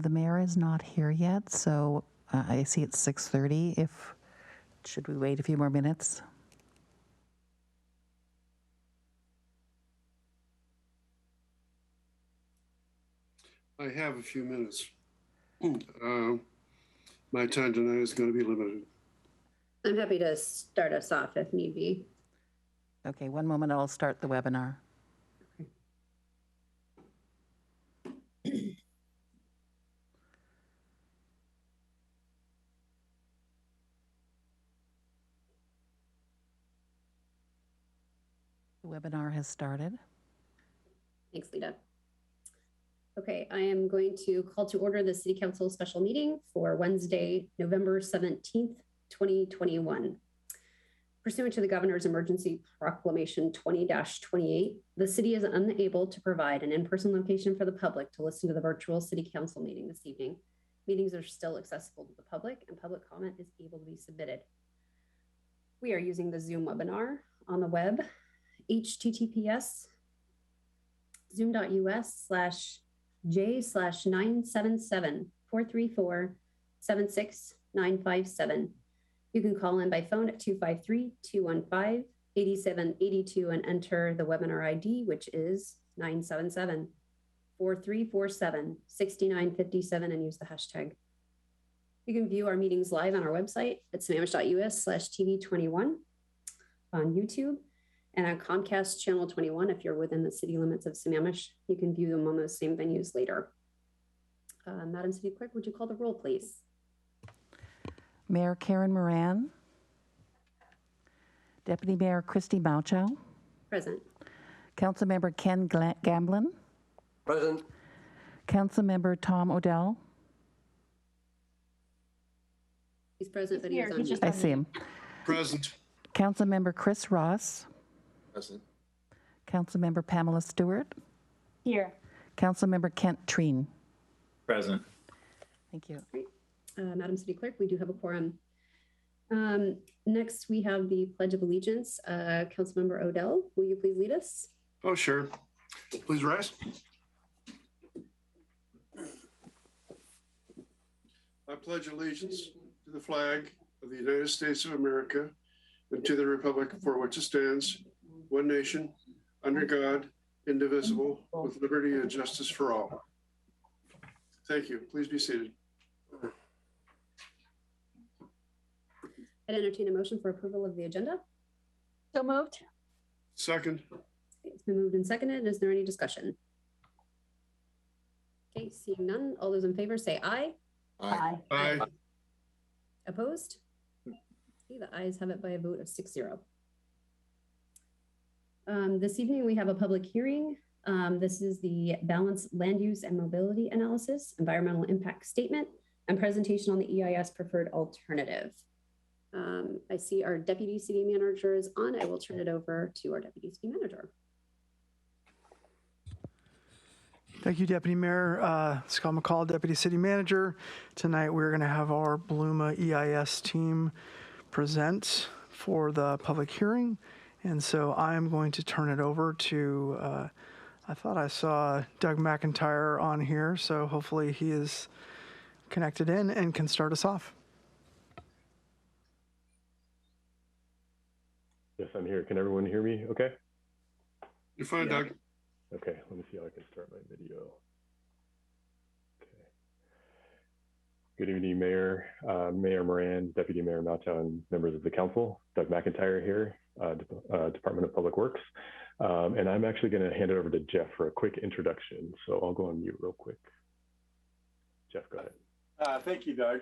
The mayor is not here yet, so I see it's 6:30. Should we wait a few more minutes? I have a few minutes. My time tonight is going to be limited. I'm happy to start us off if need be. Okay, one moment, I'll start the webinar. The webinar has started. Thanks, Lita. Okay, I am going to call to order the City Council special meeting for Wednesday, November 17th, 2021. Pursuant to the Governor's Emergency Proclamation 20-28, the city is unable to provide an in-person location for the public to listen to the virtual City Council meeting this evening. Meetings are still accessible to the public and public comment is able to be submitted. We are using the Zoom webinar on the web, https zoom.us/j/977-434-76957. You can call in by phone at 253-215-8782 and enter the webinar ID, which is 977-4347-6957, and use the hashtag. You can view our meetings live on our website at sammamish.us/TV21, on YouTube, and on Comcast Channel 21 if you're within the city limits of Sammamish. You can view them on those same venues later. Madam City Clerk, would you call the roll, please? Mayor Karen Moran. Deputy Mayor Christy Mauchow. Present. Councilmember Ken Gamblin. Present. Councilmember Tom Odell. He's present, but he's on mute. I see him. Present. Councilmember Chris Ross. Present. Councilmember Pamela Stewart. Here. Councilmember Kent Treen. Present. Thank you. Great. Madam City Clerk, we do have a quorum. Next, we have the Pledge of Allegiance. Councilmember Odell, will you please lead us? Oh, sure. Please rise. I pledge allegiance to the flag of the United States of America and to the republic for which it stands, one nation, under God, indivisible, with liberty and justice for all. Thank you. Please be seated. I'd entertain a motion for approval of the agenda. So moved. Second. It's been moved and seconded. Is there any discussion? Okay, seeing none. All those in favor say aye. Aye. Aye. Opposed? Okay, the ayes have it by a vote of 6-0. This evening we have a public hearing. This is the Balanced Land Use and Mobility Analysis, Environmental Impact Statement, and presentation on the EIS Preferred Alternative. I see our Deputy City Manager is on. I will turn it over to our Deputy City Manager. Thank you, Deputy Mayor. Scott McCall, Deputy City Manager. Tonight we're going to have our Bluma EIS team present for the public hearing. And so I'm going to turn it over to, I thought I saw Doug McIntyre on here, so hopefully he is connected in and can start us off. Yes, I'm here. Can everyone hear me okay? You're fine, Doug. Okay, let me see how I can start my video. Okay. Good evening, Mayor, Mayor Moran, Deputy Mayor Mauchow, and members of the council. Doug McIntyre here, Department of Public Works. And I'm actually going to hand it over to Jeff for a quick introduction. So I'll go on mute real quick. Jeff, go ahead. Thank you, Doug.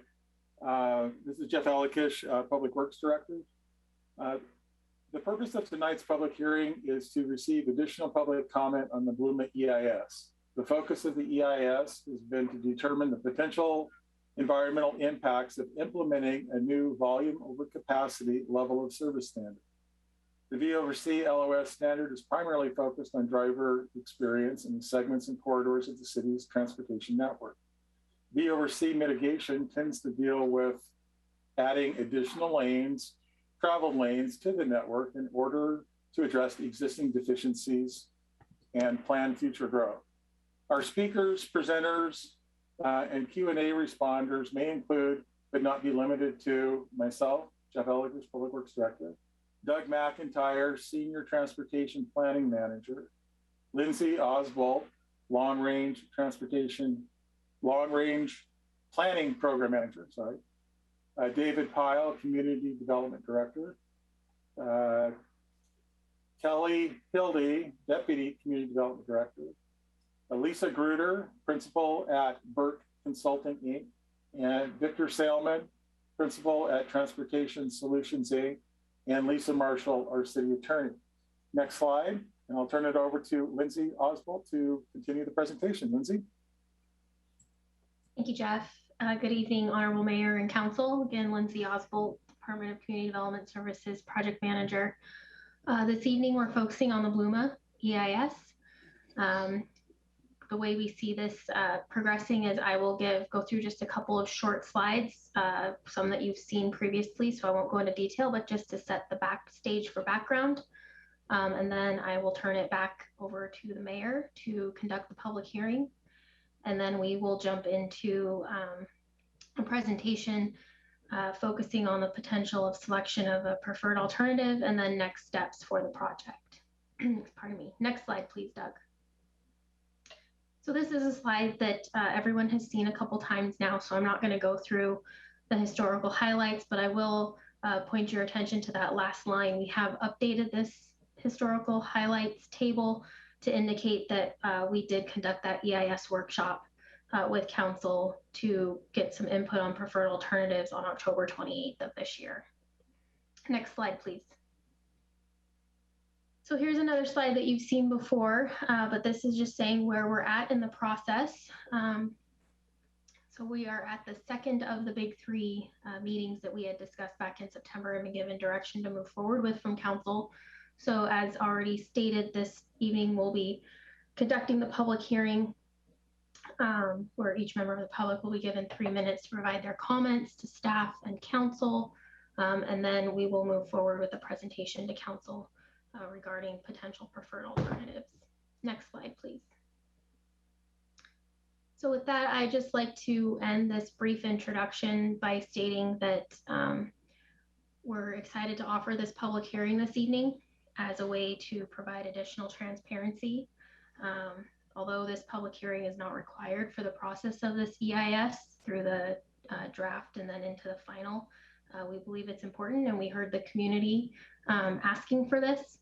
This is Jeff Alakish, Public Works Director. The purpose of tonight's public hearing is to receive additional public comment on the Bluma EIS. The focus of the EIS has been to determine the potential environmental impacts of implementing a new volume over capacity level of service standard. The VOC LOS standard is primarily focused on driver experience in the segments and corridors of the city's transportation network. VOC mitigation tends to deal with adding additional lanes, travel lanes to the network in order to address the existing deficiencies and plan future growth. Our speakers, presenters, And Q&A responders may include, but not be limited to, myself, Jeff Ellikish, Public Works Director, Doug McIntyre, Senior Transportation Planning Manager, Lindsay Oswald, Long Range Planning Program Manager, David Pyle, Community Development Director, Kelly Hildy, Deputy Community Development Director, Lisa Gruder, Principal at Burke Consulting Inc., and Victor Sailman, Principal at Transportation Solutions Inc., and Lisa Marshall, our City Attorney. Next slide, and I'll turn it over to Lindsay Oswald to continue the presentation. Lindsay? Thank you, Jeff. Good evening, Honorable Mayor and Council. Again, Lindsay Oswald, Department of Community Development Services Project Manager. This evening, we're focusing on the Bluma EIS. The way we see this progressing is I will go through just a couple of short slides, some that you've seen previously, so I won't go into detail, but just to set the stage for background. And then I will turn it back over to the mayor to conduct the public hearing. And then we will jump into a presentation focusing on the potential of selection of a preferred alternative and then next steps for the project. Pardon me. Next slide, please, Doug. So this is a slide that everyone has seen a couple times now, so I'm not going to go through the historical highlights, but I will point your attention to that last line. We have updated this historical highlights table to indicate that we did conduct that EIS workshop with council to get some input on preferred alternatives on October 28th of this year. Next slide, please. So here's another slide that you've seen before, but this is just saying where we're at in the process. So we are at the second of the big three meetings that we had discussed back in September and been given direction to move forward with from council. So as already stated, this evening we'll be conducting the public hearing where each member of the public will be given 3 minutes to provide their comments to staff and council. And then we will move forward with the presentation to council regarding potential preferred alternatives. Next slide, please. So with that, I'd just like to end this brief introduction by stating that we're excited to offer this public hearing this evening as a way to provide additional transparency. Although this public hearing is not required for the process of this EIS through the draft and then into the final, we believe it's important, and we heard the community asking for this.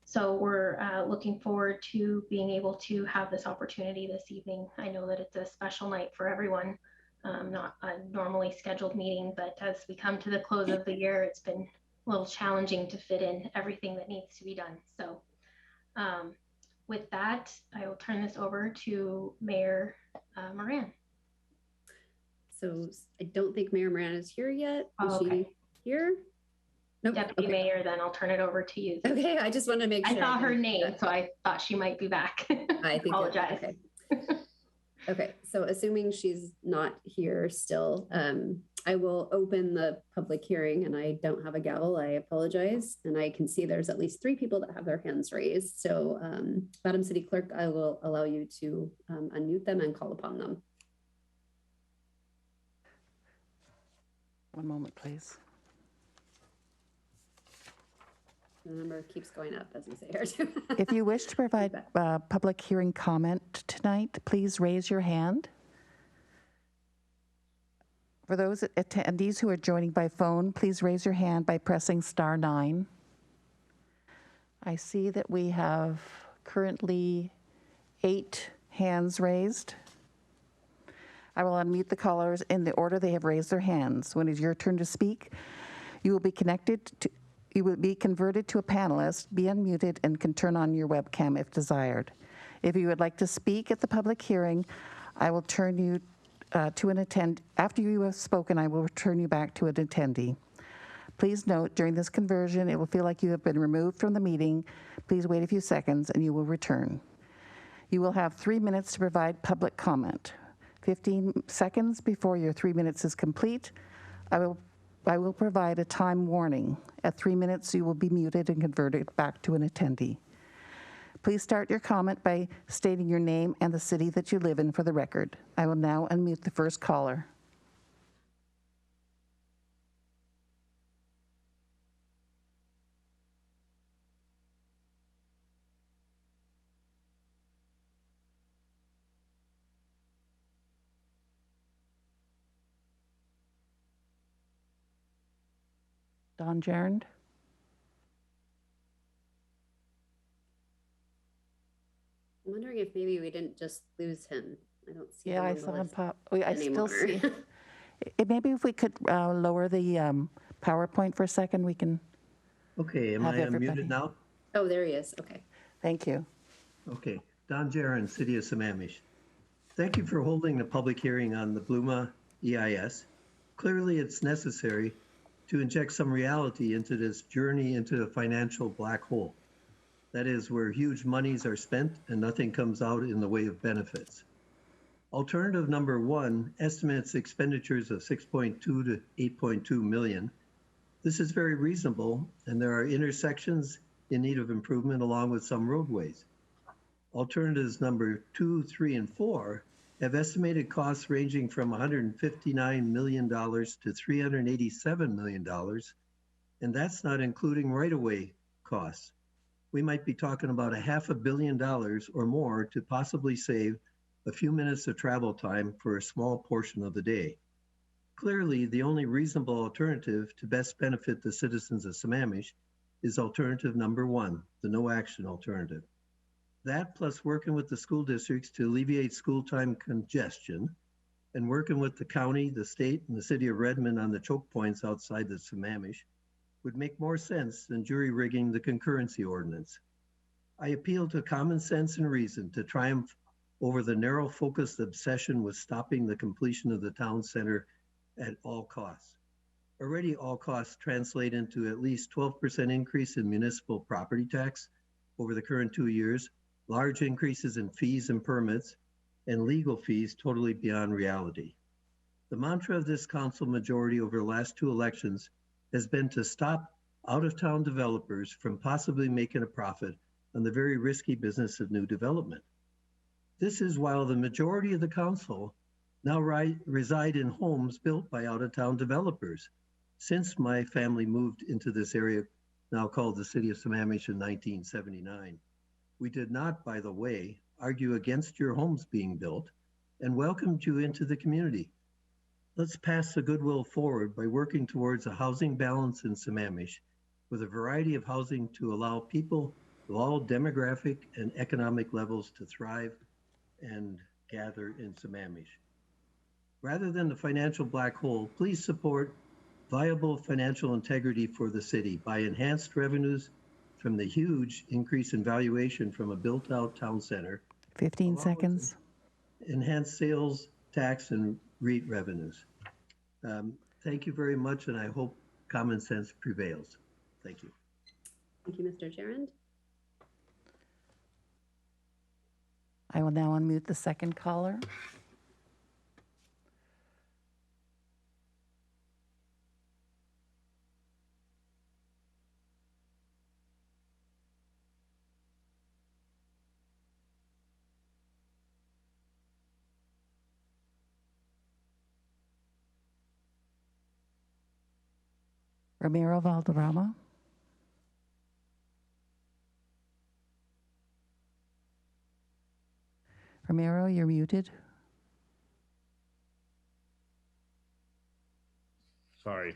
So we're looking forward to being able to have this opportunity this evening. I know that it's a special night for everyone, not a normally scheduled meeting, but as we come to the close of the year, it's been a little challenging to fit in everything that needs to be done. So with that, I will turn this over to Mayor Moran. So I don't think Mayor Moran is here yet. Is okay. she here? Nope. Deputy Okay. Mayor, then I'll turn it over to you. Okay, I just wanted to make sure. I saw her name, so I thought she might be back. I think apologize. Okay. Okay, so assuming she's not here still, I will open the public hearing, and I don't have a gavel. I apologize. And I can see there's at least 3 people that have their hands raised. So Madam City Clerk, I will allow you to unmute them and call upon them. One moment, please. The number keeps going up, as you say here too. If you wish to provide public hearing comment tonight, please raise your hand. For those attendees who are joining by phone, please raise your hand by pressing *9. I see that we have currently 8 hands raised. I will unmute the callers in the order they have raised their hands. When it is your turn to speak, you will be converted to a panelist, be unmuted, and can turn on your webcam if desired. If you would like to speak at the public hearing, I will turn you to an attendee. After you have spoken, I will return you back to an attendee. Please note, during this conversion, it will feel like you have been removed from the meeting. Please wait a few seconds and you will return. You will have 3 minutes to provide public comment. 15 seconds before your 3 minutes is complete, I will provide a time warning. At 3 minutes, you will be muted and converted back to an attendee. Please start your comment by stating your name and the city that you live in for the record. I will now unmute the first caller. Don Jarend? I'm wondering if maybe we didn't just lose him. I don't see him Yeah, on I the saw him list pop. Oh, I still anymore. see. Maybe if we could lower the PowerPoint for a second, we can Okay, am have I everybody. unmuted now? Oh, there he is. Okay. Thank you. Okay, Don Jaron, City of Sammamish. Thank you for holding the public hearing on the Bluma EIS. Clearly, it's necessary to inject some reality into this journey into a financial black hole. That is where huge monies are spent and nothing comes out in the way of benefits. Alternative number one estimates expenditures of 6.2 to 8.2 million. This is very reasonable, and there are intersections in need of improvement along with some roadways. Alternatives number 2, 3, and 4 have estimated costs ranging from $159 million to $387 million, and that's not including right-of-way costs. We might be talking about $500 million or more to possibly save a few minutes of travel time for a small portion of the day. Clearly, the only reasonable alternative to best benefit the citizens of Sammamish is alternative number one, the no action alternative. That plus working with the school districts to alleviate school time congestion and working with the county, the state, and the city of Redmond on the choke points outside the Sammamish would make more sense than jury rigging the concurrency ordinance. I appeal to common sense and reason to triumph over the narrow focused obsession with stopping the completion of the town center at all costs. Already all costs translate into at least 12% increase in municipal property tax over the current 2 years, large increases in fees and permits, and legal fees totally beyond reality. The mantra of this council majority over the last 2 elections has been to stop out-of-town developers from possibly making a profit on the very risky business of new development. This is while the majority of the council now reside in homes built by out-of-town developers. Since my family moved into this area, now called the City of Sammamish, in 1979, we did not, by the way, argue against your homes being built and welcomed you into the community. Let's pass the goodwill forward by working towards a housing balance in Sammamish with a variety of housing to allow people of all demographic and economic levels to thrive and gather in Sammamish. Rather than the financial black hole, please support viable financial integrity for the city by enhanced revenues from the huge increase in valuation from a built-out town center. 15 seconds. Enhanced sales tax and REIT revenues. Thank you very much, and I hope common sense prevails. Thank you. Thank you, Mr. Jarend. I will now unmute the second caller. Ramiro Valderrama. Ramiro, you're muted. Sorry.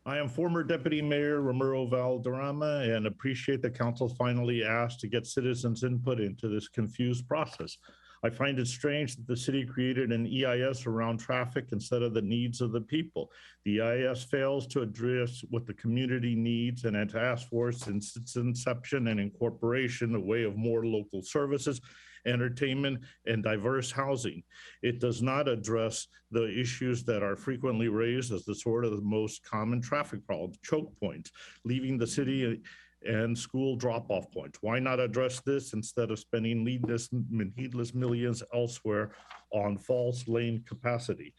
I am former Deputy Mayor Ramiro Valderrama and appreciate the council finally asked to get citizens' input into this confused process. I find it strange that the city created an EIS around traffic instead of the needs of the people. The EIS fails to address what the community needs and has asked for since its inception and incorporation a way of more local services, entertainment, and diverse housing. It does not address the issues that are frequently raised as the sort of the most common traffic problems, choke points, leaving the city and school drop-off points. Why not address this instead of spending needless millions elsewhere on false lane capacity?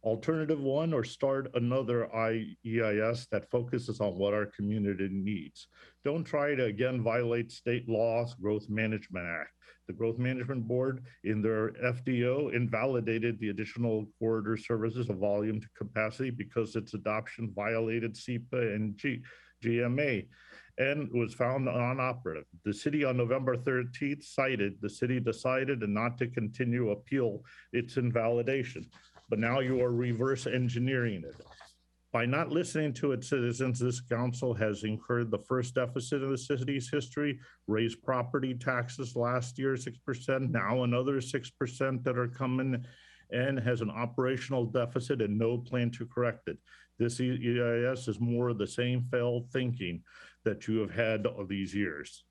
Alternative one, or start another EIS that focuses on what our community needs. Don't try to again violate state laws, Growth Management Act. The Growth Management Board in their FDO invalidated the additional corridor services of volume to capacity because its adoption violated SEPA and GMA and was found non-operative. The city on November 13th cited, the city decided not to continue appeal its invalidation, but now you are reverse engineering it. By not listening to its citizens, this council has incurred the first deficit in the city's history, raised property taxes last year 6%, now another 6% that are coming, and has an operational deficit and no plan to correct it. This EIS is more of the same failed thinking that you have had all these years.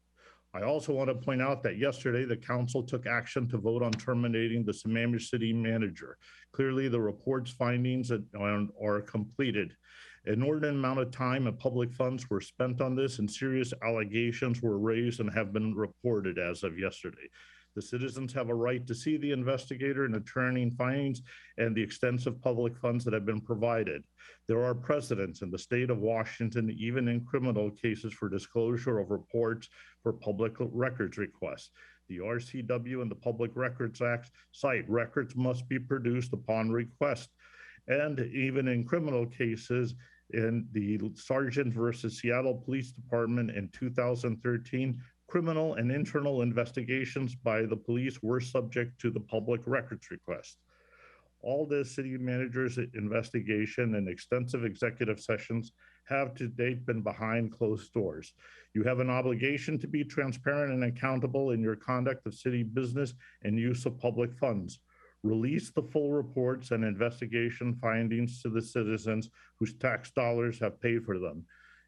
I also want to point out that yesterday the council took action to vote on terminating the Sammamish city manager. Clearly the report's findings are completed. An inordinate amount of time and public funds were spent on this, and serious allegations were raised and have been reported as of yesterday. The citizens have a right to see the investigator and attorney findings and the extensive public funds that have been provided. There are precedents in the state of Washington, even in criminal cases, for disclosure of reports for public records requests. The RCW and the Public Records Act cite records must be produced upon request. And even in criminal cases, in the Sargent versus Seattle Police Department in 2013, criminal and internal investigations by the police were subject to the public records request. All the city manager's investigation and extensive executive sessions have to date been behind closed doors. You have an obligation to be transparent and accountable in your conduct of city business and use of public funds. Release the full reports and investigation findings to the citizens whose tax dollars have paid for them.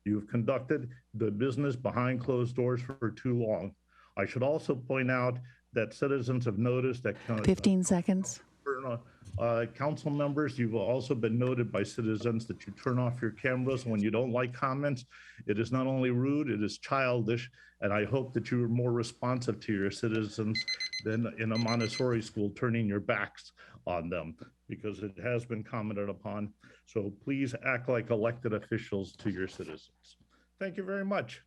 You've conducted the business behind closed doors for too long. I should also point out that citizens have noticed that 15 seconds. Council members, you've also been noted by citizens that you turn off your cameras when you don't like comments. It is not only rude, it is childish, and I hope that you are more responsive to your citizens than in a Montessori school turning your backs on them, because it has been commented upon. So please act like elected officials to your citizens. Thank you very much.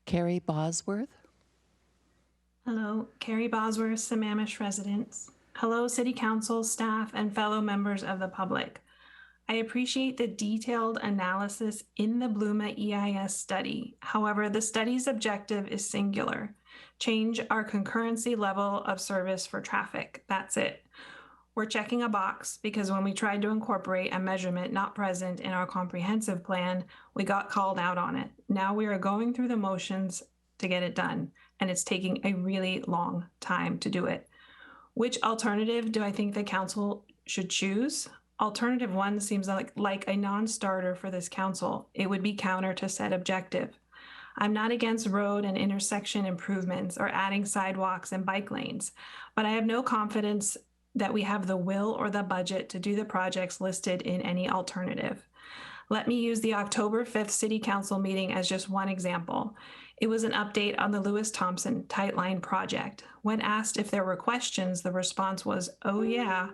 Carrie Bosworth. Hello, Carrie Bosworth, Sammamish residents. Hello, City Council, staff, and fellow members of the public. I appreciate the detailed analysis in the Bluma EIS study. However, the study's objective is singular. Change our concurrency level of service for traffic. That's it. We're checking a box because when we tried to incorporate a measurement not present in our comprehensive plan, we got called out on it. Now we are going through the motions to get it done, and it's taking a really long time to do it. Which alternative do I think the council should choose? Alternative one seems like a non-starter for this council. It would be counter to said objective. I'm not against road and intersection improvements or adding sidewalks and bike lanes, but I have no confidence that we have the will or the budget to do the projects listed in any alternative. Let me use the October 5th City Council meeting as just one example. It was an update on the Lewis-Thompson Tight Line project. When asked if there were questions, the response was, oh yeah,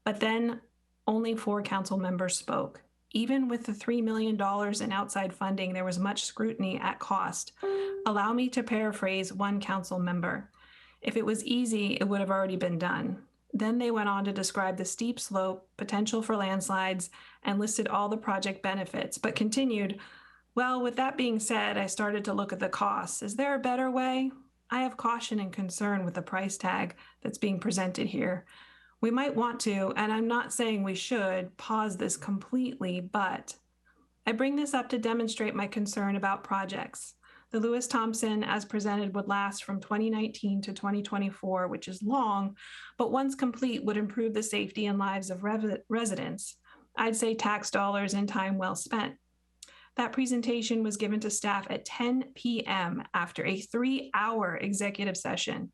but then only 4 council members spoke. Even with the $3 million in outside funding, there was much scrutiny at cost. Allow me to paraphrase one council member. If it was easy, it would have already been done. Then they went on to describe the steep slope, potential for landslides, and listed all the project benefits, but continued, well, with that being said, I started to look at the costs. Is there a better way? I have caution and concern with the price tag that's being presented here. We might want to, and I'm not saying we should, pause this completely, but I bring this up to demonstrate my concern about projects. The Lewis-Thompson, as presented, would last from 2019 to 2024, which is long, but once complete would improve the safety and lives of residents. I'd say tax dollars and time well spent. That presentation was given to staff at 10 p.m. after a 3-hour executive session.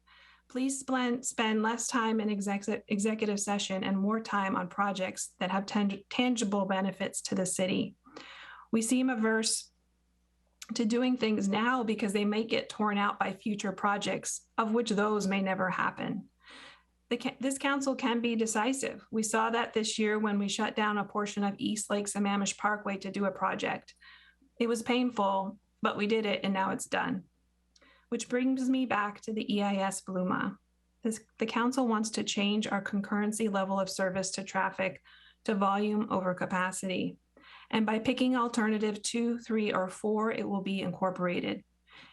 Please spend less time in executive session and more time on projects that have tangible benefits to the city. We seem averse to doing things now because they may get torn out by future projects, of which those may never happen. This council can be decisive. We saw that this year when we shut down a portion of East Lake Sammamish Parkway to do a project. It was painful, but we did it and now it's done. Which brings me back to the EIS Bluma. The council wants to change our concurrency level of service to traffic to volume over capacity. And by picking alternative 2, 3, or 4, it will be incorporated.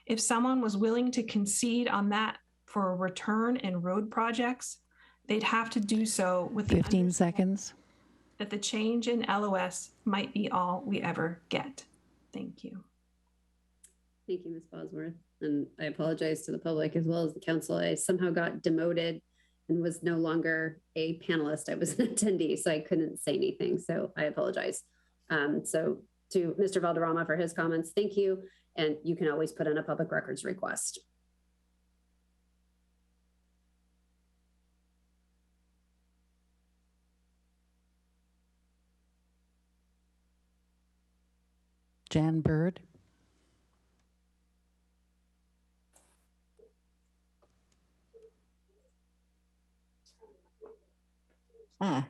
If someone was willing to concede on that for a return in road projects, they'd have to do so with the 15 seconds. That the change in LOS might be all we ever get. Thank you. Thank you, Ms. Bosworth. And I apologize to the public as well as the council. I somehow got demoted and was no longer a panelist. I was an attendee, so I couldn't say anything. So I apologize. So to Mr. Valderrama for his comments, thank you. And you can always put in a public records request. Jan Bird.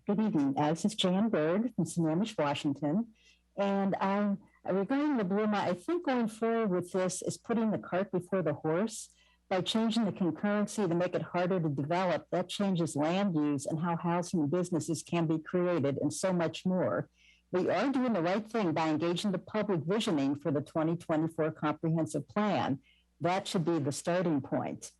Good evening. This is Jan Bird from Sammamish, Washington. And regarding the Bluma, I think going forward with this is putting the cart before the horse. By changing the concurrency to make it harder to develop, that changes land use and how housing and businesses can be created and so much more. We are doing the right thing by engaging the public visioning for the 2024 comprehensive plan. That should be the starting point.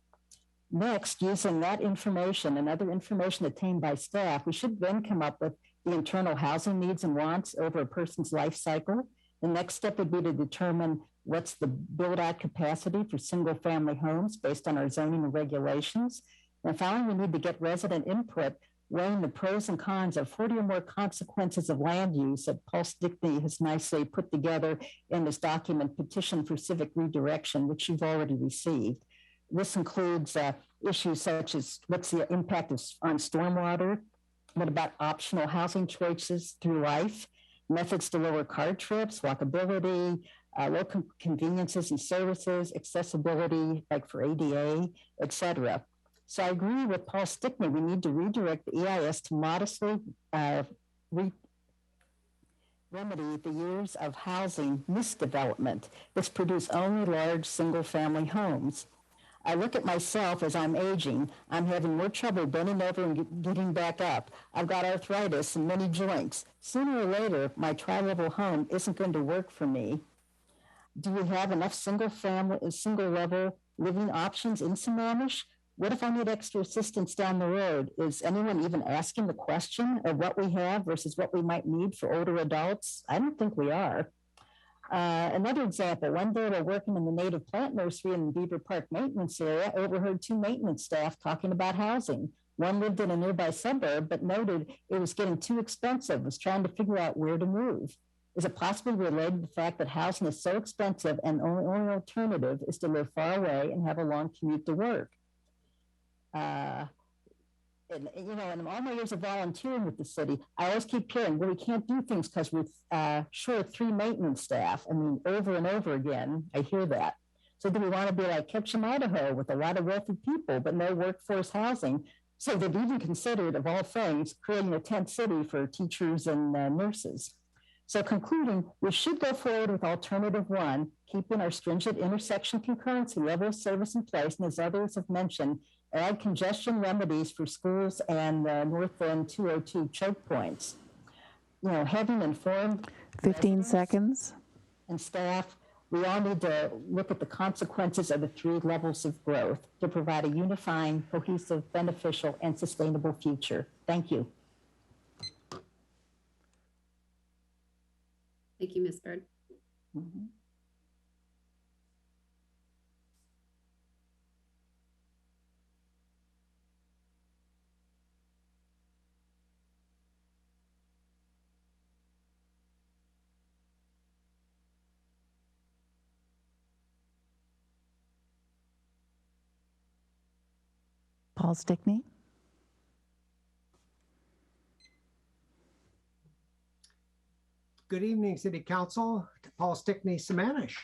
Next, using that information and other information obtained by staff, we should then come up with the internal housing needs and wants over a person's life cycle. The next step would be to determine what's the build-out capacity for single-family homes based on our zoning and regulations. And finally, we need to get resident input, weighing the pros and cons of 40 or more consequences of land use that Paul Stickney has nicely put together in this document, Petition for Civic Redirection, which you've already received. This includes issues such as what's the impact on stormwater, what about optional housing choices through life, methods to lower car trips, walkability, local conveniences and services, accessibility, like for ADA, et cetera. So I agree with Paul Stickney. We need to redirect the EIS to modestly remedy the years of housing misdevelopment, which produce only large single-family homes. I look at myself as I'm aging. I'm having more trouble bending over and getting back up. I've got arthritis in many joints. Sooner or later, my tri-level home isn't going to work for me. Do we have enough single-level living options in Sammamish? What if I need extra assistance down the road? Is anyone even asking the question of what we have versus what we might need for older adults? I don't think we are. Another example, one day while working in the native plant nursery in the Beaver Park maintenance area, I overheard 2 maintenance staff talking about housing. One lived in a nearby suburb, but noted it was getting too expensive, was trying to figure out where to move. Is it possibly related to the fact that housing is so expensive and the only alternative is to live far away and have a long commute to work? In all my years of volunteering with the city, I always keep hearing, well, we can't do things because we're short 3 maintenance staff. I mean, over and over again, I hear that. So do we want to be like Ketchum, Idaho, with a lot of wealthy people, but no workforce housing? So they've even considered, of all things, creating a tent city for teachers and nurses. So concluding, we should go forward with alternative 1, keeping our stringent intersection concurrency level of service in place, and as others have mentioned, add congestion remedies for schools and North End 202 choke points. Having informed 15 seconds. And staff, we all need to look at the consequences of the 3 levels of growth to provide a unifying, cohesive, beneficial, and sustainable future. Thank you. Thank you, Ms. Bird. Mm-hmm. Paul Stickney. Good evening, City Council. Paul Stickney, Sammamish.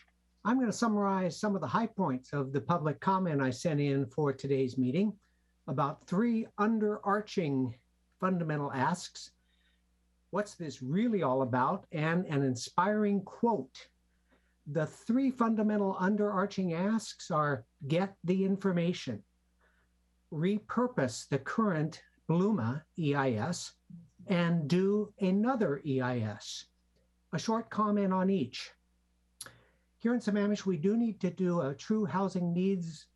I'm going to summarize some of the high points of the public comment I sent in for today's meeting about 3 underarching fundamental asks. What's this really all about? And an inspiring quote. The 3 fundamental underarching asks are: get the information, repurpose the current Bluma EIS, and do another EIS. A short comment on each. Here in Sammamish, we do need to do a true housing needs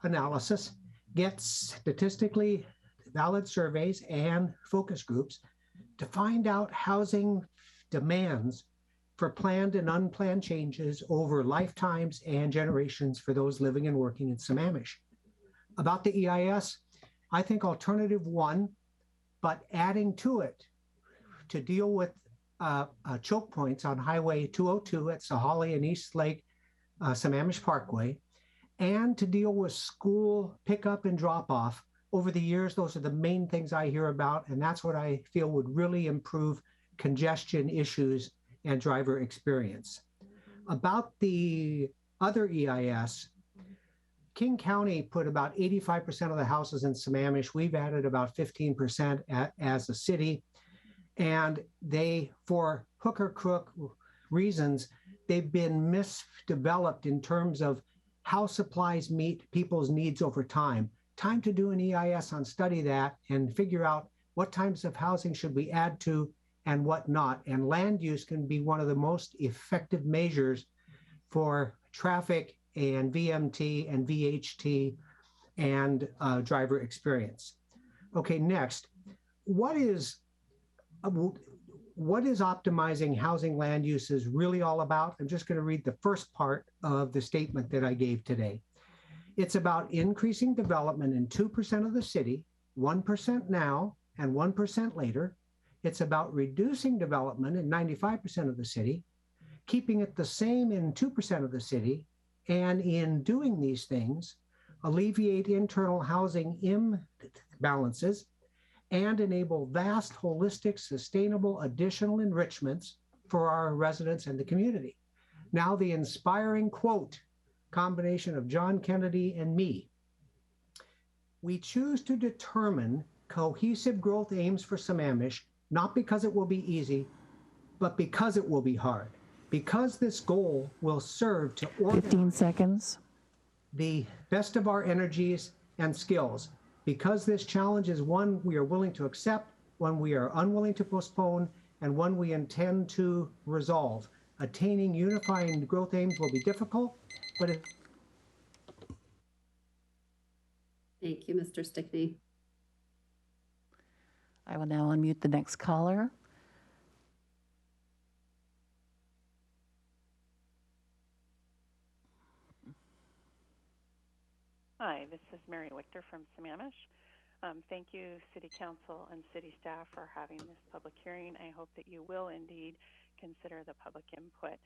analysis, get statistically valid surveys and focus groups to find out housing demands for planned and unplanned changes over lifetimes and generations for those living and working in Sammamish. About the EIS, I think alternative 1, but adding to it to deal with choke points on Highway 202 at Sahalee and East Lake Sammamish Parkway, and to deal with school pickup and drop off. Over the years, those are the main things I hear about, and that's what I feel would really improve congestion issues and driver experience. About the other EIS, King County put about 85% of the houses in Sammamish. We've added about 15% as a city. And they, for hook or crook reasons, they've been misdeveloped in terms of how supplies meet people's needs over time. Time to do an EIS on study that and figure out what types of housing should we add to and what not. And land use can be one of the most effective measures for traffic and VMT and VHT and driver experience. Okay, next, what is optimizing housing land uses really all about? I'm just going to read the first part of the statement that I gave today. It's about increasing development in 2% of the city, 1% now and 1% later. It's about reducing development in 95% of the city, keeping it the same in 2% of the city, and in doing these things, alleviate internal housing imbalances and enable vast, holistic, sustainable additional enrichments for our residents and the community. Now the inspiring quote, combination of John Kennedy and me. We choose to determine cohesive growth aims for Sammamish, not because it will be easy, but because it will be hard. Because this goal will serve to organize 15 seconds. The best of our energies and skills. Because this challenge is one we are willing to accept, one we are unwilling to postpone, and one we intend to resolve. Attaining unifying growth aims will be difficult, but it... Thank you, Mr. Stickney. I will now unmute the next caller. Hi, this is Mary Witter from Sammamish. Thank you, City Council and City staff for having this public hearing. I hope that you will indeed consider the public input.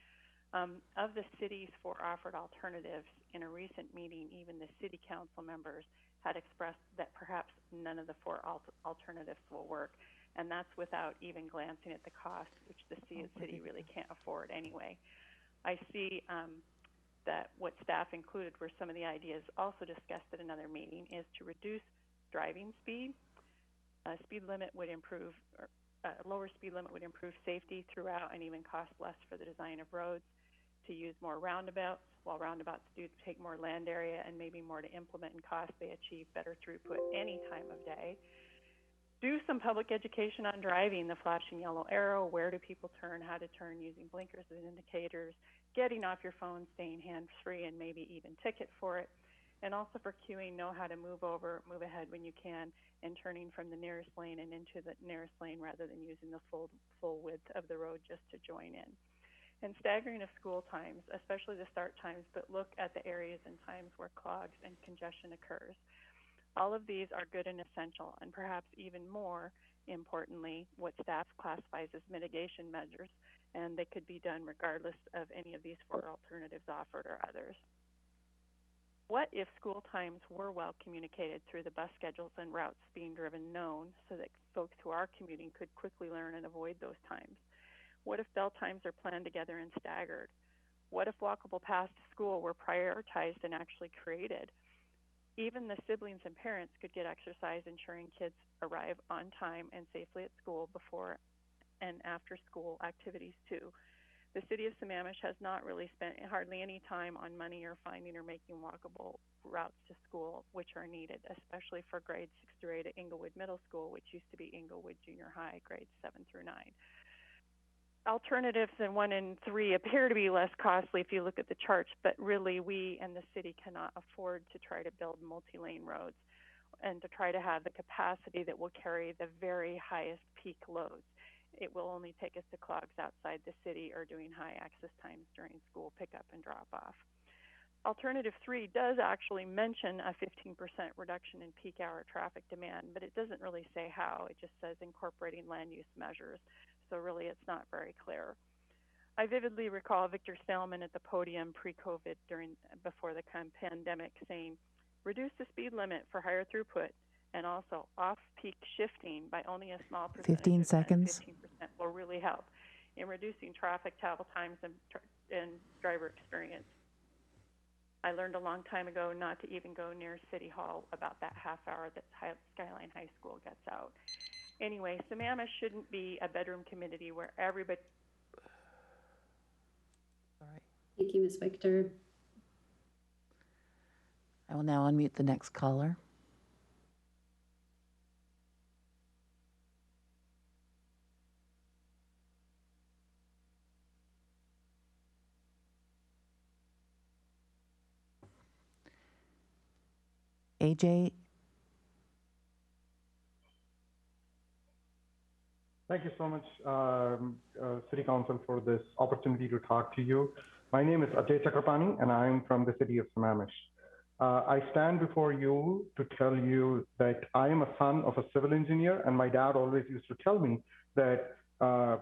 Of the city's 4 offered alternatives, in a recent meeting, even the City Council members had expressed that perhaps none of the 4 alternatives will work, and that's without even glancing at the cost, which the city really can't afford anyway. I see that what staff included were some of the ideas also discussed at another meeting is to reduce driving speed. Speed limit would improve, lower speed limit would improve safety throughout and even cost less for the design of roads. To use more roundabouts, while roundabouts do take more land area and maybe more to implement and cost, they achieve better throughput any time of day. Do some public education on driving, the flashing yellow arrow, where do people turn, how to turn using blinkers and indicators, getting off your phone, staying hands-free, and maybe even ticket for it. And also for queuing, know how to move over, move ahead when you can, and turning from the nearest lane and into the nearest lane rather than using the full width of the road just to join in. And staggering of school times, especially the start times, but look at the areas and times where clogs and congestion occurs. All of these are good and essential, and perhaps even more importantly, what staff classifies as mitigation measures, and they could be done regardless of any of these 4 alternatives offered or others. What if school times were well communicated through the bus schedules and routes being driven known so that folks who are commuting could quickly learn and avoid those times? What if bell times are planned together and staggered? What if walkable paths to school were prioritized and actually created? Even the siblings and parents could get exercise, ensuring kids arrive on time and safely at school before and after school activities too. The city of Sammamish has not really spent hardly any time on money or finding or making walkable routes to school, which are needed, especially for grades 6 through 8 at Inglewood Middle School, which used to be Inglewood Junior High, grades 7 through 9. Alternatives in 1 and 3 appear to be less costly if you look at the charts, but really we and the city cannot afford to try to build multi-lane roads and to try to have the capacity that will carry the very highest peak loads. It will only take us to clogs outside the city or doing high access times during school pickup and drop off. Alternative 3 does actually mention a 15% reduction in peak hour traffic demand, but it doesn't really say how. It just says incorporating land use measures. So really it's not very clear. I vividly recall Victor Salmon at the podium pre-COVID before the pandemic saying, reduce the speed limit for higher throughput and also off-peak shifting by only a small percentage 15 seconds. 15% will really help in reducing traffic travel times and driver experience. I learned a long time ago not to even go near City Hall about that half hour that Skyline High School gets out. Anyway, Sammamish shouldn't be a bedroom community where everybody... Sorry. Thank you, Ms. Victor. I will now unmute the next caller. Ajay. Thank you so much, City Council, for this opportunity to talk to you. My name is Ajay Shahkarpani, and I'm from the city of Sammamish. I stand before you to tell you that I am a son of a civil engineer, and my dad always used to tell me that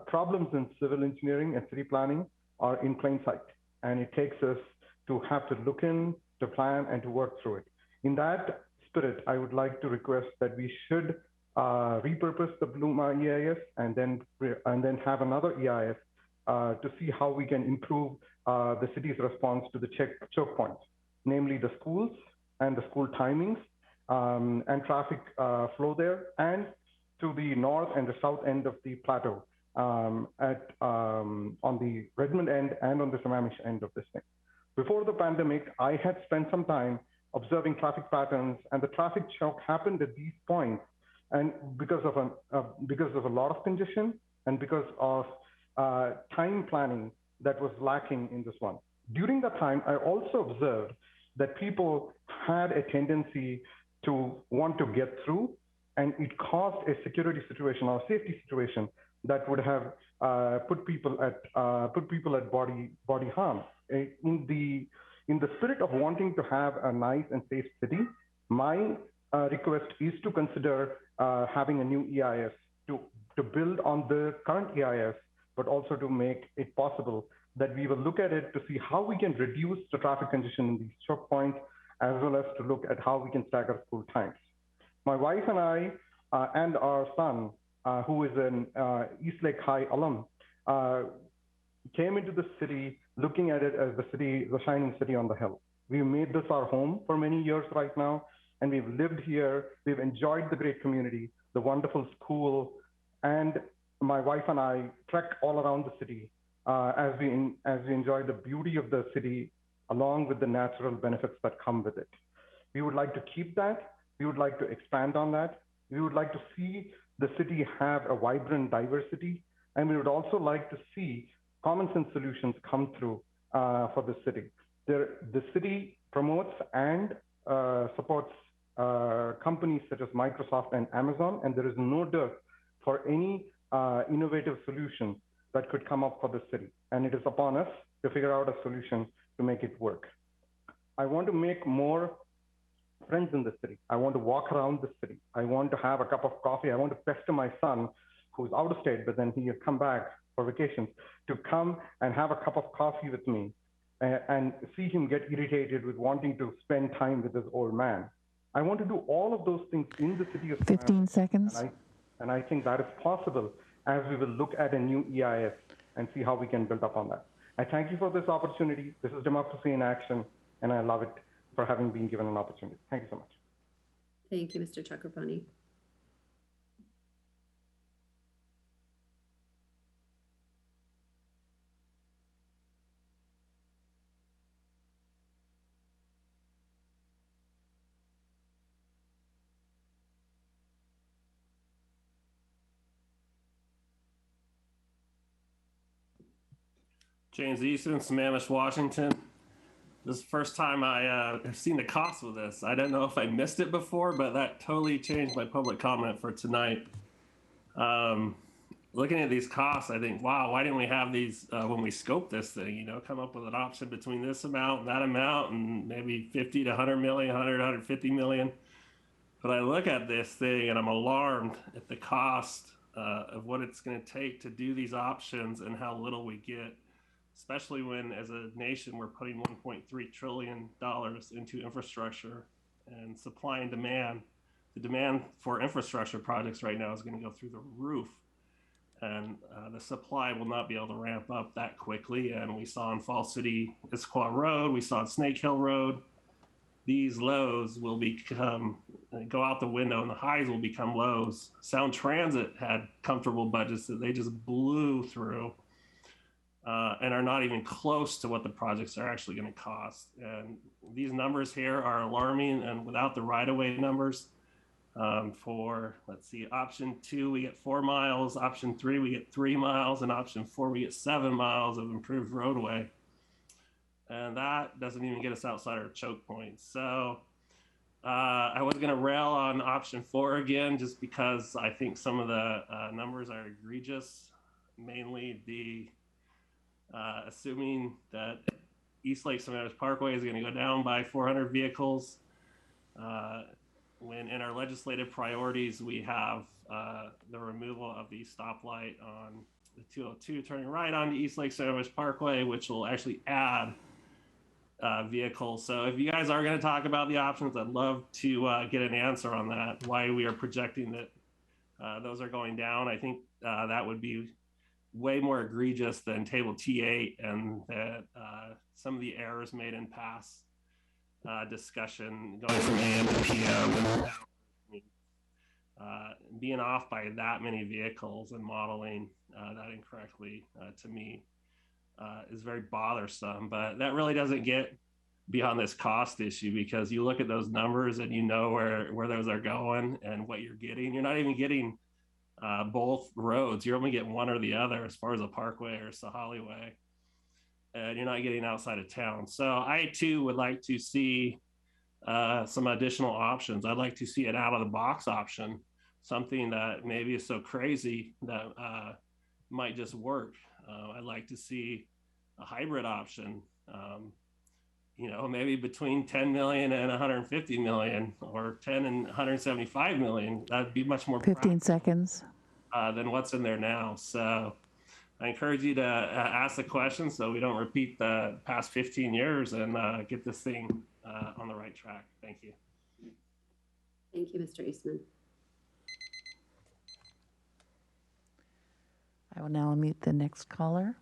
problems in civil engineering and city planning are in plain sight, and it takes us to have to look in, to plan, and to work through it. In that spirit, I would like to request that we should repurpose the Bluma EIS and then have another EIS to see how we can improve the city's response to the choke points, namely the schools and the school timings and traffic flow there, and to the north and the south end of the plateau on the Redmond end and on the Sammamish end of this thing. Before the pandemic, I had spent some time observing traffic patterns, and the traffic choke happened at these points, and because of a lot of congestion and because of time planning that was lacking in this one. During that time, I also observed that people had a tendency to want to get through, and it caused a security situation or safety situation that would have put people at body harm. In the spirit of wanting to have a nice and safe city, my request is to consider having a new EIS to build on the current EIS, but also to make it possible that we will look at it to see how we can reduce the traffic congestion in these choke points, as well as to look at how we can stagger school times. My wife and I and our son, who is an Eastlake High alum, came into the city looking at it as the shining city on the hill. We made this our home for many years right now, and we've lived here. We've enjoyed the great community, the wonderful school, and my wife and I trek all around the city as we enjoy the beauty of the city along with the natural benefits that come with it. We would like to keep that. We would like to expand on that. We would like to see the city have a vibrant diversity, and we would also like to see common sense solutions come through for the city. The city promotes and supports companies such as Microsoft and Amazon, and there is no dearth for any innovative solutions that could come up for the city. And it is upon us to figure out a solution to make it work. I want to make more friends in the city. I want to walk around the city. I want to have a cup of coffee. I want to pester my son, who's out of state, but then he has come back for vacations, to come and have a cup of coffee with me and see him get irritated with wanting to spend time with his old man. I want to do all of those things in the city of 15 seconds. And I think that is possible as we will look at a new EIS and see how we can build up on that. I thank you for this opportunity. This is democracy in action, and I love it for having been given an opportunity. Thank you so much. Thank you, Mr. Shahkarpani. James Easton, Sammamish, Washington. This is the first time I have seen the cost of this. I don't know if I missed it before, but that totally changed my public comment for tonight. Looking at these costs, I think, wow, why didn't we have these when we scoped this thing, you know, come up with an option between this amount and that amount and maybe 50 to 100 million, 100, 150 million. But I look at this thing and I'm alarmed at the cost of what it's going to take to do these options and how little we get. Especially when, as a nation, we're putting $1.3 trillion into infrastructure and supply and demand. The demand for infrastructure projects right now is going to go through the roof. And the supply will not be able to ramp up that quickly. And we saw in Fall City, Issaquah Road, we saw in Snake Hill Road, these lows will go out the window and the highs will become lows. Sound Transit had comfortable budgets that they just blew through. And are not even close to what the projects are actually going to cost. And these numbers here are alarming, and without the right-of-way numbers for, let's see, option 2, we get 4 miles, option 3, we get 3 miles, and option 4, we get 7 miles of improved roadway. And that doesn't even get us outside our choke points. So I was going to rail on option 4 again, just because I think some of the numbers are egregious, mainly the assuming that East Lake Sammamish Parkway is going to go down by 400 vehicles. When in our legislative priorities, we have the removal of the stoplight on the 202 turning right onto East Lake Sammamish Parkway, which will actually add vehicles. So if you guys are going to talk about the options, I'd love to get an answer on that, why we are projecting that those are going down. I think that would be way more egregious than table T8, and that some of the errors made in past discussion going from AM to PM and being off by that many vehicles and modeling that incorrectly to me is very bothersome. But that really doesn't get beyond this cost issue, because you look at those numbers and you know where those are going and what you're getting. You're not even getting both roads. You're only getting one or the other as far as a parkway or Sahali Way, and you're not getting outside of town. So I too would like to see some additional options. I'd like to see an out of the box option, something that maybe is so crazy that might just work. I'd like to see a hybrid option, you know, maybe between 10 million and 150 million, or 10 and 175 million. That'd be much more 15 seconds than what's in there now. So I encourage you to ask the question so we don't repeat the past 15 years and get this thing on the right track. Thank you. Thank you, Mr. Eastman. I will now unmute the next caller.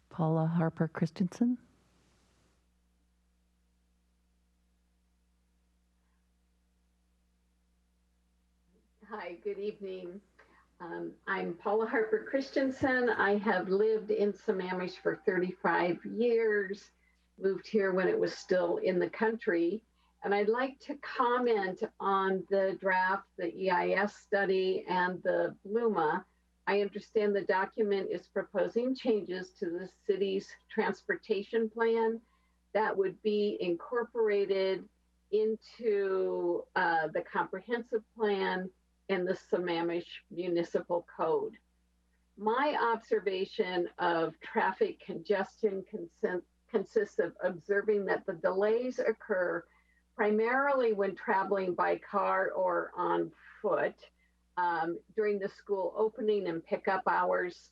Paula Harper Christensen. Hi, good evening. I'm Paula Harper Christensen. I have lived in Sammamish for 35 years, moved here when it was still in the country. And I'd like to comment on the draft, the EIS study, and the BLUMA. I understand the document is proposing changes to the city's transportation plan that would be incorporated into the comprehensive plan and the Sammamish Municipal Code. My observation of traffic congestion consists of observing that the delays occur primarily when traveling by car or on foot during the school opening and pickup hours.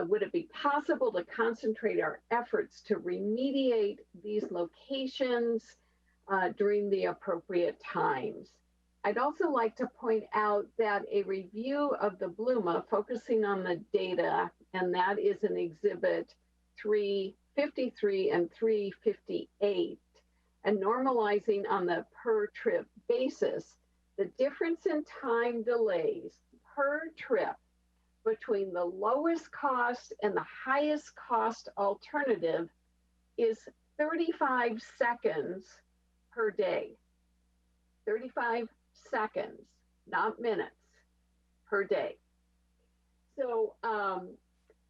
Would it be possible to concentrate our efforts to remediate these locations during the appropriate times? I'd also like to point out that a review of the Bluma focusing on the data, and that is in Exhibit 353 and 358, and normalizing on the per trip basis, the difference in time delays per trip between the lowest cost and the highest cost alternative is 35 seconds per day. 35 seconds, not minutes, per day. So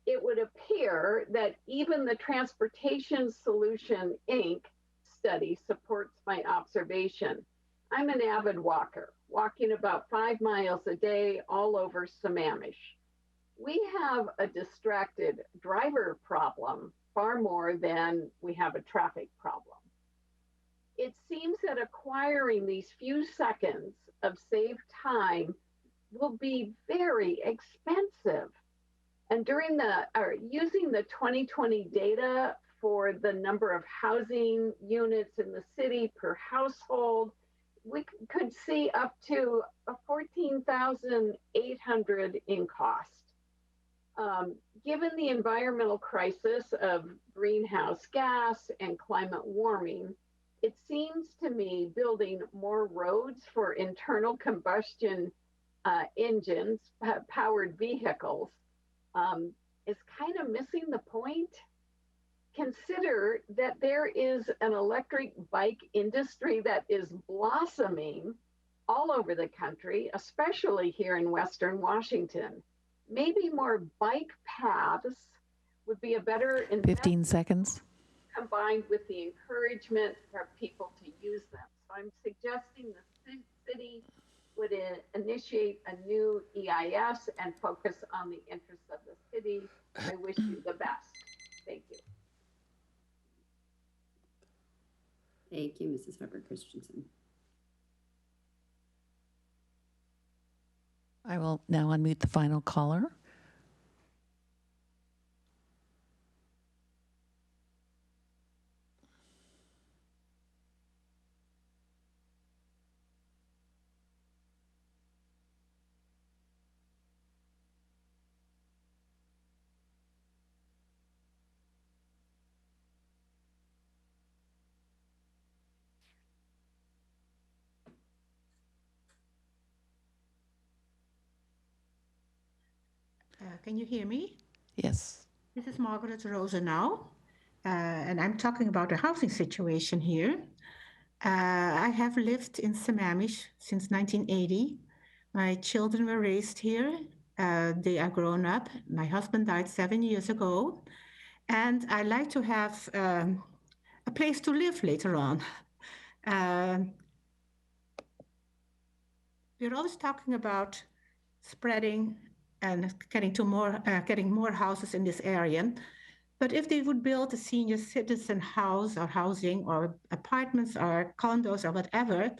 it would appear that even the Transportation Solution Inc. study supports my observation. I'm an avid walker, walking about 5 miles a day all over Sammamish. We have a distracted driver problem far more than we have a traffic problem. It seems that acquiring these few seconds of saved time will be very expensive. And using the 2020 data for the number of housing units in the city per household, we could see up to $14,800 in cost. Given the environmental crisis of greenhouse gas and climate warming, it seems to me building more roads for internal combustion engines, powered vehicles, is kind of missing the point. Consider that there is an electric bike industry that is blossoming all over the country, especially here in Western Washington. Maybe more bike paths would be a better investment 15 seconds. combined with the encouragement for people to use them. So I'm suggesting the city would initiate a new EIS and focus on the interests of the city. I wish you the best. Thank you. Thank you, Mrs. Harper Christensen. I will now unmute the final caller. Can you hear me? Yes. This is Margaret Rosa now, and I'm talking about the housing situation here. I have lived in Sammamish since 1980. My children were raised here. They are grown up. My husband died 7 years ago, and I like to have a place to live later on. We're always talking about spreading and getting more houses in this area. But if they would build a senior citizen house or housing or apartments or condos or whatever,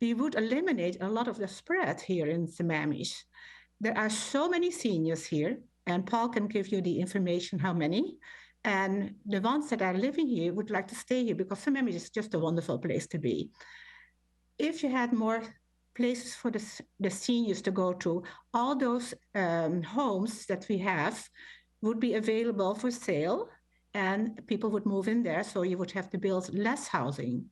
we would eliminate a lot of the spread here in Sammamish. There are so many seniors here, and Paul can give you the information how many. And the ones that are living here would like to stay here because Sammamish is just a wonderful place to be. If you had more places for the seniors to go to, all those homes that we have would be available for sale and people would move in there, so you would have to build less housing.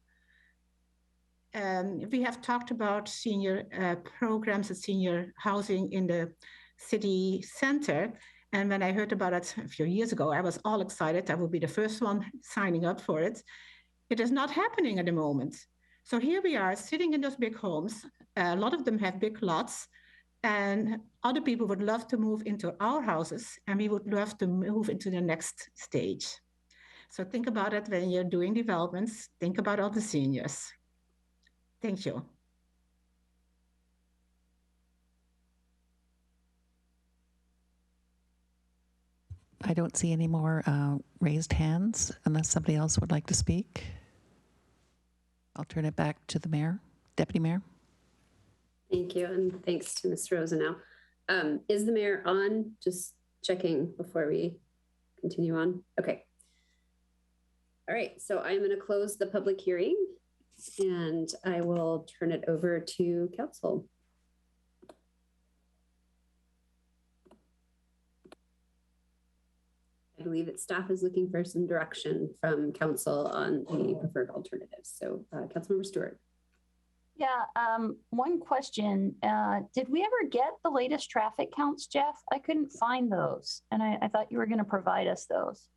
We have talked about senior programs and senior housing in the city center, and when I heard about it a few years ago, I was all excited. I would be the first one signing up for it. It is not happening at the moment. So here we are sitting in those big homes. A lot of them have big lots, and other people would love to move into our houses, and we would love to move into the next stage. So think about it when you're doing developments. Think about all the seniors. Thank you. I don't see any more raised hands unless somebody else would like to speak. I'll turn it back to the mayor, deputy mayor. Thank you, and thanks to Ms. Rosa now. Is the mayor on? Just checking before we continue on. Okay. All right, so I'm going to close the public hearing and I will turn it over to council. I believe that staff is looking for some direction from council on the preferred alternatives. So Councilmember Stewart. Yeah, one question. Did we ever get the latest traffic counts, Jeff? I couldn't find those, and I thought you were going to provide us those.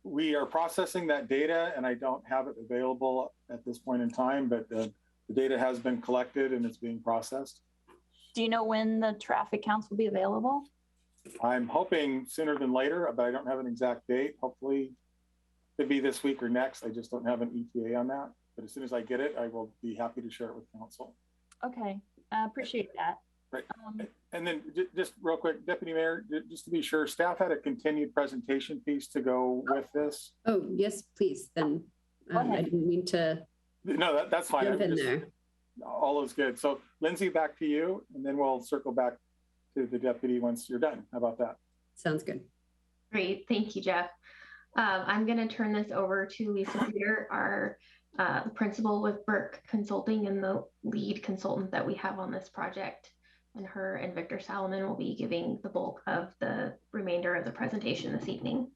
We are processing that data, and I don't have it available at this point in time, but the data has been collected and it's being processed. Do you know when the traffic counts will be available? I'm hoping sooner than later, but I don't have an exact date. Hopefully, it'd be this week or next. I just don't have an ETA on that. But as soon as I get it, I will be happy to share it with council. Okay, I appreciate that. Right. And then just real quick, Deputy Mayor, just to be sure, staff had a continued presentation piece to go with this. Oh, yes, please. Then I didn't mean to. No, that's fine. Jump in there. All is good. So Lindsay, back to you, and then we'll circle back to the deputy once you're done. How about that? Sounds good. Great. Thank you, Jeff. I'm going to turn this over to Lisa Witter, our principal with Burke Consulting and the lead consultant that we have on this project. And her and Victor Salomon will be giving the bulk of the remainder of the presentation this evening.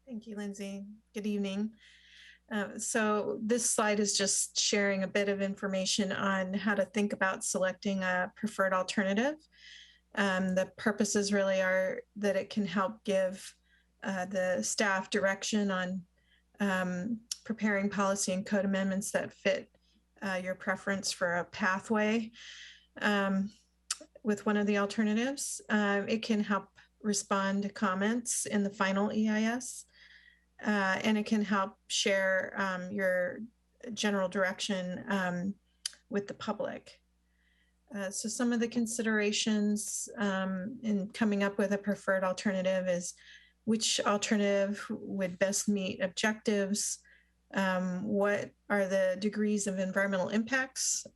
Thank you, Lindsay. Good evening. So this slide is just sharing a bit of information on how to think about selecting a preferred alternative. The purposes really are that it can help give the staff direction on preparing policy and code amendments that fit your preference for a pathway with one of the alternatives. It can help respond to comments in the final EIS, and it can help share your general direction with the public. So some of the considerations in coming up with a preferred alternative is which alternative would best meet objectives, what are the degrees of environmental impacts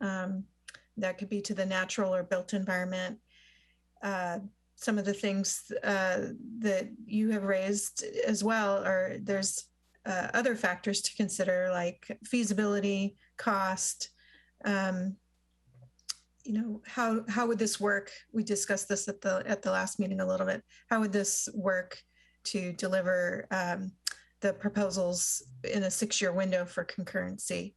that could be to the natural or built environment. Some of the things that you have raised as well are there's other factors to consider like feasibility, cost, you know, how would this work? We discussed this at the last meeting a little bit. How would this work to deliver the proposals in a 6-year window for concurrency?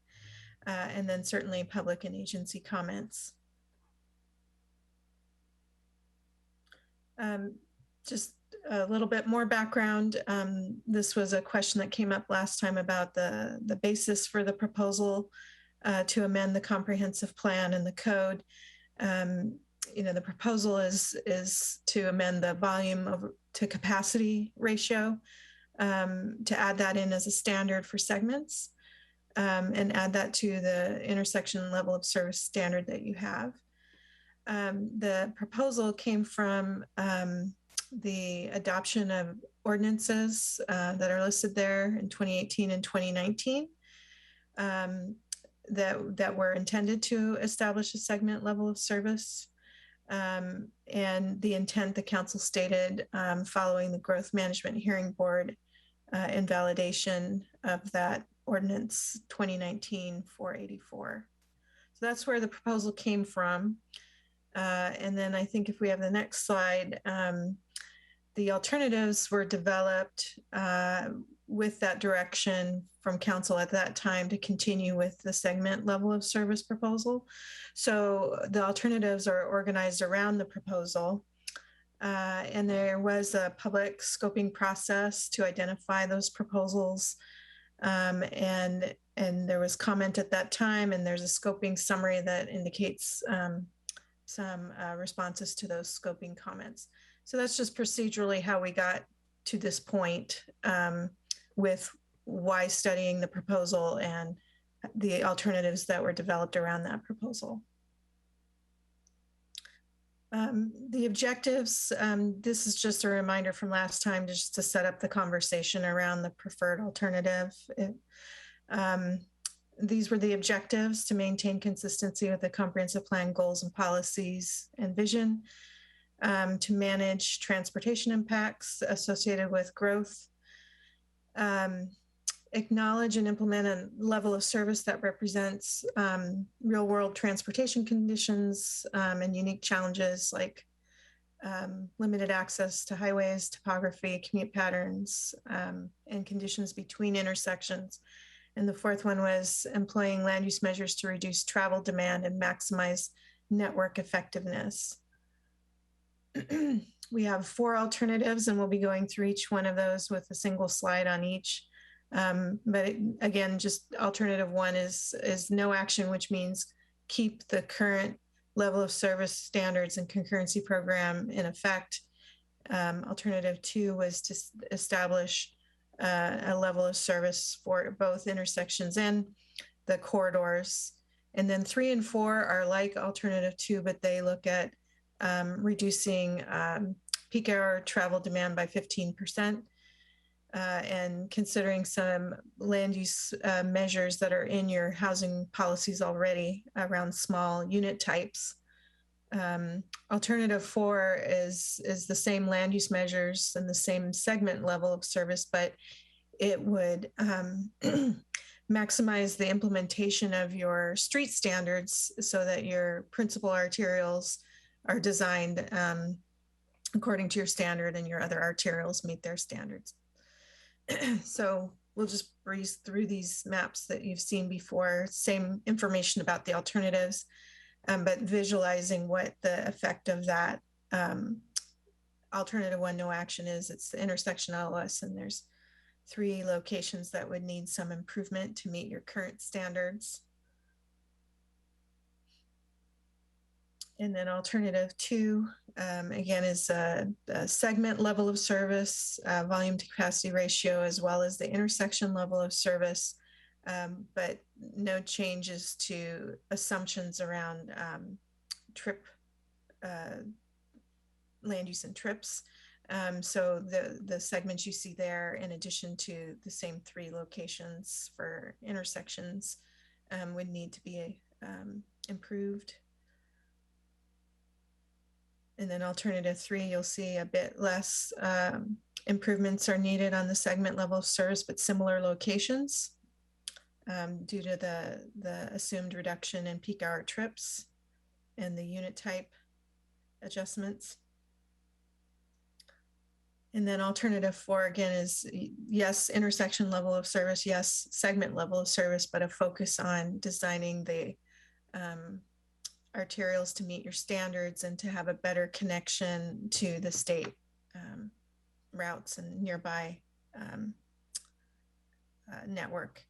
And then certainly public and agency comments. Just a little bit more background. This was a question that came up last time about the basis for the proposal to amend the comprehensive plan and the code. You know, the proposal is to amend the volume to capacity ratio, to add that in as a standard for segments, and add that to the intersection level of service standard that you have. The proposal came from the adoption of ordinances that are listed there in 2018 and 2019 that were intended to establish a segment level of service. And the intent the council stated following the Growth Management Hearing Board invalidation of that ordinance 2019-484. So that's where the proposal came from. And then I think if we have the next slide, the alternatives were developed with that direction from council at that time to continue with the segment level of service proposal. So the alternatives are organized around the proposal. And there was a public scoping process to identify those proposals. And there was comment at that time, and there's a scoping summary that indicates some responses to those scoping comments. So that's just procedurally how we got to this point with why studying the proposal and the alternatives that were developed around that proposal. The objectives, this is just a reminder from last time just to set up the conversation around the preferred alternative. These were the objectives: to maintain consistency with the comprehensive plan goals and policies and vision, to manage transportation impacts associated with growth, acknowledge and implement a level of service that represents real world transportation conditions and unique challenges like limited access to highways, topography, commute patterns, and conditions between intersections. And the fourth one was employing land use measures to reduce travel demand and maximize network effectiveness. We have 4 alternatives, and we'll be going through each one of those with a single slide on each. But again, just alternative 1 is no action, which means keep the current level of service standards and concurrency program in effect. Alternative 2 was to establish a level of service for both intersections and the corridors. And then 3 and 4 are like alternative 2, but they look at reducing peak hour travel demand by 15%, and considering some land use measures that are in your housing policies already around small unit types. Alternative 4 is the same land use measures and the same segment level of service, but it would maximize the implementation of your street standards so that your principal arterials are designed according to your standard and your other arterials meet their standards. So we'll just breeze through these maps that you've seen before, same information about the alternatives, but visualizing what the effect of that alternative 1, no action is. It's the intersection LOS, and there's 3 locations that would need some improvement to meet your current standards. And then alternative 2, again, is a segment level of service, volume to capacity ratio, as well as the intersection level of service, but no changes to assumptions around trip, land use and trips. So the segments you see there, in addition to the same 3 locations for intersections, would need to be improved. And then alternative 3, you'll see a bit less improvements are needed on the segment level of service, but similar locations due to the assumed reduction in peak hour trips and the unit type adjustments. And then alternative 4, again, is yes, intersection level of service, yes, segment level of service, but a focus on designing the arterials to meet your standards and to have a better connection to the state routes and nearby network.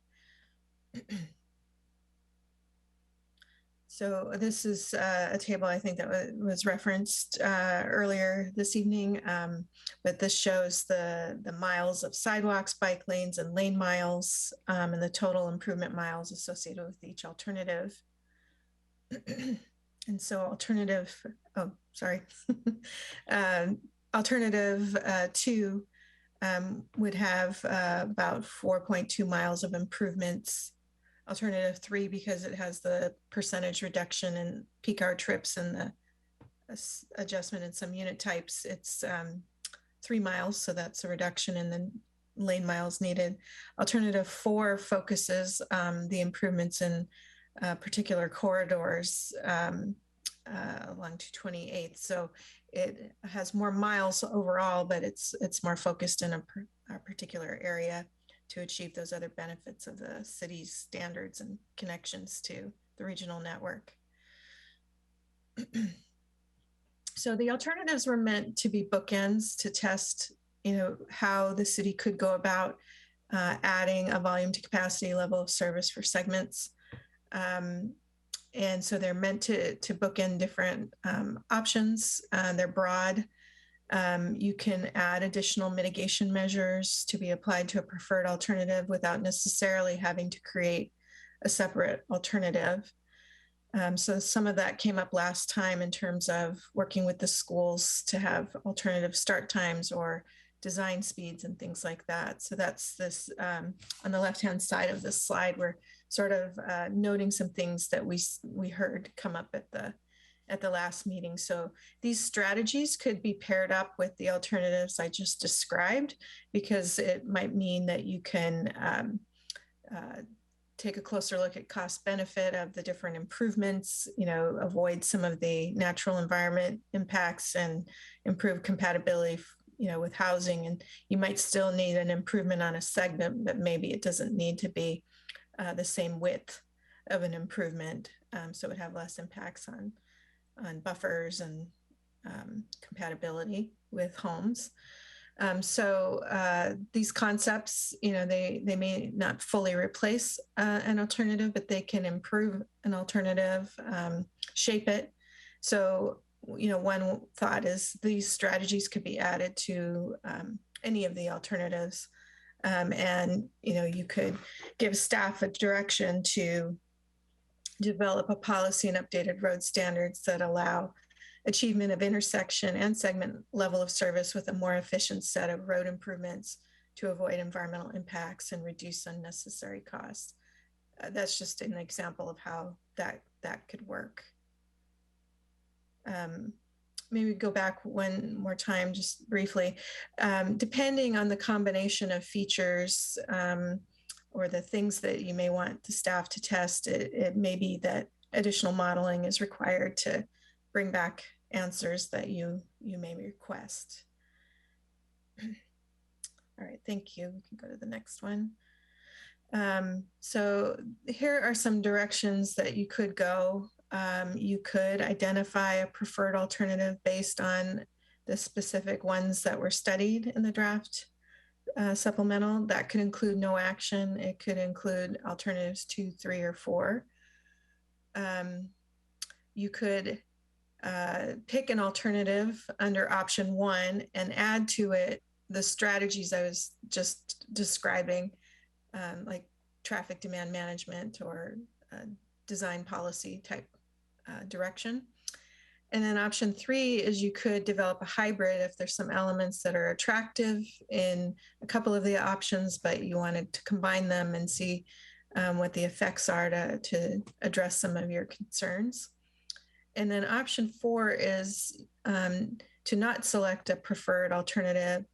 So this is a table I think that was referenced earlier this evening, but this shows the miles of sidewalks, bike lanes, and lane miles, and the total improvement miles associated with each alternative. And so alternative 2 would have about 4.2 miles of improvements. Alternative 3, because it has the percentage reduction in peak hour trips and the adjustment in some unit types, it's 3 miles. So that's a reduction in the lane miles needed. Alternative 4 focuses the improvements in particular corridors along 228th. So it has more miles overall, but it's more focused in a particular area to achieve those other benefits of the city's standards and connections to the regional network. So the alternatives were meant to be bookends to test, how the city could go about adding a volume to capacity level of service for segments. And so they're meant to bookend different options. They're broad. You can add additional mitigation measures to be applied to a preferred alternative without necessarily having to create a separate alternative. So some of that came up last time in terms of working with the schools to have alternative start times or design speeds and things like that. So that's this on the left-hand side of this slide, we're sort of noting some things that we heard come up at the last meeting. So these strategies could be paired up with the alternatives I just described, because it might mean that you can take a closer look at cost benefit of the different improvements, avoid some of the natural environment impacts and improve compatibility, with housing. And you might still need an improvement on a segment, but maybe it doesn't need to be the same width of an improvement. So it would have less impacts on buffers and compatibility with homes. So these concepts, they may not fully replace an alternative, but they can improve an alternative, shape it. So, one thought is these strategies could be added to any of the alternatives. And, you could give staff a direction to develop a policy and updated road standards that allow achievement of intersection and segment level of service with a more efficient set of road improvements to avoid environmental impacts and reduce unnecessary costs. That's just an example of how that could work. Maybe go back one more time, just briefly. Depending on the combination of features or the things that you may want the staff to test, it may be that additional modeling is required to bring back answers that you may request. All right, thank you. We can go to the next one. So here are some directions that you could go. You could identify a preferred alternative based on the specific ones that were studied in the draft supplemental. That could include no action. It could include alternatives 2, 3, or 4. You could pick an alternative under option 1 and add to it the strategies I was just describing, like traffic demand management or design policy type direction. And then option 3 is you could develop a hybrid if there's some elements that are attractive in a couple of the options, but you wanted to combine them and see what the effects are to address some of your concerns. And then option 4 is to not select a preferred alternative.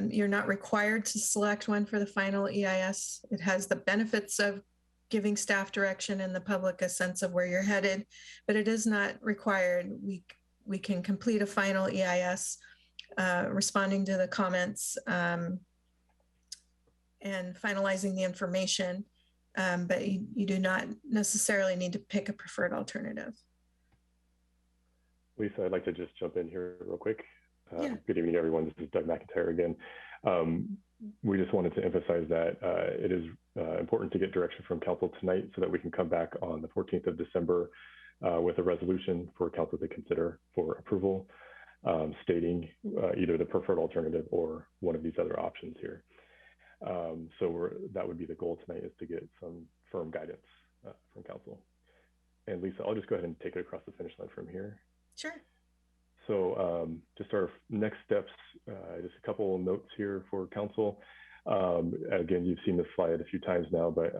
You're not required to select one for the final EIS. It has the benefits of giving staff direction and the public a sense of where you're headed, but it is not required. We can complete a final EIS responding to the comments and finalizing the information, but you do not necessarily need to pick a preferred alternative. Lisa, I'd like to just jump in here real quick. Yeah. Good evening, everyone. This is Doug McIntyre again. We just wanted to emphasize that it is important to get direction from council tonight so that we can come back on the 14th of December with a resolution for council to consider for approval, stating either the preferred alternative or one of these other options here. So that would be the goal tonight, is to get some firm guidance from council. And Lisa, I'll just go ahead and take it across the finish line from here. Sure. So just our next steps, just a couple of notes here for council. Again, you've seen this slide a few times now, but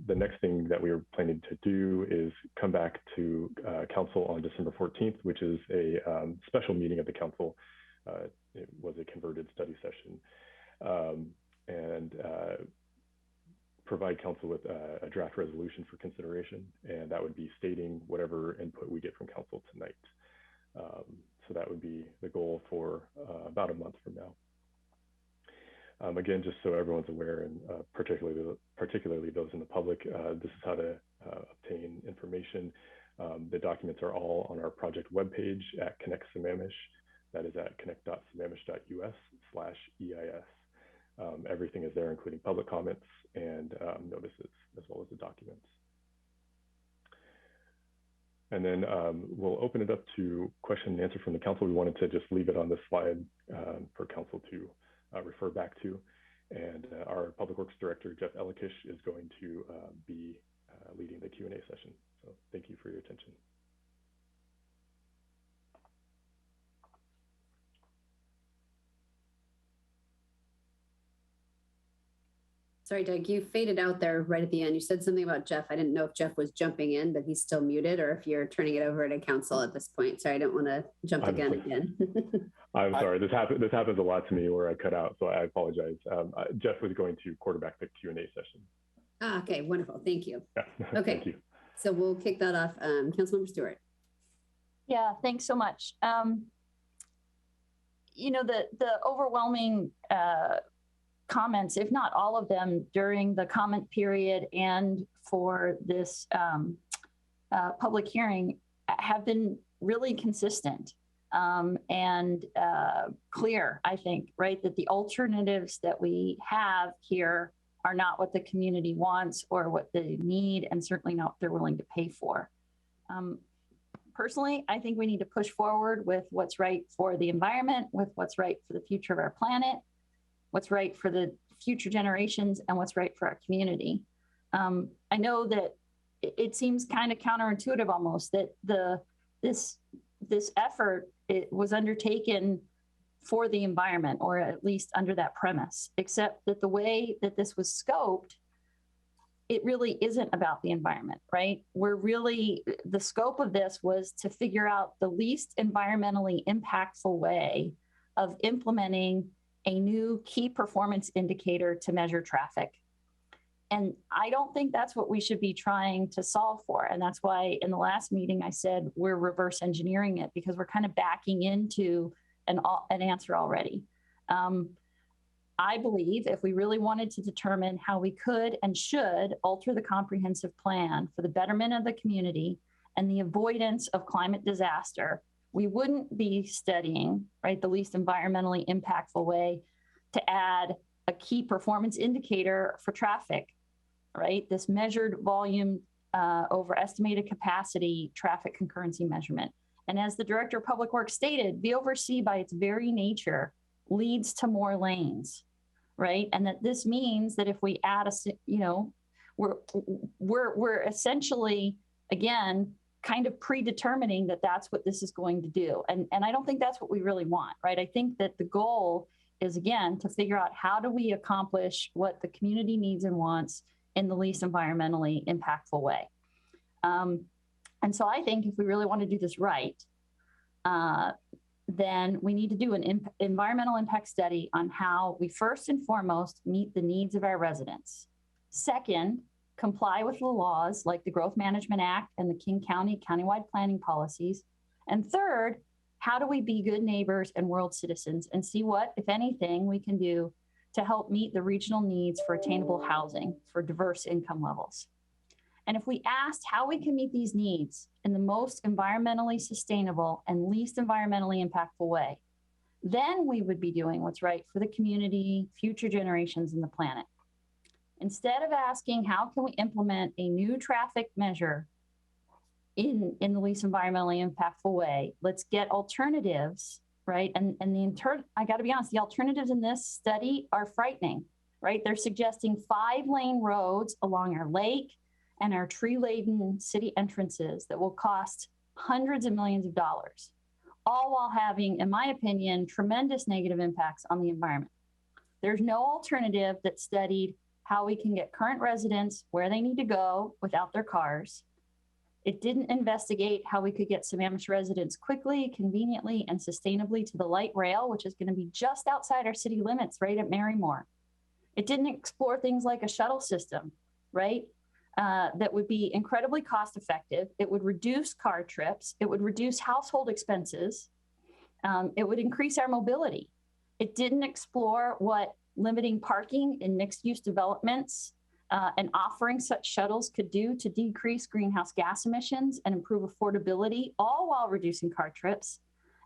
the next thing that we are planning to do is come back to council on December 14th, which is a special meeting of the council. It was a converted study session, and provide council with a draft resolution for consideration, and that would be stating whatever input we get from council tonight. So that would be the goal for about a month from now. Again, just so everyone's aware, and particularly those in the public, this is how to obtain information. The documents are all on our project webpage at Connect Sammamish. That is at connect.sammamish.us/EIS. Everything is there, including public comments and notices, as well as the documents. And then we'll open it up to question and answer from the council. We wanted to just leave it on this slide for council to refer back to. And our Public Works Director, Jeff Ellikish, is going to be leading the Q&A session. So thank you for your attention. Sorry, Doug, you faded out there right at the end. You said something about Jeff. I didn't know if Jeff was jumping in, but he's still muted, or if you're turning it over to council at this point. Sorry, I don't want to jump again. I'm sorry. This happens a lot to me where I cut out, so I apologize. Jeff was going to quarterback the Q&A session. Okay, wonderful. Thank you. Yeah. Okay, Thank you. So we'll kick that off. Councilmember Stewart. Yeah, thanks so much. You know, the overwhelming comments, if not all of them, during the comment period and for this public hearing have been really consistent and clear, I think, right? That the alternatives that we have here are not what the community wants or what they need, and certainly not what they're willing to pay for. Personally, I think we need to push forward with what's right for the environment, with what's right for the future of our planet, what's right for the future generations, and what's right for our community. I know that it seems kind of counterintuitive almost that this effort, it was undertaken for the environment, or at least under that premise, except that the way that this was scoped, it really isn't about the environment, right? The scope of this was to figure out the least environmentally impactful way of implementing a new key performance indicator to measure traffic. And I don't think that's what we should be trying to solve for. And that's why in the last meeting, I said we're reverse engineering it, because we're kind of backing into an answer already. I believe if we really wanted to determine how we could and should alter the comprehensive plan for the betterment of the community and the avoidance of climate disaster, we wouldn't be studying, right, the least environmentally impactful way to add a key performance indicator for traffic, right? This measured volume over estimated capacity traffic concurrency measurement. And as the Director of Public Works stated, VOC by its very nature leads to more lanes, right? And that this means that if we add we're essentially, again, kind of predetermining that that's what this is going to do. And I don't think that's what we really want, right? I think that the goal is, again, to figure out how do we accomplish what the community needs and wants in the least environmentally impactful way. And so I think if we really want to do this right, then we need to do an environmental impact study on how we first and foremost meet the needs of our residents. Second, comply with the laws like the Growth Management Act and the King County countywide planning policies. And third, how do we be good neighbors and world citizens and see what, if anything, we can do to help meet the regional needs for attainable housing for diverse income levels. And if we asked how we can meet these needs in the most environmentally sustainable and least environmentally impactful way, then we would be doing what's right for the community, future generations, and the planet. Instead of asking how can we implement a new traffic measure in the least environmentally impactful way, let's get alternatives, right? And I gotta be honest, the alternatives in this study are frightening, right? They're suggesting 5-lane roads along our lake and our tree-laden city entrances that will cost hundreds of millions of dollars, all while having, in my opinion, tremendous negative impacts on the environment. There's no alternative that studied how we can get current residents where they need to go without their cars. It didn't investigate how we could get Sammamish residents quickly, conveniently, and sustainably to the light rail, which is going to be just outside our city limits, right at Marymore. It didn't explore things like a shuttle system, right? That would be incredibly cost effective. It would reduce car trips. It would reduce household expenses. It would increase our mobility. It didn't explore what limiting parking in mixed use developments and offering such shuttles could do to decrease greenhouse gas emissions and improve affordability, all while reducing car trips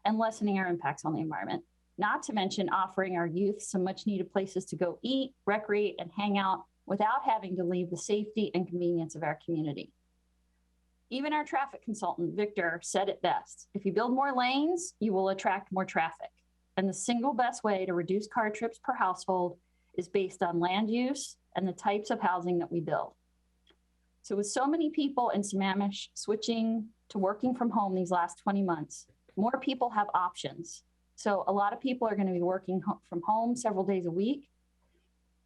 and lessening our impacts on the environment. Not to mention offering our youth some much needed places to go eat, recreate, and hang out without having to leave the safety and convenience of our community. Even our traffic consultant, Witter, said it best. If you build more lanes, you will attract more traffic. And the single best way to reduce car trips per household is based on land use and the types of housing that we build. So with so many people in Sammamish switching to working from home these last 20 months, more people have options. So a lot of people are going to be working from home several days a week.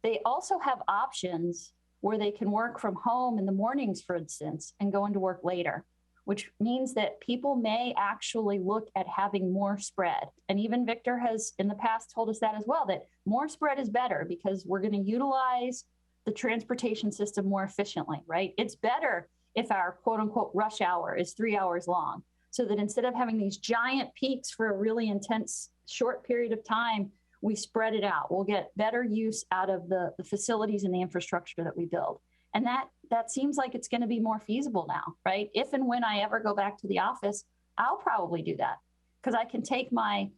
They also have options where they can work from home in the mornings, for instance, and go into work later, which means that people may actually look at having more spread. And even Victor has in the past told us that as well, that more spread is better because we're going to utilize the transportation system more efficiently, right? It's better if our quote unquote rush hour is 3 hours long, so that instead of having these giant peaks for a really intense short period of time, we spread it out. We'll get better use out of the facilities and the infrastructure that we build. And that seems like it's going to be more feasible now, right? If and when I ever go back to the office, I'll probably do that because I can take my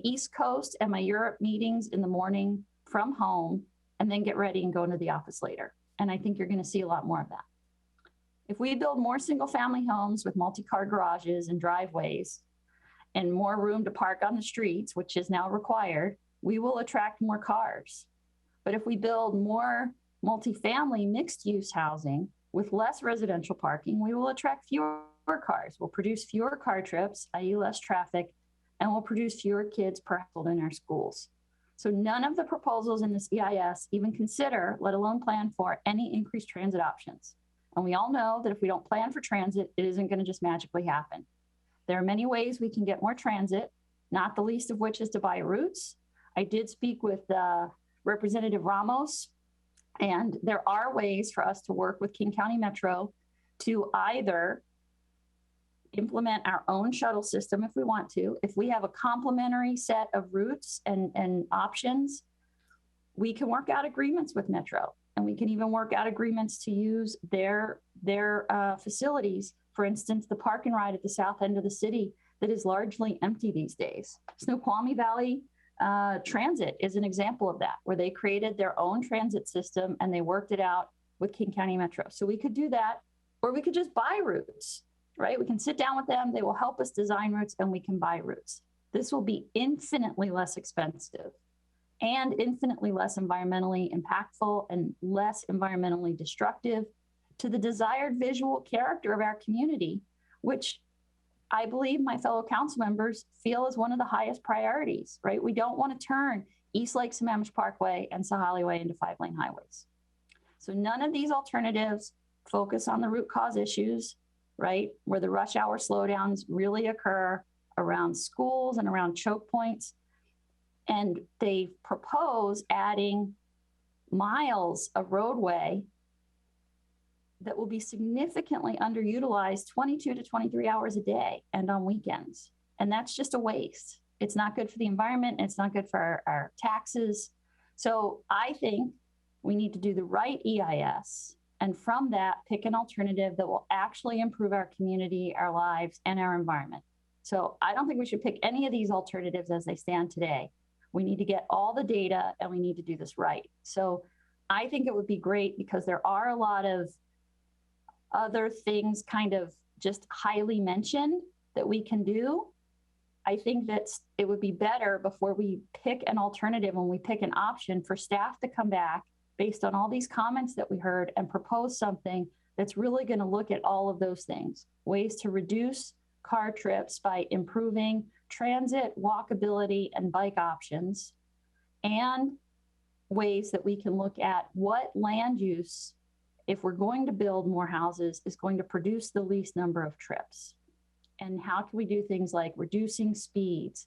East Coast and my Europe meetings in the morning from home and then get ready and go into the office later. And I think you're going to see a lot more of that. If we build more single family homes with multi-car garages and driveways and more room to park on the streets, which is now required, we will attract more cars. But if we build more multifamily mixed use housing with less residential parking, we will attract fewer cars. We'll produce fewer car trips, i.e. less traffic, and we'll produce fewer kids per household in our schools. So none of the proposals in this EIS even consider, let alone plan for, any increased transit options. And we all know that if we don't plan for transit, it isn't going to just magically happen. There are many ways we can get more transit, not the least of which is to buy routes. I did speak with Representative Ramos, and there are ways for us to work with King County Metro to either implement our own shuttle system if we want to. If we have a complementary set of routes and options, we can work out agreements with Metro, and we can even work out agreements to use their facilities. For instance, the park and ride at the south end of the city that is largely empty these days. Snoqualmie Valley Transit is an example of that, where they created their own transit system and they worked it out with King County Metro. So we could do that, or we could just buy routes, right? We can sit down with them, they will help us design routes, and we can buy routes. This will be infinitely less expensive and infinitely less environmentally impactful and less environmentally destructive to the desired visual character of our community, which I believe my fellow council members feel is one of the highest priorities, right? We don't want to turn East Lake Sammamish Parkway and Sahali Way into 5-lane highways. So none of these alternatives focus on the root cause issues, right? Where the rush hour slowdowns really occur around schools and around choke points. And they propose adding miles of roadway that will be significantly underutilized 22 to 23 hours a day and on weekends. And that's just a waste. It's not good for the environment. It's not good for our taxes. So I think we need to do the right EIS. And from that, pick an alternative that will actually improve our community, our lives, and our environment. So I don't think we should pick any of these alternatives as they stand today. We need to get all the data and we need to do this right. So I think it would be great because there are a lot of other things kind of just highly mentioned that we can do. I think that it would be better before we pick an alternative, when we pick an option, for staff to come back based on all these comments that we heard and propose something that's really going to look at all of those things. Ways to reduce car trips by improving transit, walkability, and bike options, and ways that we can look at what land use, if we're going to build more houses, is going to produce the least number of trips. And how can we do things like reducing speeds,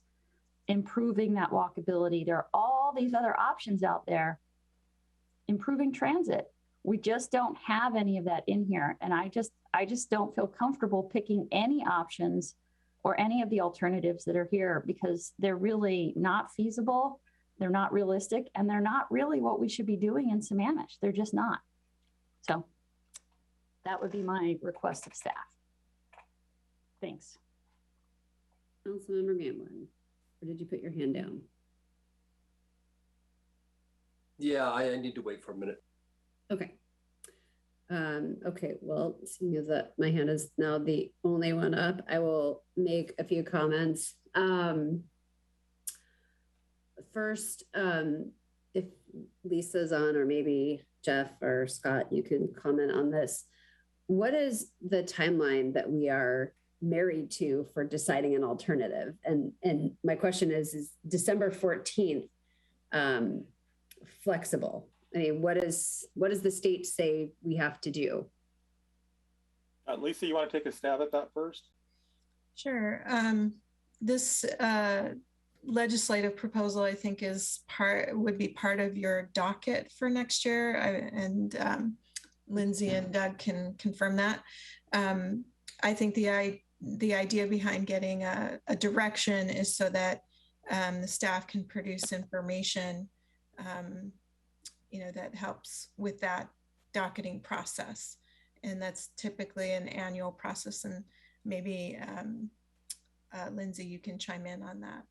improving that walkability? There are all these other options out there. Improving transit. We just don't have any of that in here. And I just don't feel comfortable picking any options or any of the alternatives that are here because they're really not feasible, they're not realistic, and they're not really what we should be doing in Sammamish. They're just not. So that would be my request of staff. Thanks. Councilmember Gamblin, or did you put your hand down? Yeah, I need to wait for a minute. Okay. Okay, well, seeing as that my hand is now the only one up, I will make a few comments. First, if Lisa's on, or maybe Jeff or Scott, you can comment on this. what is the timeline that we are married to for deciding an alternative? And my question is December 14th flexible? I mean, what does the state say we have to do? Lisa, you want to take a stab at that first? Sure. This legislative proposal, I think, would be part of your docket for next year, and Lindsay and Doug can confirm that. I think the idea behind getting a direction is so that the staff can produce information, that helps with that docketing process, and that's typically an annual process. And maybe Lindsay, you can chime in on that.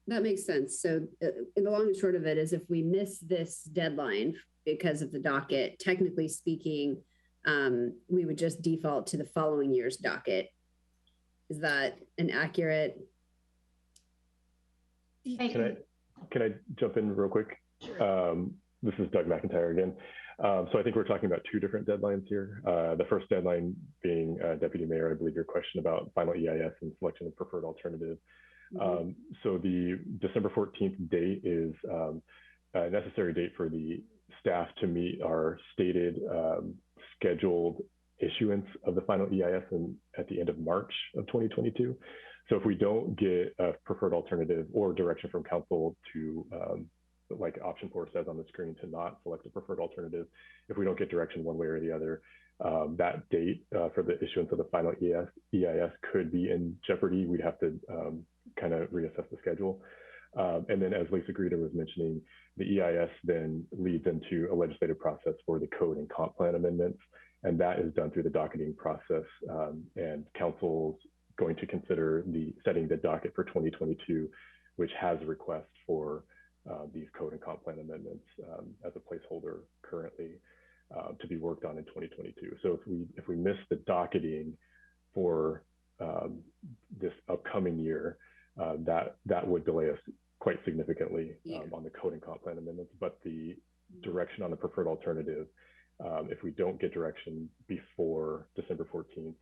That makes sense. So in the long and short of it is, if we miss this deadline because of the docket, technically speaking, we would just default to the following year's docket. Is that an accurate? Can I jump in real quick? Sure. This is Doug McIntyre again. So I think we're talking about two different deadlines here. The first deadline being Deputy Mayor, I believe your question about final EIS and selection of preferred alternative. Mm-hmm. So the December 14th date is a necessary date for the staff to meet our stated scheduled issuance of the final EIS at the end of March of 2022. So if we don't get a preferred alternative or direction from council to, like option 4 says on the screen, to not select a preferred alternative, if we don't get direction one way or the other, that date for the issuance of the final EIS could be in jeopardy. We'd have to kind of reassess the schedule. And then, as Lisa Greta was mentioning, the EIS then leads into a legislative process for the code and comp plan amendments. And that is done through the docketing process. And council's going to consider setting the docket for 2022, which has a request for these code and comp plan amendments as a placeholder currently to be worked on in 2022. So if we miss the docketing for this upcoming year, that would delay us quite significantly on the code and comp plan amendments. But the direction on the preferred alternative, if we don't get direction before December 14th,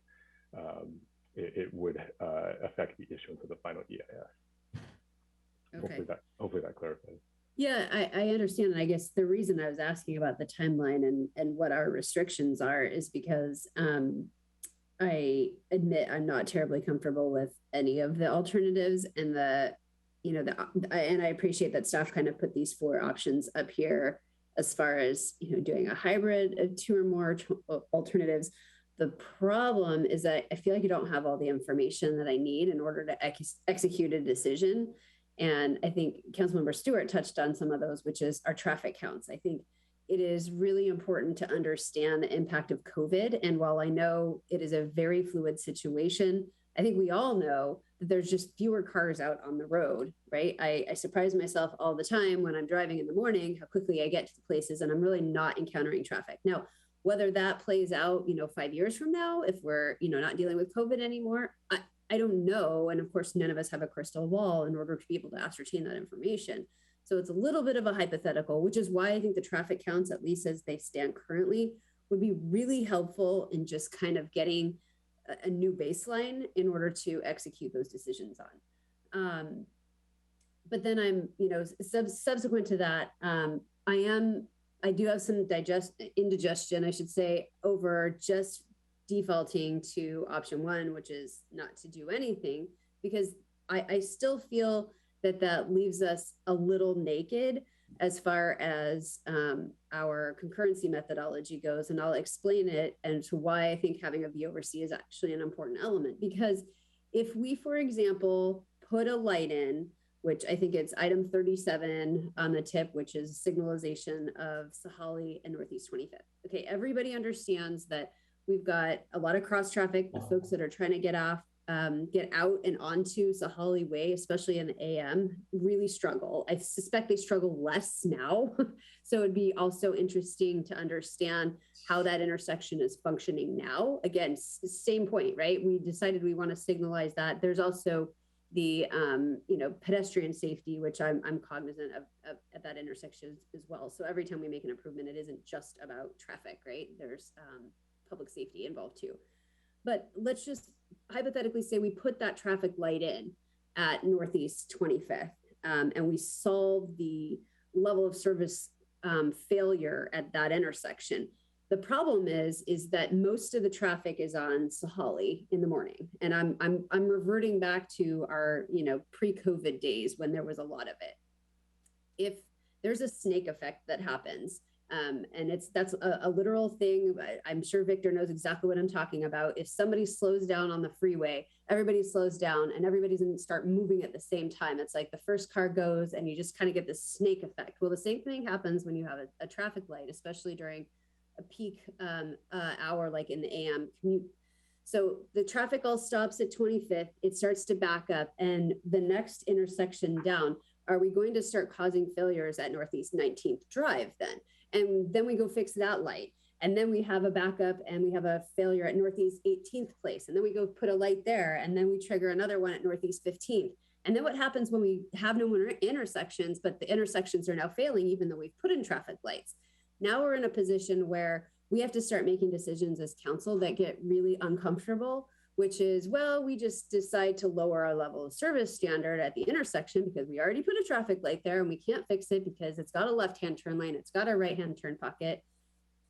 it would affect the issuance of the final EIS. Okay. Hopefully that clarifies. Yeah, I understand. And I guess the reason I was asking about the timeline and what our restrictions are is because I admit I'm not terribly comfortable with any of the alternatives, and and I appreciate that staff kind of put these 4 options up here as far as doing a hybrid of 2 or more alternatives. The problem is that I feel like you don't have all the information that I need in order to execute a decision. And I think Councilmember Stewart touched on some of those, which is our traffic counts. I think it is really important to understand the impact of COVID. And while I know it is a very fluid situation, I think we all know that there's just fewer cars out on the road, right? I surprise myself all the time when I'm driving in the morning, how quickly I get to the places, and I'm really not encountering traffic. Now, whether that plays out, 5 years from now, if we're, not dealing with COVID anymore, I don't know. And of course, none of us have a crystal ball in order to be able to ascertain that information. So it's a little bit of a hypothetical, which is why I think the traffic counts, at least as they stand currently, would be really helpful in just kind of getting a new baseline in order to execute those decisions on. But then I'm, subsequent to that, I do have some indigestion, I should say, over just defaulting to option 1, which is not to do anything, because I still feel that leaves us a little naked as far as our concurrency methodology goes. And I'll explain it and to why I think having a VOC is actually an important element. Because if we, for example, put a light in, which I think it's item 37 on the tip, which is signalization of Sahali and Northeast 25th. Okay, everybody understands that we've got a lot of cross traffic. The folks that are trying to get out and onto Sahali Way, especially in the AM, really struggle. I suspect they struggle less now. So it'd be also interesting to understand how that intersection is functioning now. Again, same point, right? We decided we want to signalize that. There's also the pedestrian safety, which I'm cognizant of at that intersection as well. So every time we make an improvement, it isn't just about traffic, right? There's public safety involved too. But let's just hypothetically say we put that traffic light in at Northeast 25th, and we solve the level of service failure at that intersection. The problem is that most of the traffic is on Sahali in the morning, and I'm reverting back to our pre-COVID days when there was a lot of it. If there's a snake effect that happens, and that's a literal thing. I'm sure Victor knows exactly what I'm talking about. If somebody slows down on the freeway, everybody slows down and everybody's going to start moving at the same time. It's like the first car goes and you just kind of get this snake effect. Well, the same thing happens when you have a traffic light, especially during a peak hour, like in the AM commute. So the traffic all stops at 25th, it starts to back up, and the next intersection down, are we going to start causing failures at Northeast 19th Drive then? And then we go fix that light. And then we have a backup and we have a failure at Northeast 18th Place. And then we go put a light there, and then we trigger another one at Northeast 15th. And then what happens when we have no more intersections, but the intersections are now failing even though we've put in traffic lights? Now we're in a position where we have to start making decisions as council that get really uncomfortable, which is, well, we just decide to lower our level of service standard at the intersection because we already put a traffic light there and we can't fix it because it's got a left-hand turn lane, it's got a right-hand turn pocket.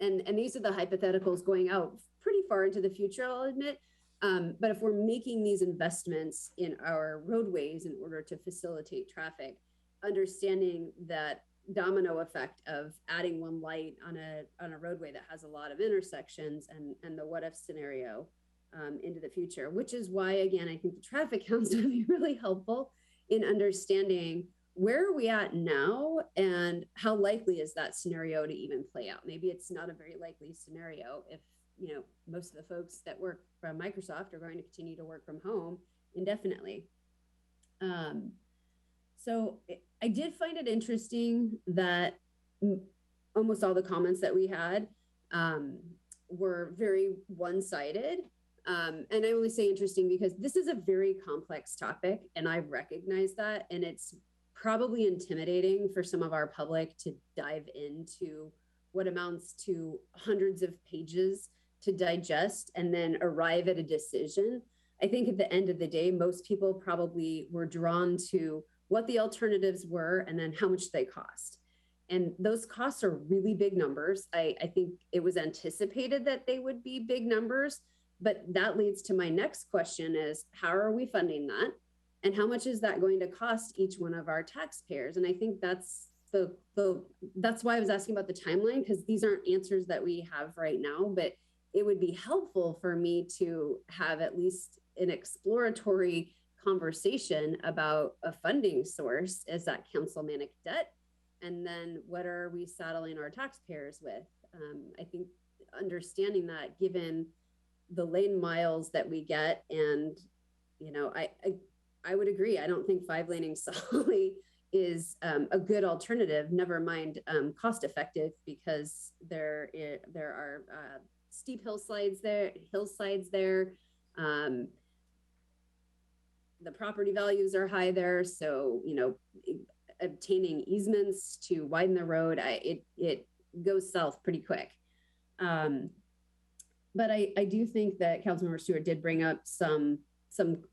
And these are the hypotheticals going out pretty far into the future, I'll admit. But if we're making these investments in our roadways in order to facilitate traffic, understanding that domino effect of adding one light on a roadway that has a lot of intersections and the what if scenario into the future, which is why, again, I think the traffic counts would be really helpful in understanding where are we at now and how likely is that scenario to even play out. Maybe it's not a very likely scenario if most of the folks that work from Microsoft are going to continue to work from home indefinitely. So I did find it interesting that almost all the comments that we had were very one-sided. And I only say interesting because this is a very complex topic, and I recognize that. And it's probably intimidating for some of our public to dive into what amounts to hundreds of pages to digest and then arrive at a decision. I think at the end of the day, most people probably were drawn to what the alternatives were and then how much they cost. And those costs are really big numbers. I think it was anticipated that they would be big numbers, but that leads to my next question is, how are we funding that? And how much is that going to cost each one of our taxpayers? And I think that's that's why I was asking about the timeline, because these aren't answers that we have right now, but it would be helpful for me to have at least an exploratory conversation about a funding source. Is that councilmanic debt? And then what are we saddling our taxpayers with? I think understanding that, given the lane miles that we get, and I would agree. I don't think 5-laning Sahali is a good alternative, never mind cost effective, because there are steep hillsides there. The property values are high there. So, obtaining easements to widen the road, it goes south pretty quick. But I do think that Councilmember Stewart did bring up some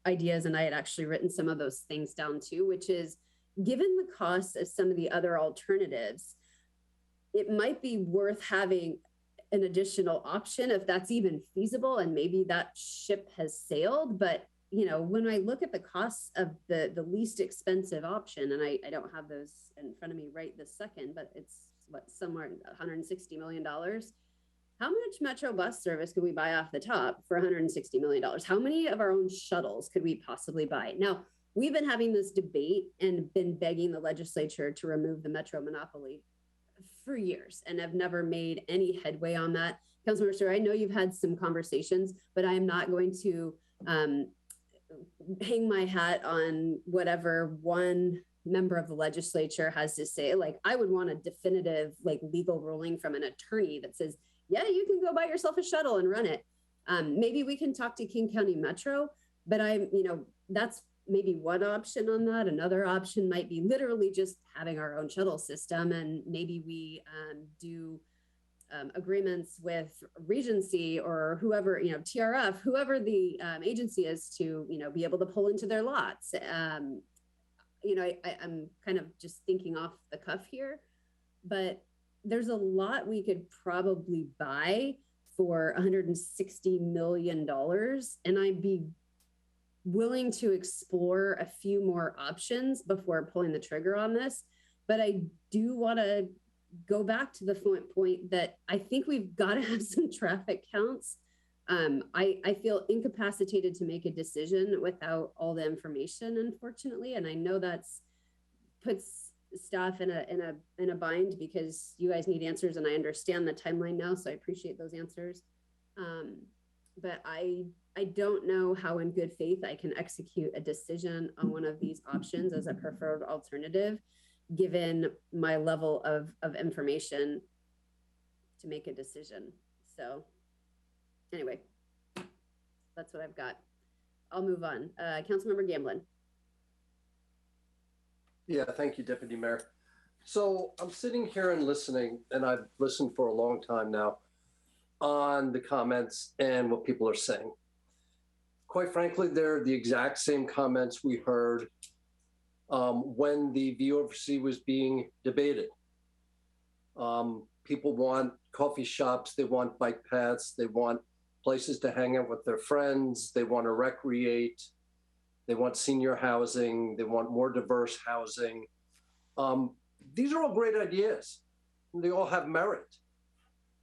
ideas, and I had actually written some of those things down too, which is, given the cost of some of the other alternatives, it might be worth having an additional option if that's even feasible, and maybe that ship has sailed. But when I look at the costs of the least expensive option, and I don't have those in front of me right this second, but it's somewhere $160 million. How much Metro bus service could we buy off the top for $160 million? How many of our own shuttles could we possibly buy? Now, we've been having this debate and been begging the legislature to remove the Metro monopoly for years and have never made any headway on that. Councilmember Stewart, I know you've had some conversations, but I am not going to hang my hat on whatever one member of the legislature has to say. Like, I would want a definitive legal ruling from an attorney that says, yeah, you can go buy yourself a shuttle and run it. Maybe we can talk to King County Metro, but that's maybe one option on that. Another option might be literally just having our own shuttle system, and maybe we do agreements with Regency or whoever, TRF, whoever the agency is to, be able to pull into their lots. I'm kind of just thinking off the cuff here, but there's a lot we could probably buy for $160 million. And I'd be willing to explore a few more options before pulling the trigger on this. But I do want to go back to the point that I think we've got to have some traffic counts. I feel incapacitated to make a decision without all the information, unfortunately. And I know that's puts staff in a bind because you guys need answers, and I understand the timeline now, so I appreciate those answers. But I don't know how in good faith I can execute a decision on one of these options as a preferred alternative, given my level of information to make a decision. So anyway, that's what I've got. I'll move on. Councilmember Gamblin. Yeah, thank you, Deputy Mayor. So I'm sitting here and listening, and I've listened for a long time now on the comments and what people are saying. Quite frankly, they're the exact same comments we heard when the VOC was being debated. People want coffee shops, they want bike paths, they want places to hang out with their friends, they want to recreate, they want senior housing, they want more diverse housing. These are all great ideas. They all have merit.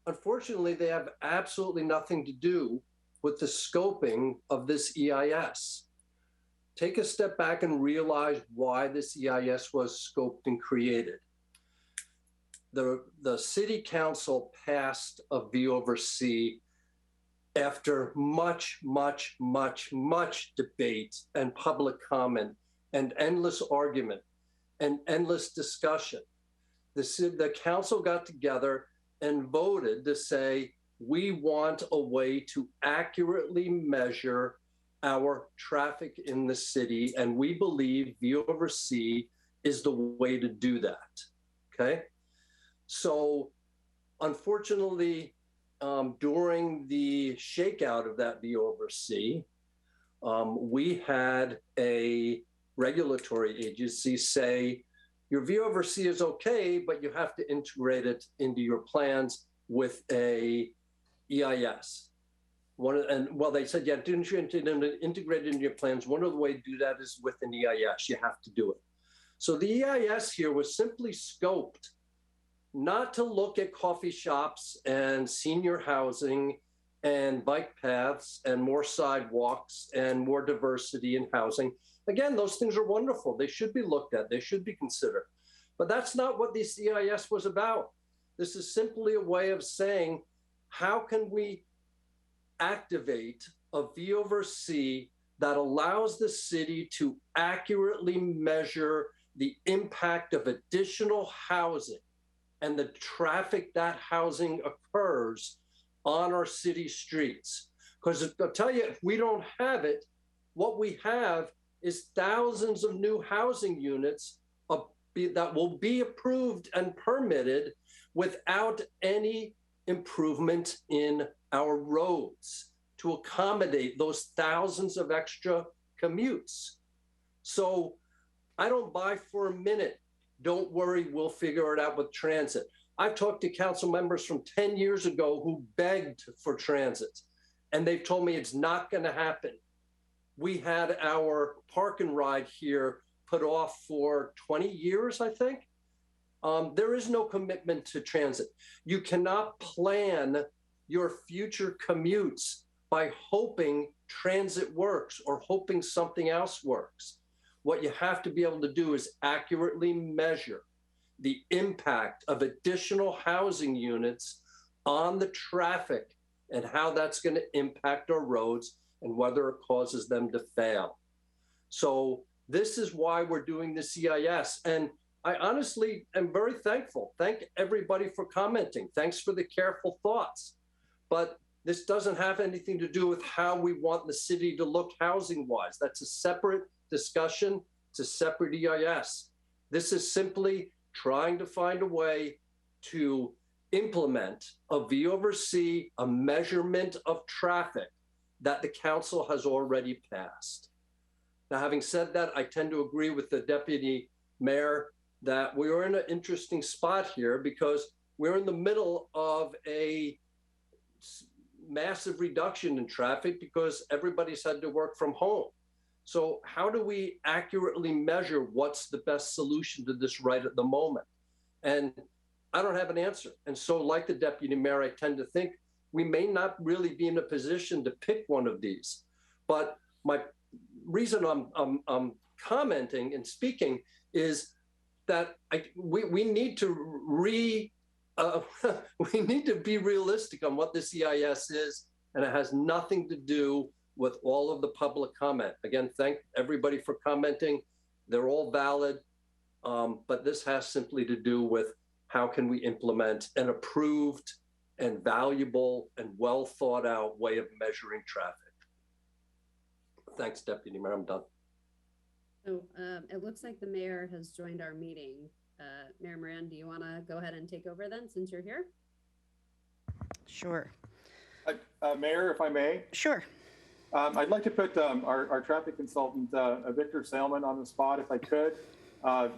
Unfortunately, they have absolutely nothing to do with the scoping of this EIS. Take a step back and realize why this EIS was scoped and created. The city council passed a V/C after much debate and public comment and endless argument and endless discussion. The council got together and voted to say, we want a way to accurately measure our traffic in the city, and we believe V/C is the way to do that, okay? So unfortunately, during the shakeout of that V/C, we had a regulatory agency say, your V/C is okay, but you have to integrate it into your plans with a EIS. They said, yeah, didn't you integrate it into your plans? One of the ways to do that is with an EIS. You have to do it. So the EIS here was simply scoped not to look at coffee shops and senior housing and bike paths and more sidewalks and more diversity in housing. Again, those things are wonderful. They should be looked at. They should be considered. But that's not what this EIS was about. This is simply a way of saying, how can we activate a V/C that allows the city to accurately measure the impact of additional housing and the traffic that housing occurs on our city streets? Because I'll tell you, if we don't have it, what we have is thousands of new housing units that will be approved and permitted without any improvement in our roads to accommodate those thousands of extra commutes. So I don't buy for a minute, don't worry, we'll figure it out with transit. I've talked to council members from 10 years ago who begged for transit, and they've told me it's not going to happen. We had our park and ride here put off for 20 years, I think. There is no commitment to transit. You cannot plan your future commutes by hoping transit works or hoping something else works. What you have to be able to do is accurately measure the impact of additional housing units on the traffic and how that's going to impact our roads and whether it causes them to fail. So this is why we're doing the EIS. And I honestly am very thankful. Thank everybody for commenting. Thanks for the careful thoughts. But this doesn't have anything to do with how we want the city to look housing-wise. That's a separate discussion. It's a separate EIS. This is simply trying to find a way to implement a V over C, a measurement of traffic that the council has already passed. Now, having said that, I tend to agree with the deputy mayor that we are in an interesting spot here because we're in the middle of a massive reduction in traffic because everybody's had to work from home. So how do we accurately measure what's the best solution to this right at the moment? And I don't have an answer. And so like the deputy mayor, I tend to think we may not really be in a position to pick one of these. But my reason I'm commenting and speaking is that we need to we need to be realistic on what this EIS is, and it has nothing to do with all of the public comment. Again, thank everybody for commenting. They're all valid, but this has simply to do with how can we implement an approved and valuable and well thought out way of measuring traffic. Thanks, Deputy Mayor, I'm done. So it looks like the mayor has joined our meeting. Mayor Moran, do you want to go ahead and take over then, since you're here? Sure. Mayor, if I may. Sure. I'd like to put our traffic consultant, Victor Salmon, on the spot if I could. The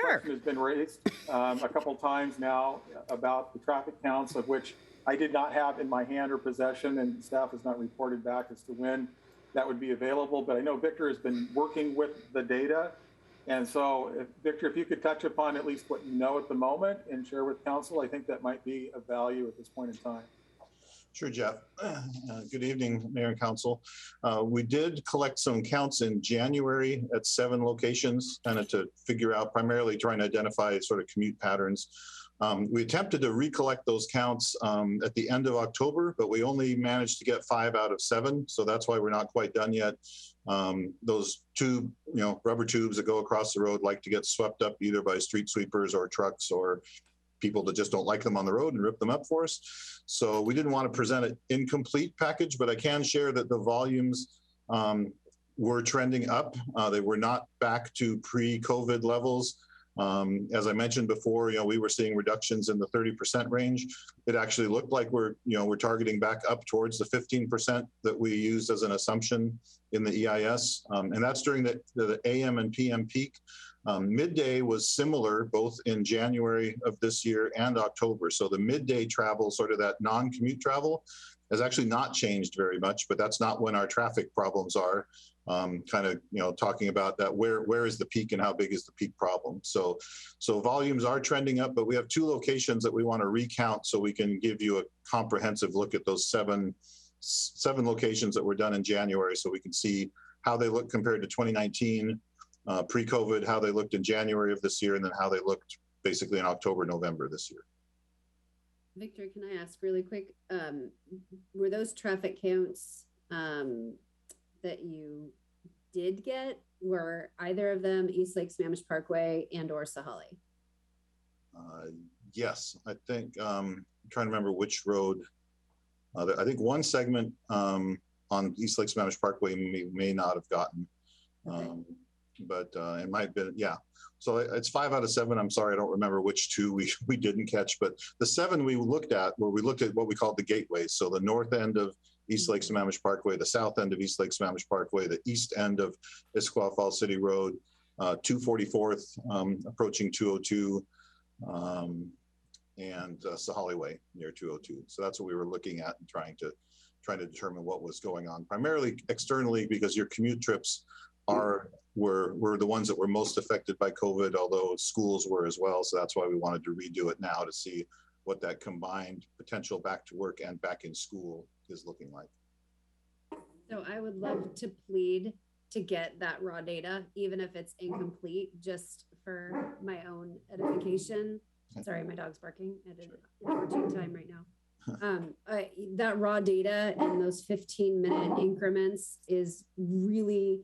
question has been raised a couple times now about the traffic counts, of which I did not have in my hand or possession, and staff has not reported back as to when that would be available. But I know Victor has been working with the data. And so, Victor, if you could touch upon at least what you know at the moment and share with council, I think that might be of value at this point in time. Sure, Jeff. Good evening, Mayor and Council. We did collect some counts in January at 7 locations, kind of to figure out, primarily trying to identify sort of commute patterns. We attempted to recollect those counts at the end of October, but we only managed to get 5 out of 7. So that's why we're not quite done yet. Those rubber tubes that go across the road like to get swept up either by street sweepers or trucks or people that just don't like them on the road and rip them up for us. So we didn't want to present an incomplete package, but I can share that the volumes were trending up. They were not back to pre-COVID levels. As I mentioned before, we were seeing reductions in the 30% range. It actually looked like we're targeting back up towards the 15% that we used as an assumption in the EIS. And that's during the AM and PM peak. Midday was similar both in January of this year and October. So the midday travel, sort of that non-commute travel, has actually not changed very much, but that's not when our traffic problems are. Talking about that, where is the peak and how big is the peak problem? So volumes are trending up, but we have 2 locations that we want to recount so we can give you a comprehensive look at those seven locations that were done in January, so we can see how they look compared to 2019 pre-COVID, how they looked in January of this year, and then how they looked basically in October, November this year. Victor, can I ask really quick, were those traffic counts that you did get, were either of them East Lake Sammamish Parkway and or Sahali? Yes, I think, I'm trying to remember which road. I think one segment on East Lake Sammamish Parkway may not have gotten, but it might have been, yeah. So it's 5 out of 7. I'm sorry, I don't remember which 2 we didn't catch, but the 7 we looked at, where we looked at what we called the gateways. So the north end of East Lake Sammamish Parkway, the south end of East Lake Sammamish Parkway, the east end of Issaquah Falls City Road, 244th approaching 202, and Sahali Way near 202. So that's what we were looking at and trying to determine what was going on, primarily externally, because your commute trips were the ones that were most affected by COVID, although schools were as well. So that's why we wanted to redo it now to see what that combined potential back to work and back in school is looking like. So I would love to plead to get that raw data, even if it's incomplete, just for my own edification. Sorry, my dog's barking at an opportune time right now. That raw data in those 15-minute increments is really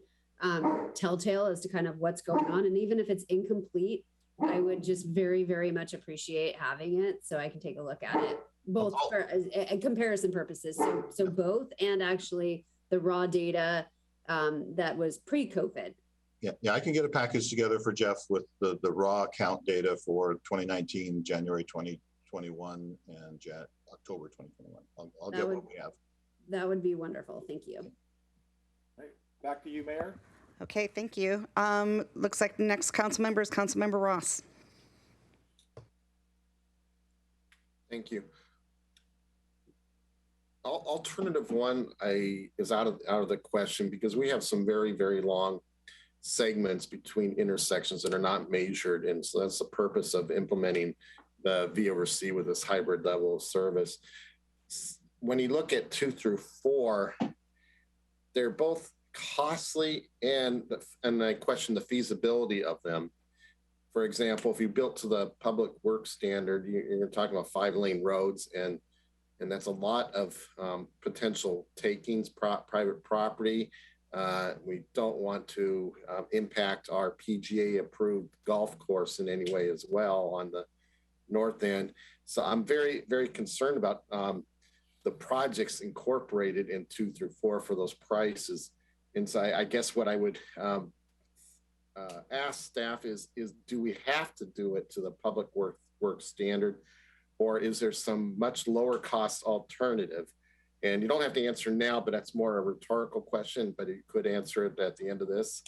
telltale as to kind of what's going on. And even if it's incomplete, I would just very, very much appreciate having it so I can take a look at it, both for comparison purposes. So both, and actually the raw data that was pre-COVID, Yeah, I can get a package together for Jeff with the raw count data for 2019, January 2021, and October 2021. I'll get what we have. That would be wonderful. Thank you. Right. Back to you, Mayor. Okay, thank you. Looks like the next council member is Councilmember Ross. Thank you. Alternative one is out of the question because we have some very, very long segments between intersections that are not measured. And so that's the purpose of implementing the V over C with this hybrid level of service. When you look at 2 through 4, they're both costly and I question the feasibility of them. For example, if you built to the public works standard, you're talking about 5-lane roads and that's a lot of potential takings, private property. We don't want to impact our PGA approved golf course in any way as well on the north end. So I'm very, very concerned about the projects incorporated in 2 through 4 for those prices. And so I guess what I would ask staff is do we have to do it to the public works standard, or is there some much lower cost alternative? And you don't have to answer now, but that's more a rhetorical question, but you could answer it at the end of this.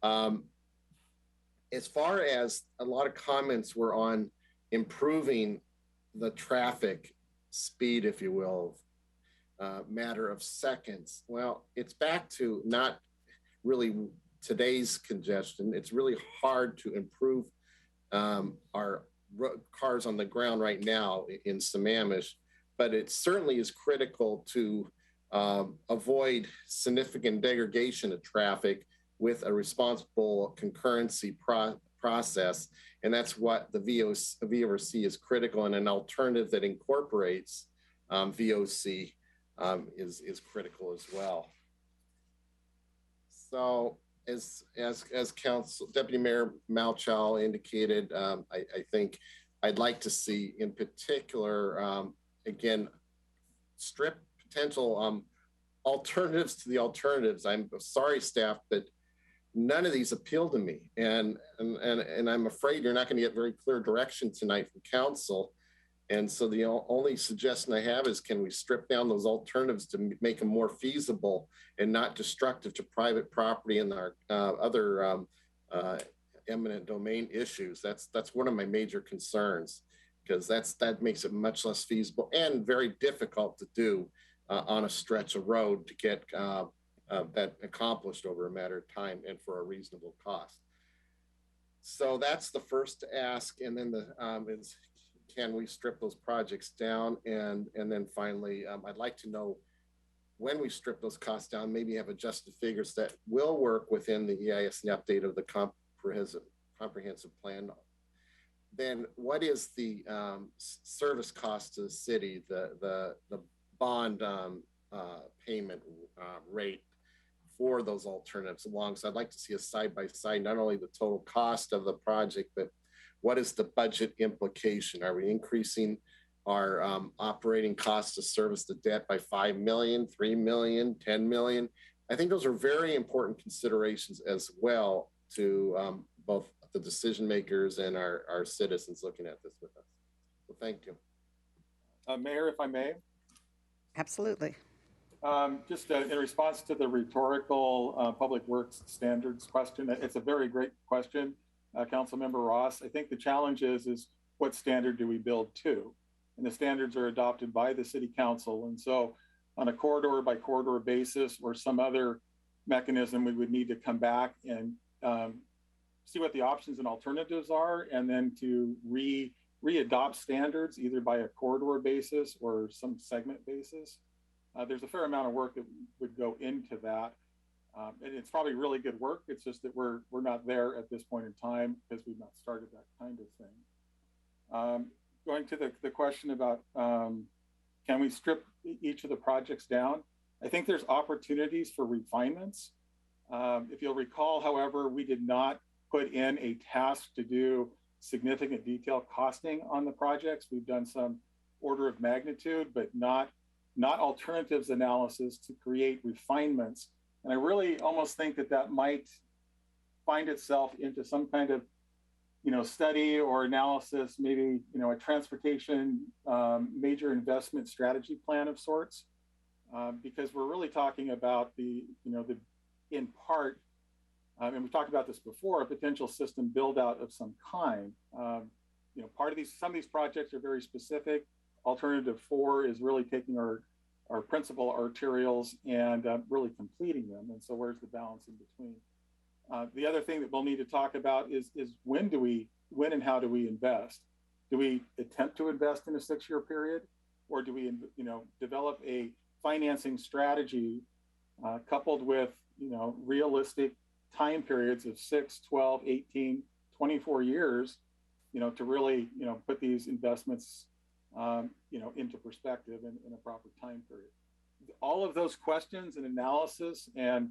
As far as a lot of comments were on improving the traffic speed, if you will, matter of seconds. Well, it's back to not really today's congestion. It's really hard to improve our cars on the ground right now in Sammamish, but it certainly is critical to avoid significant degradation of traffic with a responsible concurrency process. And that's what the VOC is critical, and an alternative that incorporates VOC is critical as well. So as Council Deputy Mayor Malchow indicated, I think I'd like to see in particular, again, strip potential alternatives to the alternatives. I'm sorry, staff, but none of these appeal to me. And I'm afraid you're not going to get very clear direction tonight from council. And so the only suggestion I have is, can we strip down those alternatives to make them more feasible and not destructive to private property and our other eminent domain issues? That's one of my major concerns, because that makes it much less feasible and very difficult to do on a stretch of road to get that accomplished over a matter of time and for a reasonable cost. So that's the first ask. And then is, can we strip those projects down? And then finally, I'd like to know, when we strip those costs down, maybe have adjusted figures that will work within the EIS and update of the comprehensive plan. Then what is the service cost to the city, the bond payment rate for those alternatives along? So I'd like to see a side-by-side, not only the total cost of the project, but what is the budget implication? Are we increasing our operating costs to service the debt by 5 million, 3 million, 10 million? I think those are very important considerations as well to both the decision makers and our citizens looking at this with us. So thank you. Mayor, if I may. Absolutely. Just in response to the rhetorical public works standards question, it's a very great question, Councilmember Ross. I think the challenge is what standard do we build to? And the standards are adopted by the city council. And so on a corridor by corridor basis or some other mechanism, we would need to come back and see what the options and alternatives are, and then to re-adopt standards either by a corridor basis or some segment basis. There's a fair amount of work that would go into that. And it's probably really good work. It's just that we're not there at this point in time because we've not started that kind of thing. Going to the question about can we strip each of the projects down? I think there's opportunities for refinements. If you'll recall, however, we did not put in a task to do significant detailed costing on the projects. We've done some order of magnitude, but not alternatives analysis to create refinements. And I really almost think that might find itself into some kind of, study or analysis, maybe, a transportation major investment strategy plan of sorts, because we're really talking about in part, and we've talked about this before, a potential system build out of some kind. Some of these projects are very specific. Alternative 4 is really taking our principal arterials and really completing them. And so where's the balance in between? The other thing that we'll need to talk about is when and how do we invest? Do we attempt to invest in a 6-year period, or do we, develop a financing strategy coupled with, realistic time periods of 6, 12, 18, 24 years, to really, put these investments, into perspective in a proper time period. All of those questions and analysis and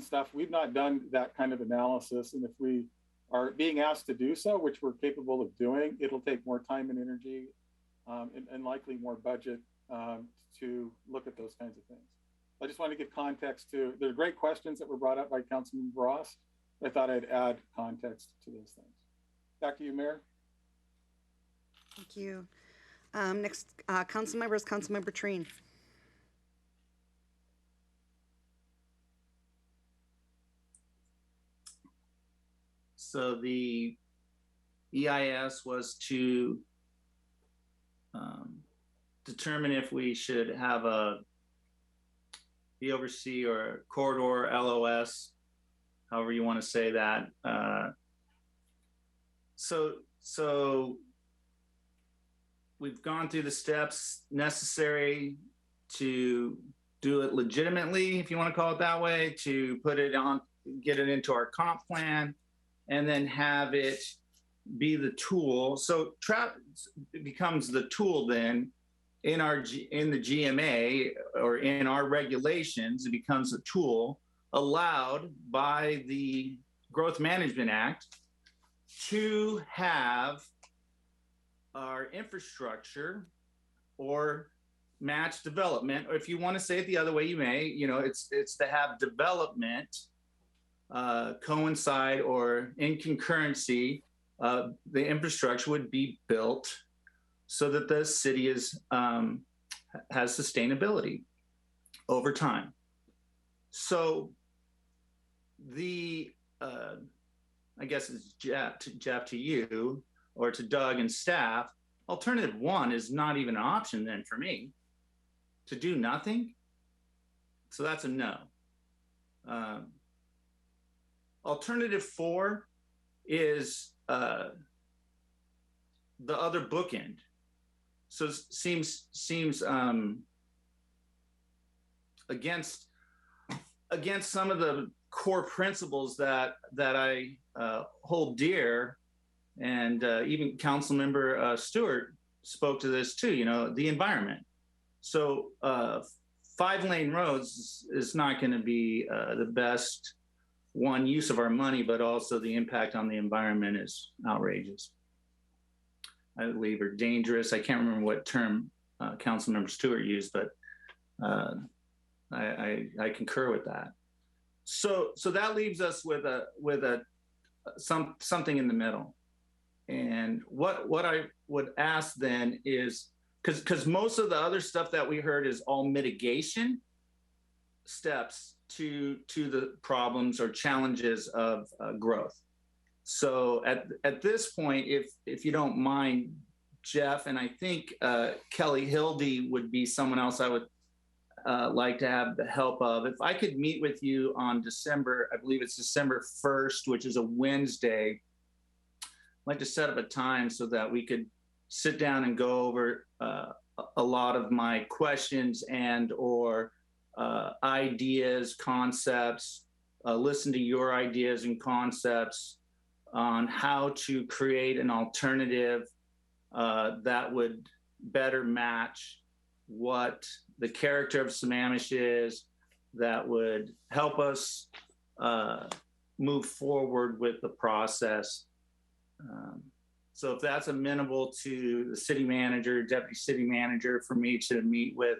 stuff, we've not done that kind of analysis. And if we are being asked to do so, which we're capable of doing, it'll take more time and energy and likely more budget to look at those kinds of things. I just want to give context to, there are great questions that were brought up by Councilman Ross. I thought I'd add context to those things. Back to you, Mayor. Thank you. Next, council member is Councilmember Treen. So the EIS was to determine if we should have the oversee or corridor LOS, however you want to say that. So we've gone through the steps necessary to do it legitimately, if you want to call it that way, to put it on, get it into our comp plan, and then have it be the tool. So it becomes the tool then in the GMA or in our regulations. It becomes a tool allowed by the Growth Management Act to have our infrastructure or match development, or if you want to say it the other way, you may, it's to have development coincide or in concurrency, the infrastructure would be built so that the city has sustainability over time. So I guess it's Jeff to you or to Doug and staff, alternative 1 is not even an option then for me. To do nothing? So that's a no. Alternative 4 is the other bookend. So it seems against some of the core principles that I hold dear, and even Councilmember Stewart spoke to this too. The environment. So 5-lane roads is not going to be the best use of our money, but also the impact on the environment is outrageous. I believe are dangerous. I can't remember what term Councilmember Stewart used, but I concur with that. So that leaves us with something in the middle. And what I would ask then is, because most of the other stuff that we heard is all mitigation steps to the problems or challenges of growth. So at this point, if you don't mind, Jeff, and I think Kelly Hildy would be someone else I would like to have the help of. If I could meet with you on December, I believe it's December 1st, which is a Wednesday, I'd like to set up a time so that we could sit down and go over a lot of my questions and or ideas, concepts, listen to your ideas and concepts on how to create an alternative that would better match what the character of Sammamish is, that would help us move forward with the process. So if that's amenable to the city manager, deputy city manager, for me to meet with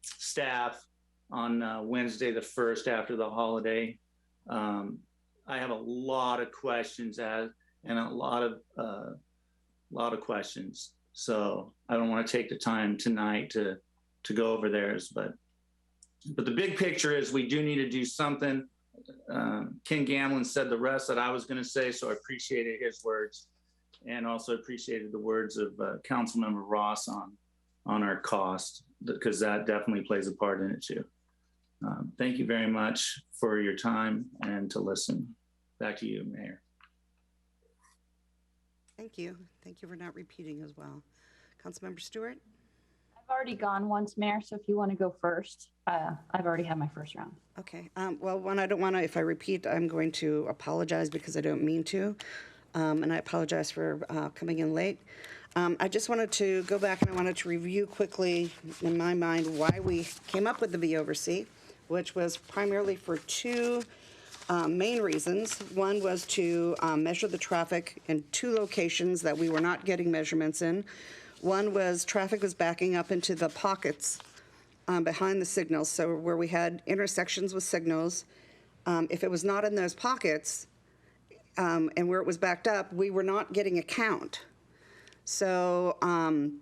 staff Wednesday the 1st after the holiday. I have a lot of questions and a lot of questions. So I don't want to take the time tonight to go over theirs, but the big picture is we do need to do something. Ken Gamlin said the rest that I was going to say, so I appreciated his words, and also appreciated the words of Councilmember Ross on our cost, because that definitely plays a part in it too. Thank you very much for your time and to listen. Back to you, Mayor. Thank you. Thank you for not repeating as well. Councilmember Stewart? I've already gone once, Mayor, so if you want to go first, I've already had my first round. Okay. Well, one, I don't want to, if I repeat, I'm going to apologize because I don't mean to. And I apologize for coming in late. I just wanted to go back and I wanted to review quickly in my mind why we came up with the VOC, which was primarily for two main reasons. One was to measure the traffic in two locations that we were not getting measurements in. One was traffic was backing up into the pockets behind the signals, so where we had intersections with signals. If it was not in those pockets and where it was backed up, we were not getting a count. So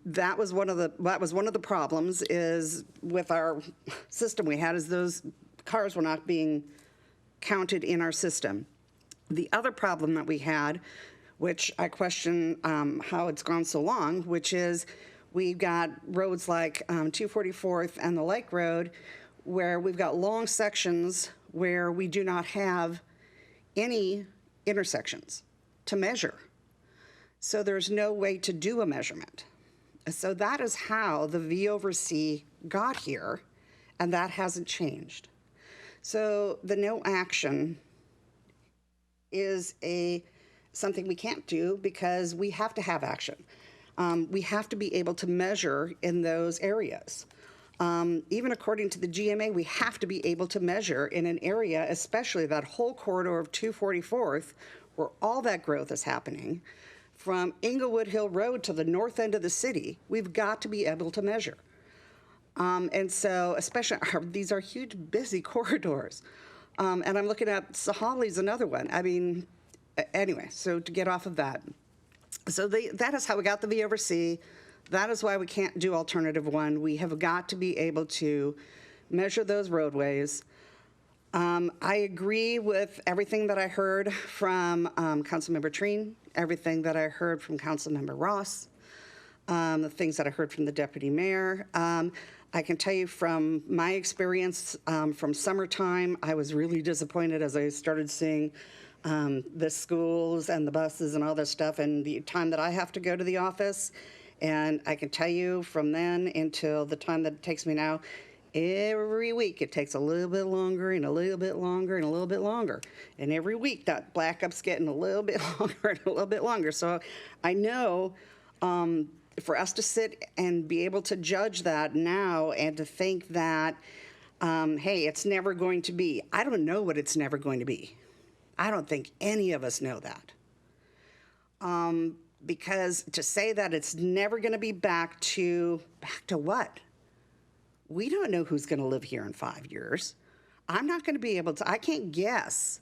that was one of the problems is with our system we had, is those cars were not being counted in our system. The other problem that we had, which I question how it's gone so long, which is we've got roads like 244th and the Lake Road where we've got long sections where we do not have any intersections to measure. So there's no way to do a measurement. So that is how the V/C got here, and that hasn't changed. So the no action is something we can't do because we have to have action. We have to be able to measure in those areas. Even according to the GMA, we have to be able to measure in an area, especially that whole corridor of 244th, where all that growth is happening. From Inglewood Hill Road to the north end of the city, we've got to be able to measure. And so, especially, these are huge, busy corridors. And I'm looking at Sahali's another one. I mean, anyway, so to get off of that. So that is how we got the V/C. That is why we can't do alternative one. We have got to be able to measure those roadways. I agree with everything that I heard from Councilmember Treen, everything that I heard from Councilmember Ross, the things that I heard from the Deputy Mayor. I can tell you from my experience from summertime, I was really disappointed as I started seeing the schools and the buses and all this stuff and the time that I have to go to the office. And I can tell you from then until the time that it takes me now, every week it takes a little bit longer and a little bit longer and a little bit longer. And every week that blackup's getting a little bit longer and a little bit longer. So I know for us to sit and be able to judge that now and to think that, hey, it's never going to be. I don't know what it's never going to be. I don't think any of us know that. Because to say that it's never going to be back to what? We don't know who's going to live here in 5 years. I'm not going to be able to, I can't guess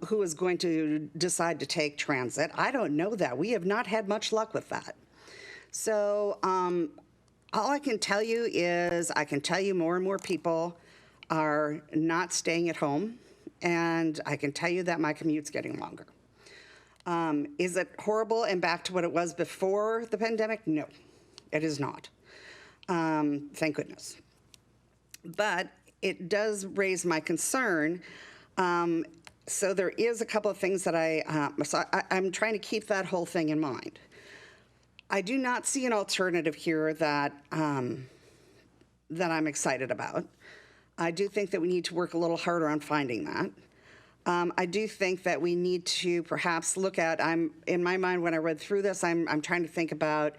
who is going to decide to take transit. I don't know that. We have not had much luck with that. So all I can tell you is I can tell you more and more people are not staying at home. And I can tell you that my commute's getting longer. Is it horrible and back to what it was before the pandemic? No, it is not. Thank goodness. But it does raise my concern. So there is a couple of things that I'm trying to keep that whole thing in mind. I do not see an alternative here that I'm excited about. I do think that we need to work a little harder on finding that. I do think that we need to perhaps look at, in my mind when I read through this, I'm trying to think about,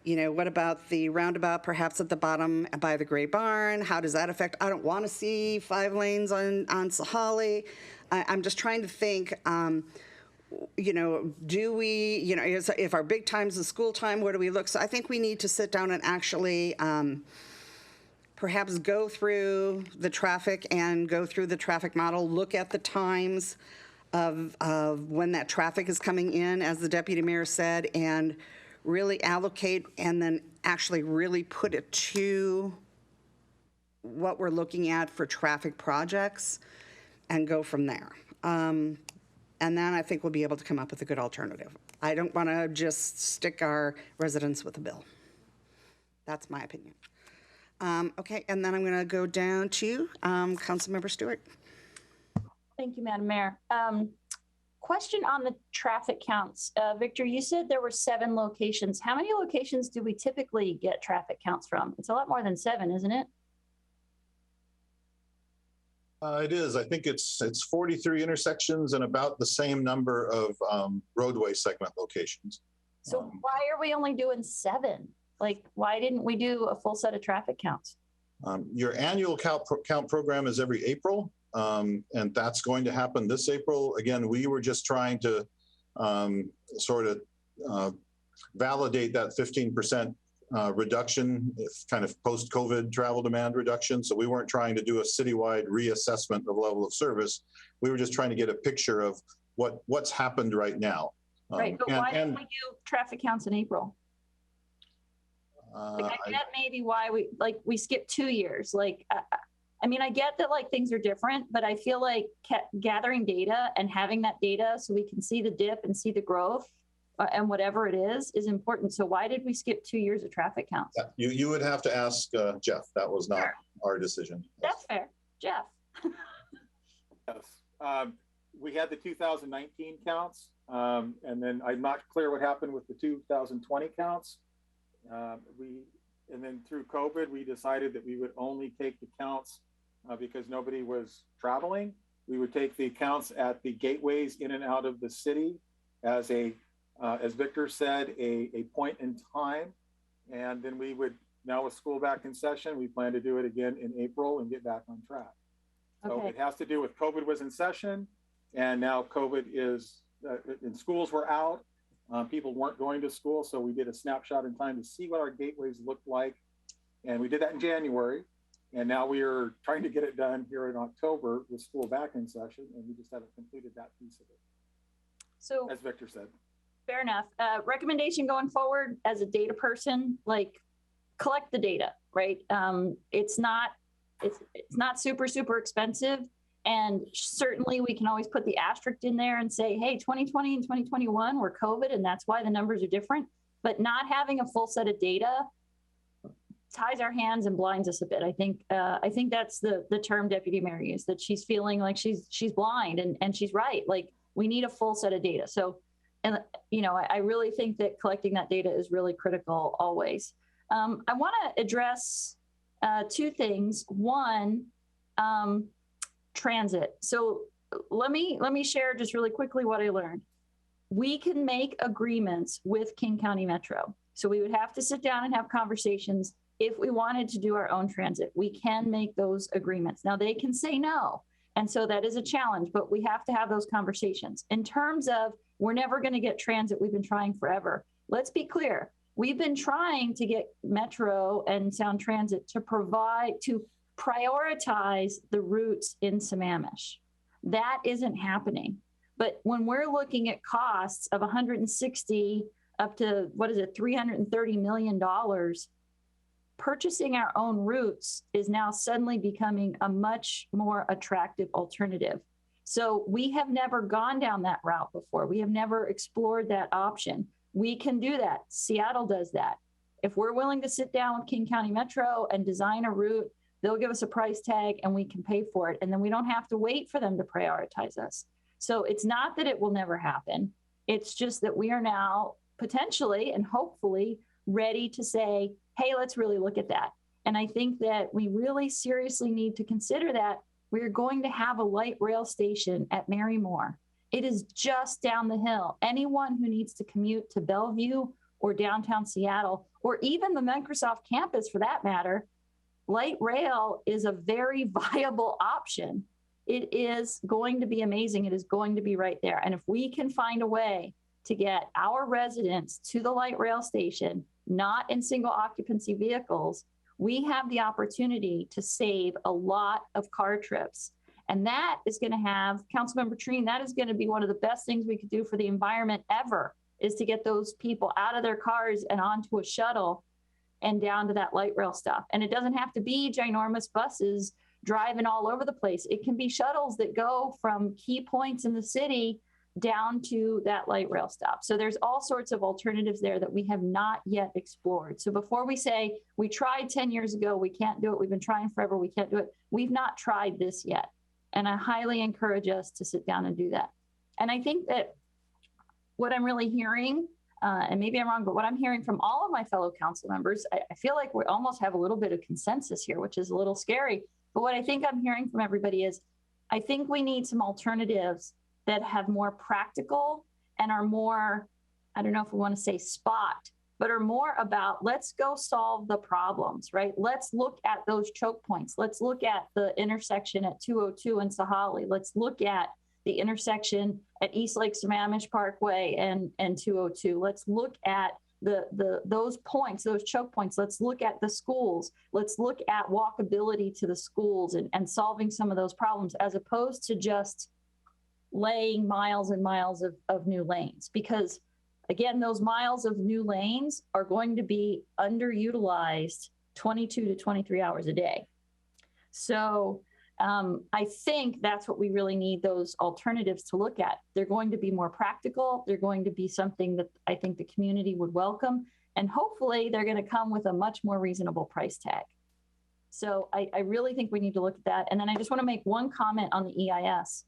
what about the roundabout perhaps at the bottom by the Gray Barn? How does that affect? I don't want to see 5 lanes on Sahali. I'm just trying to think, do we, if our big time's the school time, where do we look? So I think we need to sit down and actually perhaps go through the traffic and go through the traffic model, look at the times of when that traffic is coming in, as the deputy mayor said, and really allocate and then actually really put it to what we're looking at for traffic projects and go from there. And then I think we'll be able to come up with a good alternative. I don't want to just stick our residents with a bill. That's my opinion. Okay, and then I'm going to go down to Councilmember Stewart. Thank you, Madam Mayor. Question on the traffic counts. Victor, you said there were 7 locations. How many locations do we typically get traffic counts from? It's a lot more than 7, isn't it? It is. I think it's 43 intersections and about the same number of roadway segment locations. So why are we only doing 7? Like, why didn't we do a full set of traffic counts? Your annual count program is every April, and that's going to happen this April. Again, we were just trying to sort of validate that 15% reduction, kind of post-COVID travel demand reduction. So we weren't trying to do a citywide reassessment of level of service. We were just trying to get a picture of what's happened right now. Right, but why didn't we do traffic counts in April? Like, I get maybe why we skipped 2 years. Like, I mean, I get that like things are different, but I feel like gathering data and having that data so we can see the dip and see the growth and whatever it is important. So why did we skip 2 years of traffic counts? You would have to ask Jeff. That was not our decision. That's fair. Jeff. Yes. We had the 2019 counts, and then I'm not clear what happened with the 2020 counts. And then through COVID, we decided that we would only take the counts because nobody was traveling. We would take the counts at the gateways in and out of the city as as Victor said, a point in time. And then we would, now with school back in session, we plan to do it again in April and get back on track. So it has to do with COVID was in session, and now COVID is, and schools were out. People weren't going to school, so we did a snapshot in time to see what our gateways looked like. And we did that in January. And now we are trying to get it done here in October with school back in session, and we just haven't completed that piece of it. So, as Victor said. Fair enough. Recommendation going forward as a data person, like collect the data, right? It's not super expensive. And certainly we can always put the asterisk in there and say, hey, 2020 and 2021 were COVID, and that's why the numbers are different. But not having a full set of data ties our hands and blinds us a bit. I think that's the term Deputy Mayor used, that she's feeling like she's blind, and she's right. Like, we need a full set of data. So, and you know, I really think that collecting that data is really critical always. I want to address 2 things. One, transit. So let me share just really quickly what I learned. We can make agreements with King County Metro. So we would have to sit down and have conversations. If we wanted to do our own transit, we can make those agreements. Now they can say no. And so that is a challenge, but we have to have those conversations. In terms of, we're never going to get transit, we've been trying forever. Let's be clear. We've been trying to get Metro and Sound Transit to prioritize the routes in Sammamish. That isn't happening. But when we're looking at costs of 160 up to, $330 million, purchasing our own routes is now suddenly becoming a much more attractive alternative. So we have never gone down that route before. We have never explored that option. We can do that. Seattle does that. If we're willing to sit down with King County Metro and design a route, they'll give us a price tag and we can pay for it. And then we don't have to wait for them to prioritize us. So it's not that it will never happen. It's just that we are now potentially and hopefully ready to say, hey, let's really look at that. And I think that we really seriously need to consider that we're going to have a light rail station at Marymoor. It is just down the hill. Anyone who needs to commute to Bellevue or downtown Seattle, or even the Microsoft campus for that matter, light rail is a very viable option. It is going to be amazing. It is going to be right there. And if we can find a way to get our residents to the light rail station, not in single occupancy vehicles, we have the opportunity to save a lot of car trips. And that is going to have, Councilmember Treen, that is going to be one of the best things we could do for the environment ever, is to get those people out of their cars and onto a shuttle and down to that light rail stop. And it doesn't have to be ginormous buses driving all over the place. It can be shuttles that go from key points in the city down to that light rail stop. So there's all sorts of alternatives there that we have not yet explored. So before we say, we tried 10 years ago, we can't do it, we've been trying forever, we can't do it, we've not tried this yet. And I highly encourage us to sit down and do that. And I think that what I'm really hearing, and maybe I'm wrong, but what I'm hearing from all of my fellow council members, I feel like we almost have a little bit of consensus here, which is a little scary. But what I think I'm hearing from everybody is, I think we need some alternatives that have more practical and are more, I don't know if we want to say spot, but are more about, let's go solve the problems, right? Let's look at those choke points. Let's look at the intersection at 202 and Sahali. Let's look at the intersection at East Lake Sammamish Parkway and 202. Let's look at those points, those choke points. Let's look at the schools. Let's look at walkability to the schools and solving some of those problems, as opposed to just laying miles and miles of new lanes. Because again, those miles of new lanes are going to be underutilized 22 to 23 hours a day. So I think that's what we really need, those alternatives to look at. They're going to be more practical. They're going to be something that I think the community would welcome. And hopefully they're going to come with a much more reasonable price tag. So I really think we need to look at that. And then I just want to make one comment on the EIS.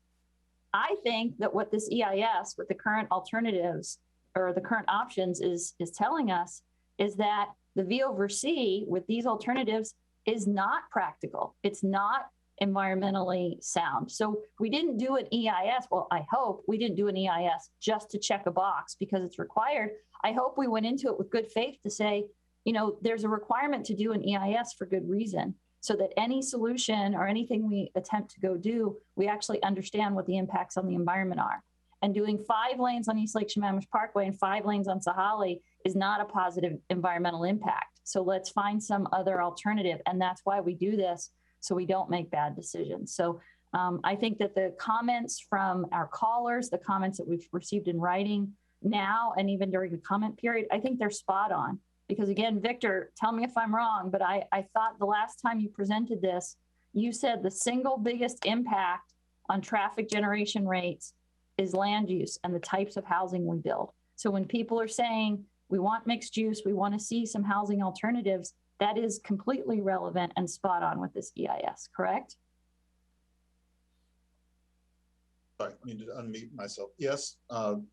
I think that what this EIS with the current alternatives or the current options is telling us is that the V over C with these alternatives is not practical. It's not environmentally sound. So we didn't do an EIS. Well, I hope we didn't do an EIS just to check a box because it's required. I hope we went into it with good faith to say, you know, there's a requirement to do an EIS for good reason, so that any solution or anything we attempt to go do, we actually understand what the impacts on the environment are. And doing 5 lanes on East Lake Sammamish Parkway and 5 lanes on Sahali is not a positive environmental impact. So let's find some other alternative. And that's why we do this, so we don't make bad decisions. So I think that the comments from our callers, the comments that we've received in writing now, and even during the comment period, I think they're spot on. Because again, Victor, tell me if I'm wrong, but I thought the last time you presented this, you said the single biggest impact on traffic generation rates is land use and the types of housing we build. So when people are saying we want mixed use, we want to see some housing alternatives, that is completely relevant and spot on with this EIS, correct? Sorry, I need to unmute myself. Yes,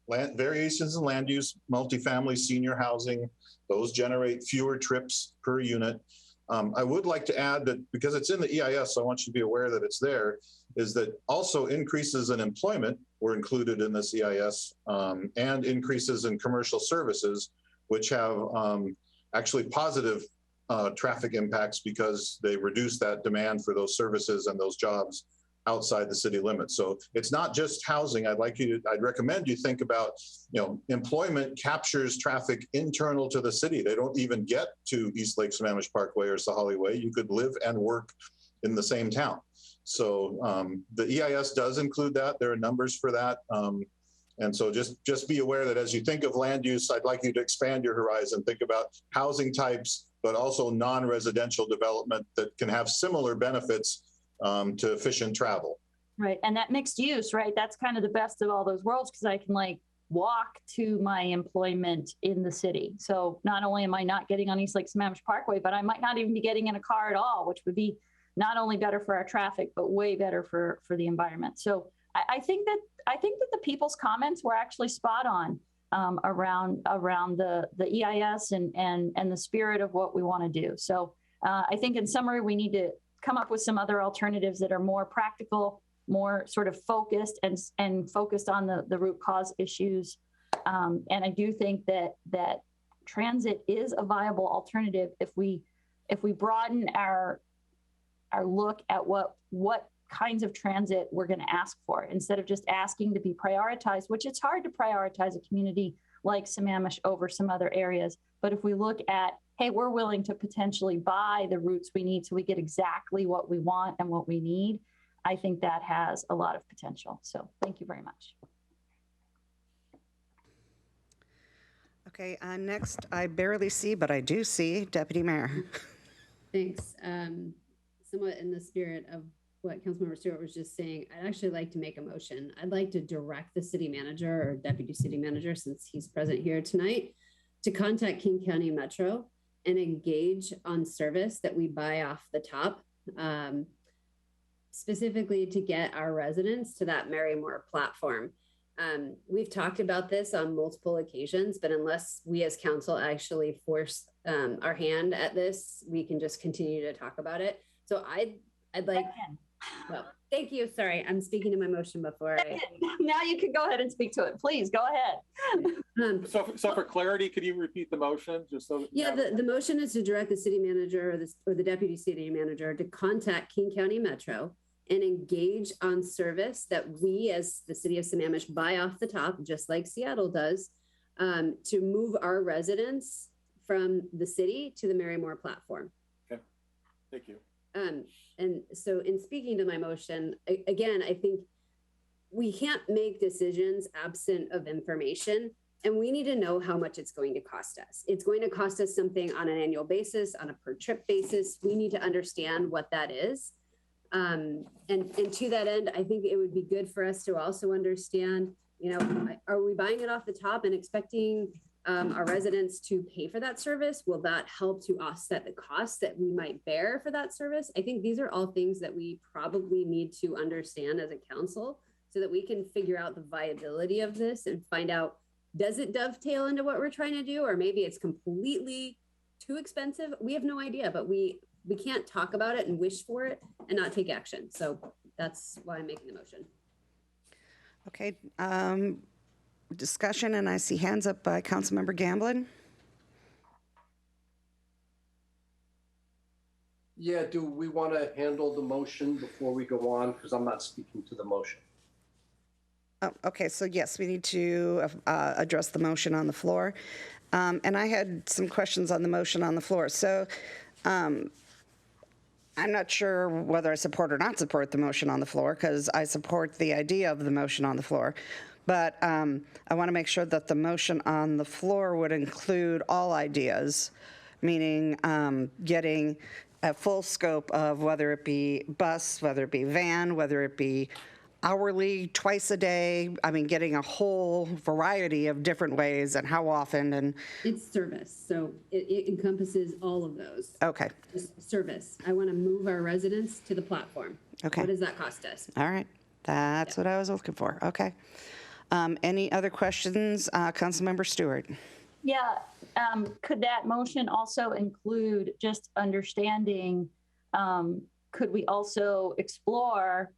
variations in land use, multifamily, senior housing, those generate fewer trips per unit. I would like to add that because it's in the EIS, so I want you to be aware that it's there, is that also increases in employment were included in this EIS and increases in commercial services, which have actually positive traffic impacts because they reduce that demand for those services and those jobs outside the city limits. So it's not just housing. I'd recommend you think about, you know, employment captures traffic internal to the city. They don't even get to East Lake Sammamish Parkway or Sahali Way. You could live and work in the same town. So the EIS does include that. There are numbers for that. And so just be aware that as you think of land use, I'd like you to expand your horizon, think about housing types, but also non-residential development that can have similar benefits to efficient travel. Right, and that mixed use, right? That's kind of the best of all those worlds, because I can like walk to my employment in the city. So not only am I not getting on East Lake Sammamish Parkway, but I might not even be getting in a car at all, which would be not only better for our traffic, but way better for the environment. So I think that the people's comments were actually spot on around the EIS and the spirit of what we want to do. So I think in summary, we need to come up with some other alternatives that are more practical, more sort of focused and focused on the root cause issues. And I do think that transit is a viable alternative if we broaden our look at what kinds of transit we're going to ask for, instead of just asking to be prioritized, which it's hard to prioritize a community like Sammamish over some other areas. But if we look at hey, we're willing to potentially buy the routes we need so we get exactly what we want and what we need, I think that has a lot of potential. So thank you very much. Okay, next, I barely see, but I do see Deputy Mayor. Thanks. Somewhat in the spirit of what Councilmember Stewart was just saying, I'd actually like to make a motion. I'd like to direct the city manager or deputy city manager, since he's present here tonight, to contact King County Metro and engage on service that we buy off the top, specifically to get our residents to that Marymore platform. We've talked about this on multiple occasions, but unless we as council actually force our hand at this, we can just continue to talk about it. So I'd like, well, thank you. Sorry, I'm speaking to my motion before. Now you can go ahead and speak to it. Please go ahead. So for clarity, could you repeat the motion just so? Yeah, the motion is to direct the city manager or the deputy city manager to contact King County Metro and engage on service that we as the city of Sammamish buy off the top, just like Seattle does, to move our residents from the city to the Marymore platform. Okay, thank you. And so in speaking to my motion, again, I think we can't make decisions absent of information, and we need to know how much it's going to cost us. It's going to cost us something on an annual basis, on a per trip basis. We need to understand what that is. And to that end, I think it would be good for us to also understand, you know, are we buying it off the top and expecting our residents to pay for that service? Will that help to offset the costs that we might bear for that service? I think these are all things that we probably need to understand as a council so that we can figure out the viability of this and find out, does it dovetail into what we're trying to do? Or maybe it's completely too expensive. We have no idea, but we can't talk about it and wish for it and not take action. So that's why I'm making the motion. Okay, discussion, and I see hands up by Councilmember Gamblin. Yeah, do we want to handle the motion before we go on? Because I'm not speaking to the motion. Oh, okay, so yes, we need to address the motion on the floor. And I had some questions on the motion on the floor. So I'm not sure whether I support or not support the motion on the floor, because I support the idea of the motion on the floor. But I want to make sure that the motion on the floor would include all ideas, meaning getting a full scope of whether it be bus, whether it be van, whether it be hourly, twice a day. I mean, getting a whole variety of different ways and how often. And it's service, so it encompasses all of those. Okay. Just service. I want to move our residents to the platform. Okay. What does that cost us? All right, that's what I was looking for. Okay. Any other questions, Councilmember Stewart? Yeah, could that motion also include just understanding, could we also explore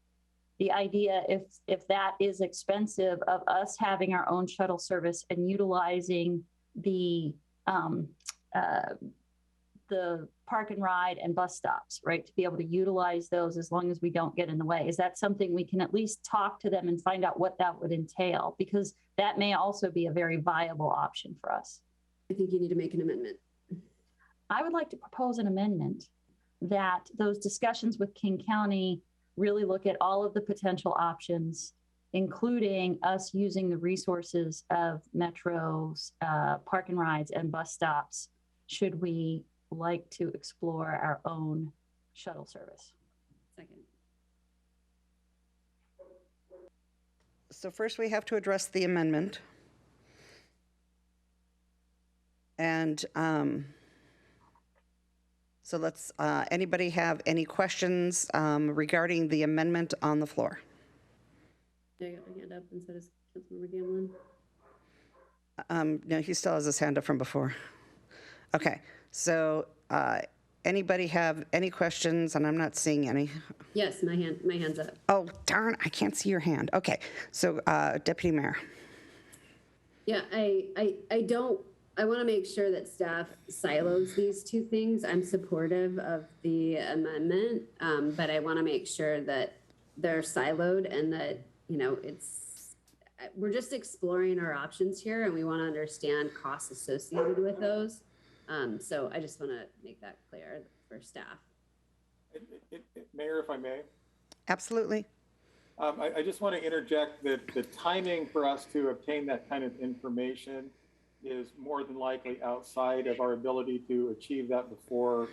the idea, if that is expensive, of us having our own shuttle service and utilizing the park and ride and bus stops, right? To be able to utilize those as long as we don't get in the way. Is that something we can at least talk to them and find out what that would entail? Because that may also be a very viable option for us. I think you need to make an amendment. I would like to propose an amendment that those discussions with King County really look at all of the potential options, including us using the resources of Metro's park and rides and bus stops, should we like to explore our own shuttle service. Second. So first we have to address the amendment. And so let's, anybody have any questions regarding the amendment on the floor? Yeah, I got my hand up, and so does Councilmember Gamblin. No, he still has his hand up from before. Okay, so anybody have any questions? And I'm not seeing any. Yes, my hand's up. Oh, darn, I can't see your hand. Okay, so Deputy Mayor. Yeah, I want to make sure that staff silos these two things. I'm supportive of the amendment, but I want to make sure that they're siloed and that, you know, we're just exploring our options here, and we want to understand costs associated with those. So I just want to make that clear for staff. Mayor, if I may. Absolutely. I just want to interject that the timing for us to obtain that kind of information is more than likely outside of our ability to achieve that before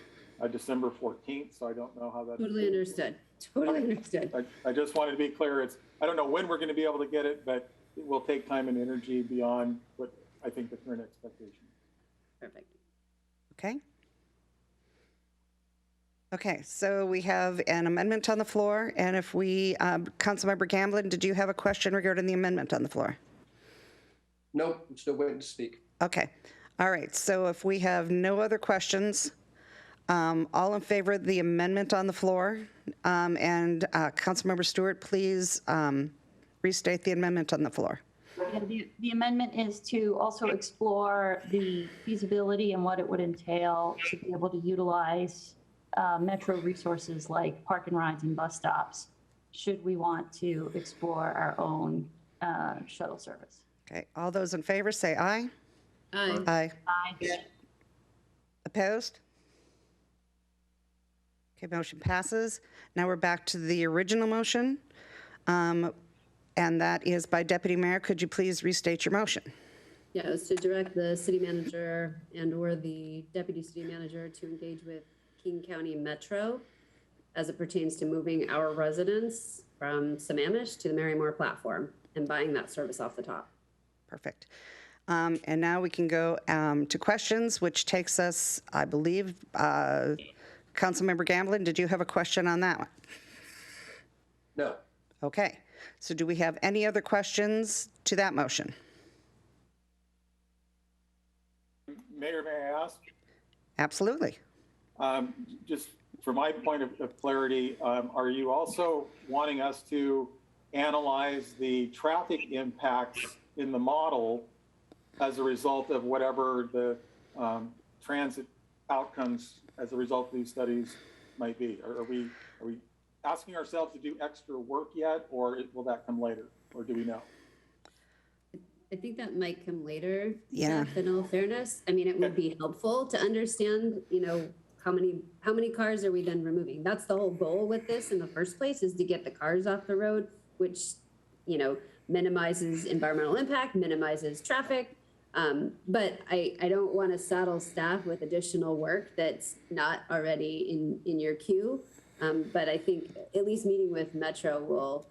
December 14th. So I don't know how that. Totally understood. Totally understood. I just wanted to be clear. I don't know when we're going to be able to get it, but it will take time and energy beyond what I think the current expectation is. Perfect. Okay. Okay, so we have an amendment on the floor, and if we, Councilmember Gamblin, did you have a question regarding the amendment on the floor? Nope, I'm still waiting to speak. Okay, all right, so if we have no other questions, all in favor of the amendment on the floor, and Councilmember Stewart, please restate the amendment on the floor. Yeah, the amendment is to also explore the feasibility and what it would entail to be able to utilize metro resources like park and rides and bus stops, should we want to explore our own shuttle service. Okay, all those in favor say aye. Aye. Aye. Aye. Opposed? Okay, motion passes. Now we're back to the original motion, and that is by Deputy Mayor. Could you please restate your motion? Yeah, it was to direct the city manager and or the deputy city manager to engage with King County Metro as it pertains to moving our residents from Sammamish to the Marymore platform and buying that service off the top. Perfect. And now we can go to questions, which takes us, I believe, Councilmember Gamblin, did you have a question on that one? No. Okay. So do we have any other questions to that motion? Mayor, may I ask? Absolutely. Just for my point of clarity, are you also wanting us to analyze the traffic impacts in the model as a result of whatever the transit outcomes as a result of these studies might be? Are we asking ourselves to do extra work yet, or will that come later, or do we know? I think that might come later. Yeah. In all fairness, I mean, it would be helpful to understand, you know, how many cars are we then removing? That's the whole goal with this in the first place, is to get the cars off the road, which, you know, minimizes environmental impact, minimizes traffic. But I don't want to saddle staff with additional work that's not already in your queue. But I think at least meeting with Metro will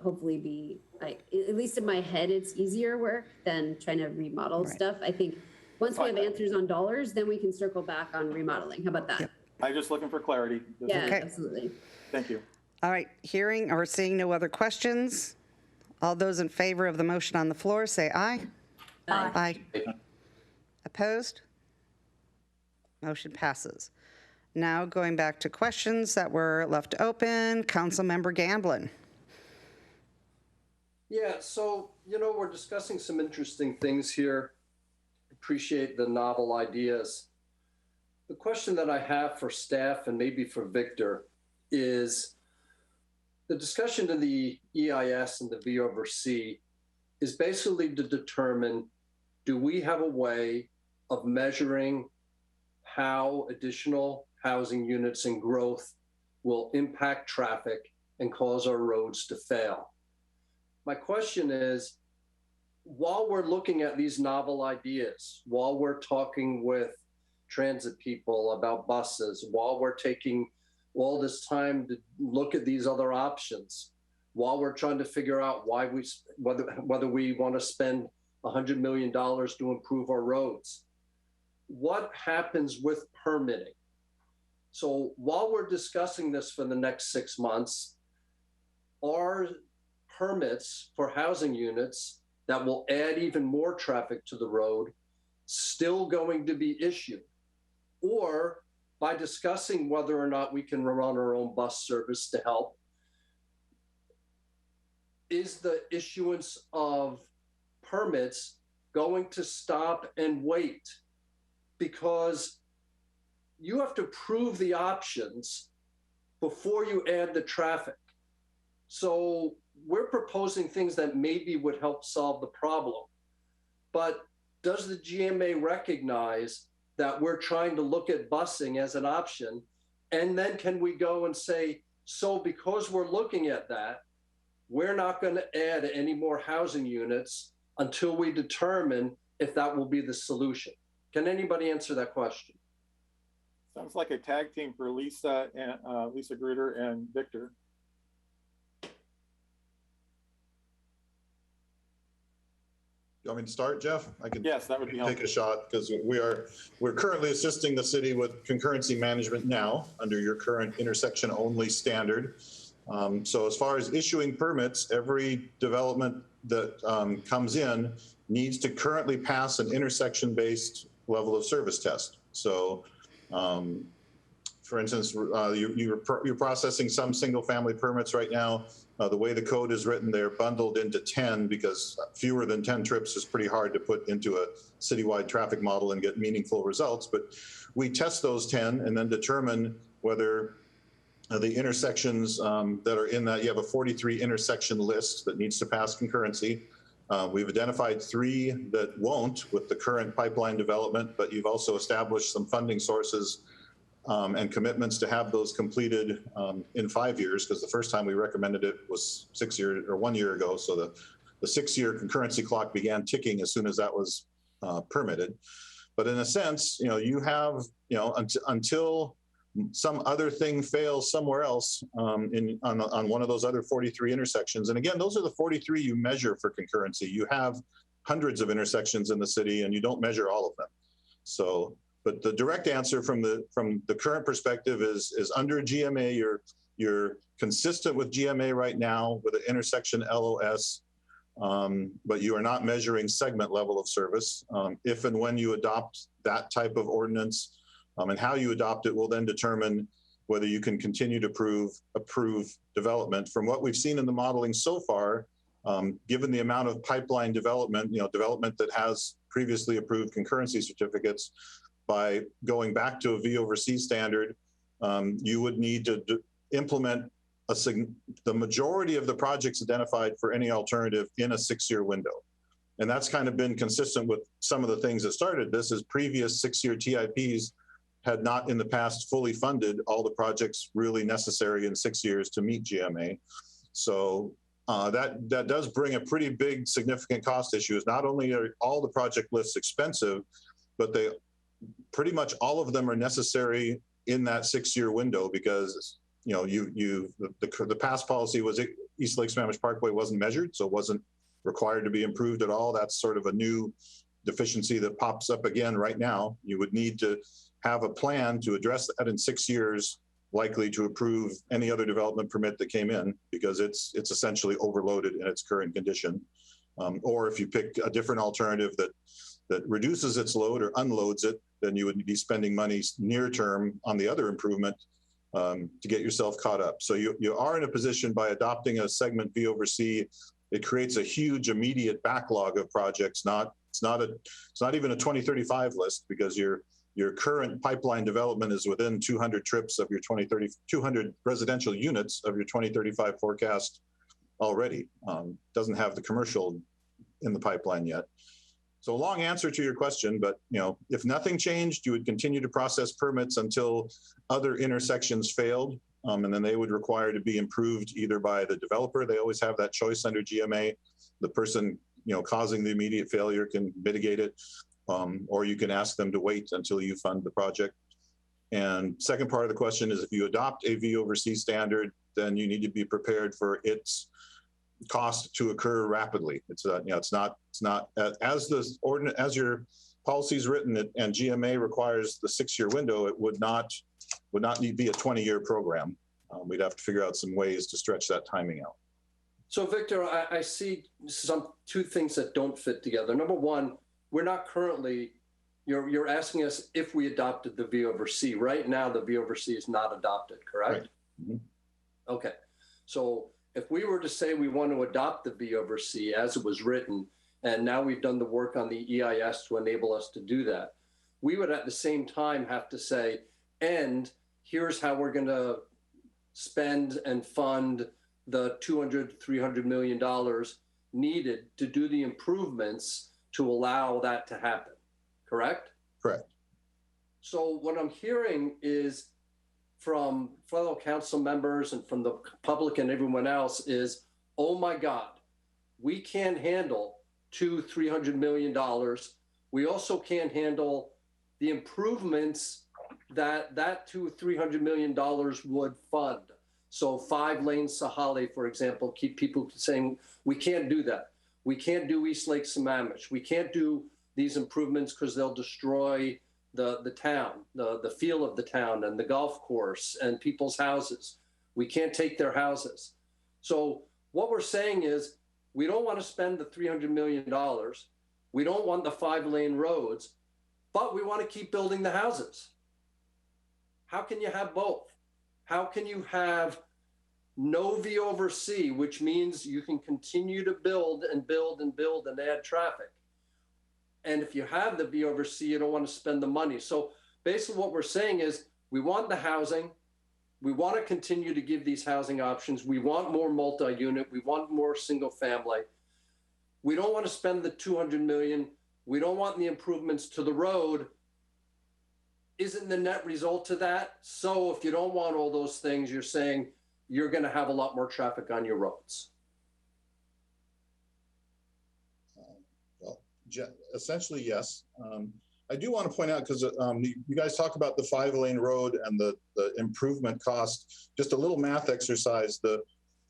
hopefully be, at least in my head, it's easier work than trying to remodel stuff. I think once we have answers on dollars, then we can circle back on remodeling. How about that? Yep. I'm just looking for clarity. Yeah, Okay. absolutely. Thank you. All right, hearing or seeing no other questions, all those in favor of the motion on the floor say aye. Aye. Aye. Opposed? Motion passes. Now going back to questions that were left open, Councilmember Gamblin. Yeah, so, you know, we're discussing some interesting things here. Appreciate the novel ideas. The question that I have for staff and maybe for Victor is the discussion in the EIS and the V over C is basically to determine, do we have a way of measuring how additional housing units and growth will impact traffic and cause our roads to fail? My question is, while we're looking at these novel ideas, while we're talking with transit people about buses, while we're taking all this time to look at these other options, while we're trying to figure out whether we want to spend $100 million to improve our roads, what happens with permitting? So while we're discussing this for the next 6 months, are permits for housing units that will add even more traffic to the road still going to be issued? Or by discussing whether or not we can run our own bus service to help, is the issuance of permits going to stop and wait? Because you have to prove the options before you add the traffic. So we're proposing things that maybe would help solve the problem. But does the GMA recognize that we're trying to look at busing as an option? And then can we go and say, so because we're looking at that, we're not going to add any more housing units until we determine if that will be the solution? Can anybody answer that question? Sounds like a tag team for Lisa and Lisa Gruder and Victor. You want me to start, Jeff? I can. Yes, that would be take helpful. a shot because we're currently assisting the city with concurrency management now under your current intersection only standard. So as far as issuing permits, every development that comes in needs to currently pass an intersection-based level of service test. So, for instance, you're processing some single-family permits right now. The way the code is written, they're bundled into 10 because fewer than 10 trips is pretty hard to put into a citywide traffic model and get meaningful results. But we test those 10 and then determine whether the intersections that are in that, you have a 43 intersection list that needs to pass concurrency. We've identified 3 that won't with the current pipeline development, but you've also established some funding sources and commitments to have those completed in 5 years, because the first time we recommended it was 6 years or 1 year ago. So the 6-year concurrency clock began ticking as soon as that was permitted. But in a sense, you have, until some other thing fails somewhere else on one of those other 43 intersections. And again, those are the 43 you measure for concurrency. You have hundreds of intersections in the city and you don't measure all of them. So, but the direct answer from the current perspective is under GMA, you're consistent with GMA right now with an intersection LOS, but you are not measuring segment level of service. If and when you adopt that type of ordinance, and how you adopt it will then determine whether you can continue to approve development. From what we've seen in the modeling so far, given the amount of pipeline development, development that has previously approved concurrency certificates, by going back to a V over C standard, you would need to implement the majority of the projects identified for any alternative in a 6-year window. And that's kind of been consistent with some of the things that started this, is previous 6-year TIPs had not in the past fully funded all the projects really necessary in 6 years to meet GMA. So that does bring a pretty big significant cost issue. Not only are all the project lists expensive, but they pretty much all of them are necessary in that 6-year window, because the past policy was East Lake Sammamish Parkway wasn't measured, so it wasn't required to be improved at all. That's sort of a new deficiency that pops up again right now. You would need to have a plan to address that in 6 years, likely to approve any other development permit that came in, because it's essentially overloaded in its current condition. Or if you pick a different alternative that reduces its load or unloads it, then you would be spending money near term on the other improvement to get yourself caught up. So you are in a position by adopting a segment V over C, it creates a huge immediate backlog of projects. It's not even a 2035 list, because your current pipeline development is within 200 trips of your 200 residential units of your 2035 forecast already. Doesn't have the commercial in the pipeline yet. So a long answer to your question, but if nothing changed, you would continue to process permits until other intersections failed, and then they would require to be improved either by the developer. They always have that choice under GMA. The person causing the immediate failure can mitigate it, or you can ask them to wait until you fund the project. And second part of the question is, if you adopt a V over C standard, then you need to be prepared for its cost to occur rapidly. It's not as your policy is written and GMA requires the 6-year window, it would not need to be a 20-year program. We'd have to figure out some ways to stretch that timing out. So Victor, I see two things that don't fit together. Number one, we're not currently, you're asking us if we adopted the V over C. Right now, the V over C is not adopted, correct? Right. Mm-hmm. Okay. So if we were to say we want to adopt the V over C as it was written, and now we've done the work on the EIS to enable us to do that, we would at the same time have to say, and here's how we're going to spend and fund the $200–300 million needed to do the improvements to allow that to happen, correct? Correct. So what I'm hearing is from fellow council members and from the public and everyone else is, oh my God, we can't handle $200-300 million. We also can't handle the improvements that $200-300 million would fund. So 5 lanes Sahali, for example, keep people saying, we can't do that. We can't do East Lake Sammamish. We can't do these improvements because they'll destroy the town, the feel of the town and the golf course and people's houses. We can't take their houses. So what we're saying is, we don't want to spend the $300 million. We don't want the 5-lane roads, but we want to keep building the houses. How can you have both? How can you have no V over C, which means you can continue to build and build and build and add traffic? And if you have the V over C, you don't want to spend the money. So basically what we're saying is, we want the housing. We want to continue to give these housing options. We want more multi-unit. We want more single family. We don't want to spend the $200 million. We don't want the improvements to the road. Isn't the net result to that? So if you don't want all those things, you're saying you're going to have a lot more traffic on your roads. Well, essentially, yes. I do want to point out, because you guys talk about the 5-lane road and the improvement cost, just a little math exercise,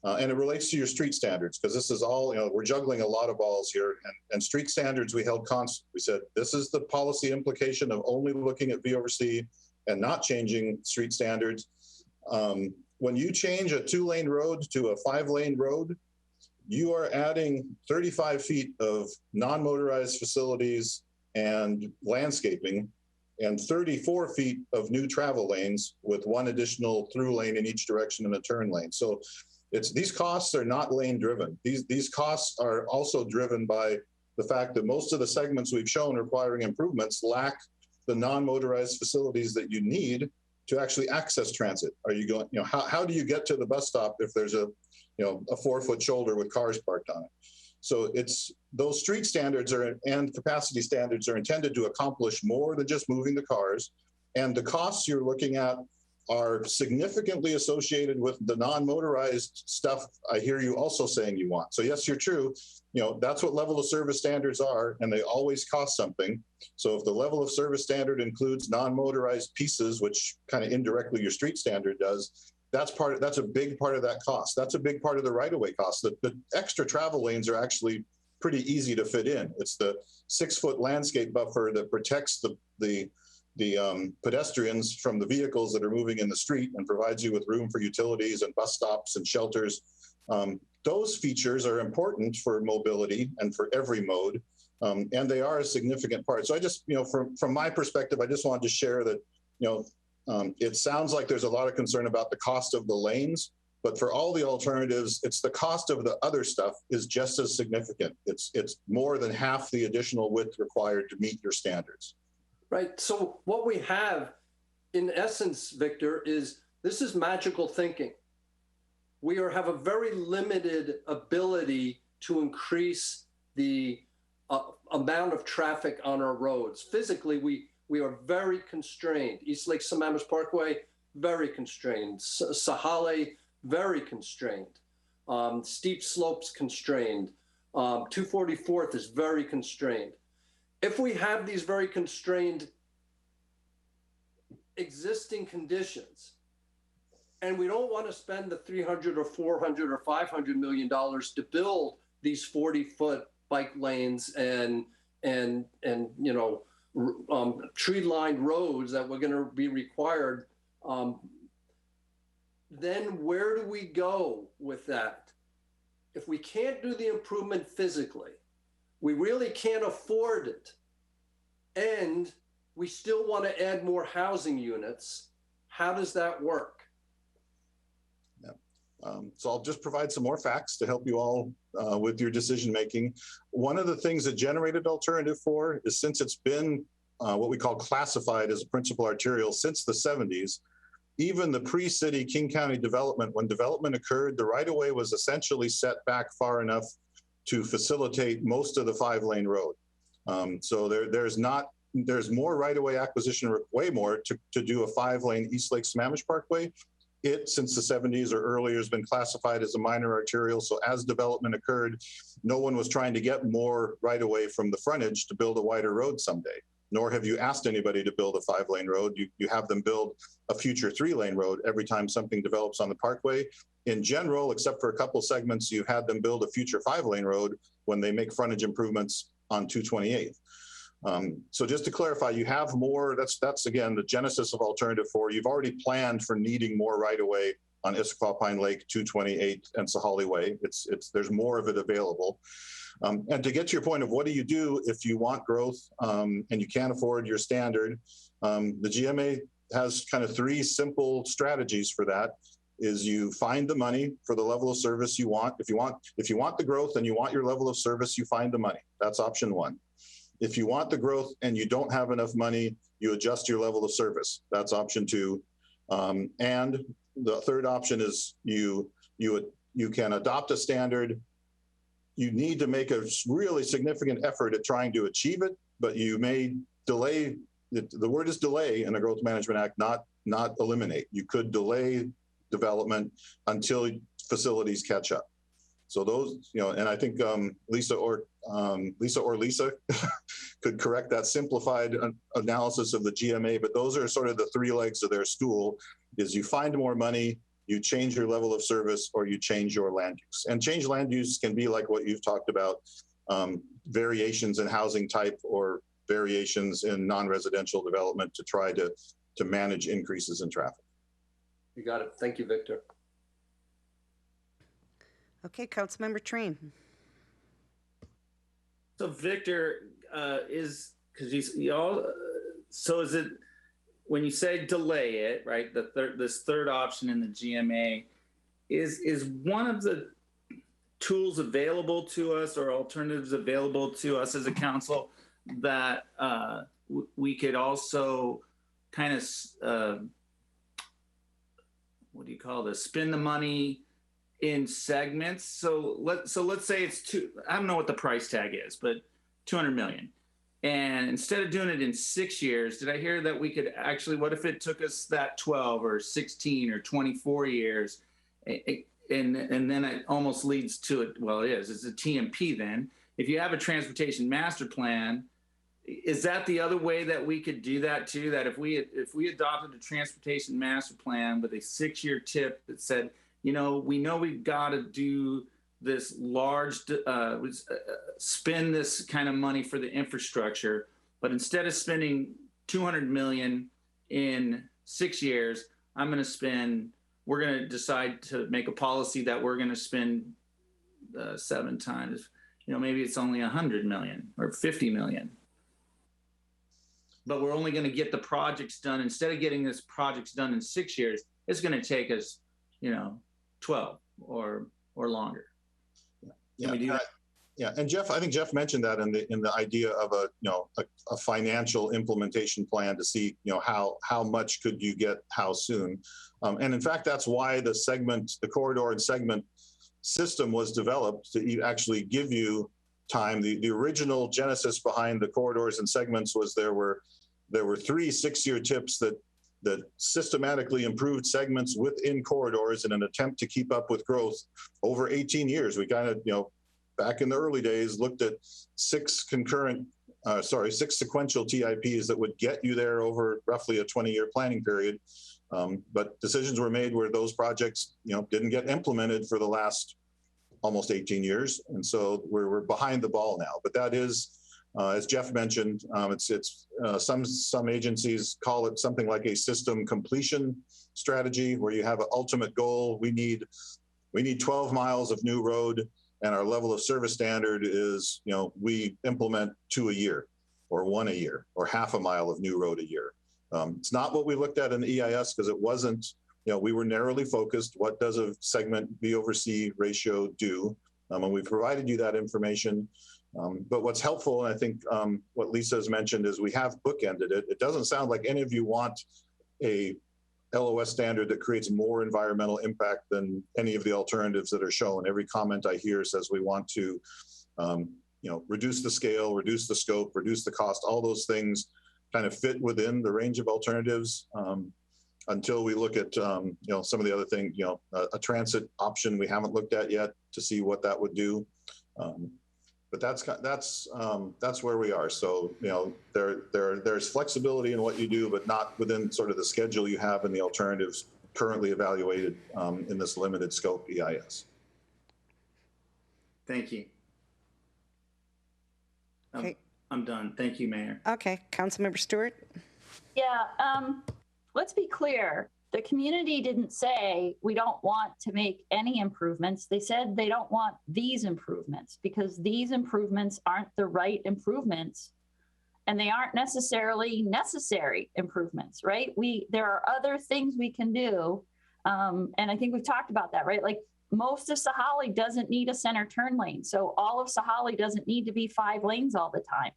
and it relates to your street standards, because this is all, we're juggling a lot of balls here, and street standards we held constant. We said, this is the policy implication of only looking at V over C and not changing street standards. When you change a 2-lane road to a 5-lane road, you are adding 35 feet of non-motorized facilities and landscaping, and 34 feet of new travel lanes with 1 additional through lane in each direction and a turn lane. So these costs are not lane driven. These costs are also driven by the fact that most of the segments we've shown requiring improvements lack the non-motorized facilities that you need to actually access transit. Are you going, how do you get to the bus stop if there's a 4-foot shoulder with cars parked on it? So those street standards and capacity standards are intended to accomplish more than just moving the cars. And the costs you're looking at are significantly associated with the non-motorized stuff I hear you also saying you want. So yes, you're true. That's what level of service standards are, and they always cost something. So if the level of service standard includes non-motorized pieces, which kind of indirectly your street standard does, that's a big part of that cost. That's a big part of the right-of-way cost. The extra travel lanes are actually pretty easy to fit in. It's the 6-foot landscape buffer that protects the pedestrians from the vehicles that are moving in the street and provides you with room for utilities and bus stops and shelters. Those features are important for mobility and for every mode, and they are a significant part. So I just, from my perspective, I just wanted to share that, it sounds like there's a lot of concern about the cost of the lanes, but for all the alternatives, it's the cost of the other stuff is just as significant. It's more than half the additional width required to meet your standards. Right. So what we have, in essence, Victor, is this is magical thinking. We have a very limited ability to increase the amount of traffic on our roads. Physically, we are very constrained. East Lake Sammamish Parkway, very constrained. Sahali, very constrained. Steep slopes, constrained. 244th is very constrained. If we have these very constrained existing conditions, and we don't want to spend the $300 or $400 or $500 million to build these 40-foot bike lanes and tree-lined roads that we're going to be required, then where do we go with that? If we can't do the improvement physically, we really can't afford it, and we still want to add more housing units, how does that work? So I'll just provide some more facts to help you all with your decision making. One of the things that generated Alternative 4 is, since it's been what we call classified as a principal arterial since the 70s, even the pre-city King County development, when development occurred, the right-of-way was essentially set back far enough to facilitate most of the 5-lane road. So there's not there's more right-of-way acquisition, way more to do a 5-lane East Lake Sammamish Parkway. It, since the 70s or earlier, has been classified as a minor arterial. So as development occurred, no one was trying to get more right-of-way from the frontage to build a wider road someday. Nor have you asked anybody to build a 5-lane road. You have them build a future 3-lane road every time something develops on the parkway. In general, except for a couple segments, you had them build a future 5-lane road when they make frontage improvements on 228. So just to clarify, you have more, that's again, the genesis of Alternative 4. You've already planned for needing more right-of-way on Issaquah Pine Lake, 228, and Sahalee Way. There's more of it available. And to get to your point of what do you do if you want growth and you can't afford your standard, the GMA has kind of 3 simple strategies for that. Is you find the money for the level of service you want. If you want the growth and you want your level of service, you find the money. That's option 1. If you want the growth and you don't have enough money, you adjust your level of service. That's option 2. And the third option is you can adopt a standard. You need to make a really significant effort at trying to achieve it, but you may delay. The word is delay in the Growth Management Act, not eliminate. You could delay development until facilities catch up. So those, and I think Lisa could correct that simplified analysis of the GMA, but those are sort of the 3 legs of their stool. Is you find more money, you change your level of service, or you change your land use. And change land use can be like what you've talked about, variations in housing type or variations in non-residential development to try to manage increases in traffic. You got it. Thank you, Victor. Okay, Councilmember Train. So Victor, is it when you say delay it, right? This third option in the GMA is one of the tools available to us or alternatives available to us as a council that we could also kind of what do you call this? Spend the money in segments. So let's say it's I don't know what the price tag is, but 200 million. And instead of doing it in 6 years, did I hear that we could actually, what if it took us that 12 or 16 or 24 years? And then it almost leads to it. Well, it's a TMP then. If you have a transportation master plan, is that the other way that we could do that too? That if we adopted a transportation master plan with a 6-year tip that said, we know we've got to do this large, spend this kind of money for the infrastructure, but instead of spending 200 million in 6 years, we're going to decide to make a policy that we're going to spend 7 times, maybe it's only 100 million or 50 million. But we're only going to get the projects done. Instead of getting this projects done in 6 years, it's going to take us, 12 or longer. Yeah, and Jeff, I think Jeff mentioned that in the idea of a financial implementation plan to see how much could you get how soon, and in fact that's why the corridor and segment system was developed to actually give you time. The original genesis behind the corridors and segments was there were 3 6-year tips that systematically improved segments within corridors in an attempt to keep up with growth over 18 years. We kind of, back in the early days, looked at 6 sequential TIPs that would get you there over roughly a 20-year planning period. But decisions were made where those projects, didn't get implemented for the last almost 18 years. And so we're behind the ball now. But that is, as Jeff mentioned, some agencies call it something like a system completion strategy, where you have an ultimate goal. We need 12 miles of new road, and our level of service standard is, we implement 2 a year, or 1 a year, or half a mile of new road a year. It's not what we looked at in the EIS, because it wasn't, we were narrowly focused. What does a segment B over C ratio do? And we provided you that information. But what's helpful, and I think what Lisa has mentioned, is we have bookended it. It doesn't sound like any of you want a LOS standard that creates more environmental impact than any of the alternatives that are shown. Every comment I hear says we want to reduce the scale, reduce the scope, reduce the cost, all those things kind of fit within the range of alternatives until we look at, some of the other things, a transit option we haven't looked at yet to see what that would do. But that's where we are. So, there's flexibility in what you do, but not within sort of the schedule you have and the alternatives currently evaluated in this limited scope EIS. Thank you. Okay. I'm done. Thank you, Mayor. Okay, Councilmember Stewart. Yeah, let's be clear. The community didn't say we don't want to make any improvements. They said they don't want these improvements because these improvements aren't the right improvements and they aren't necessarily necessary improvements, right? There are other things we can do. And I think we've talked about that, right? Like most of Sahalee doesn't need a center turn lane. So all of Sahalee doesn't need to be 5 lanes all the time.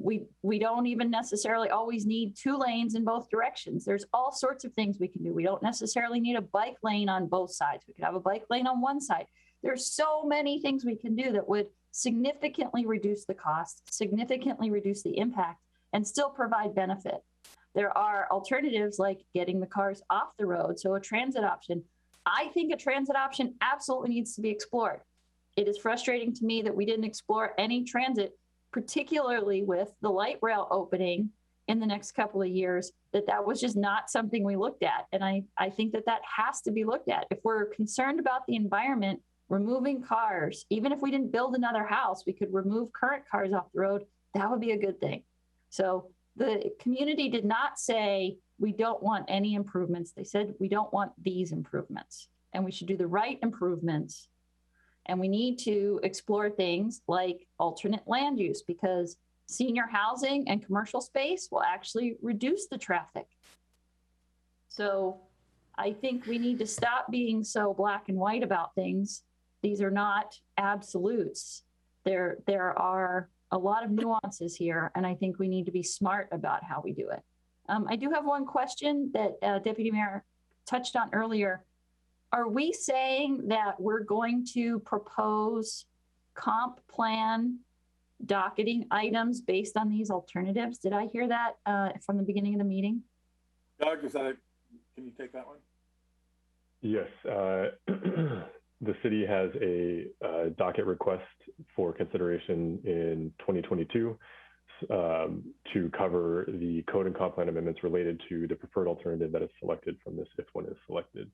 We don't even necessarily always need 2 lanes in both directions. There's all sorts of things we can do. We don't necessarily need a bike lane on both sides. We could have a bike lane on one side. There's so many things we can do that would significantly reduce the cost, significantly reduce the impact, and still provide benefit. There are alternatives like getting the cars off the road. So a transit option. I think a transit option absolutely needs to be explored. It is frustrating to me that we didn't explore any transit, particularly with the light rail opening in the next couple of years, that was just not something we looked at. And I think that has to be looked at. If we're concerned about the environment, removing cars, even if we didn't build another house, we could remove current cars off the road. That would be a good thing. So the community did not say we don't want any improvements. They said we don't want these improvements and we should do the right improvements. And we need to explore things like alternate land use because senior housing and commercial space will actually reduce the traffic. So I think we need to stop being so black and white about things. These are not absolutes. There are a lot of nuances here, and I think we need to be smart about how we do it. I do have one question that Deputy Mayor touched on earlier. Are we saying that we're going to propose comp plan docketing items based on these alternatives? Did I hear that from the beginning of the meeting? Doug, can you take that one? Yes. The city has a docket request for consideration in 2022 to cover the code and comp plan amendments related to the preferred alternative that is selected from this if one is selected.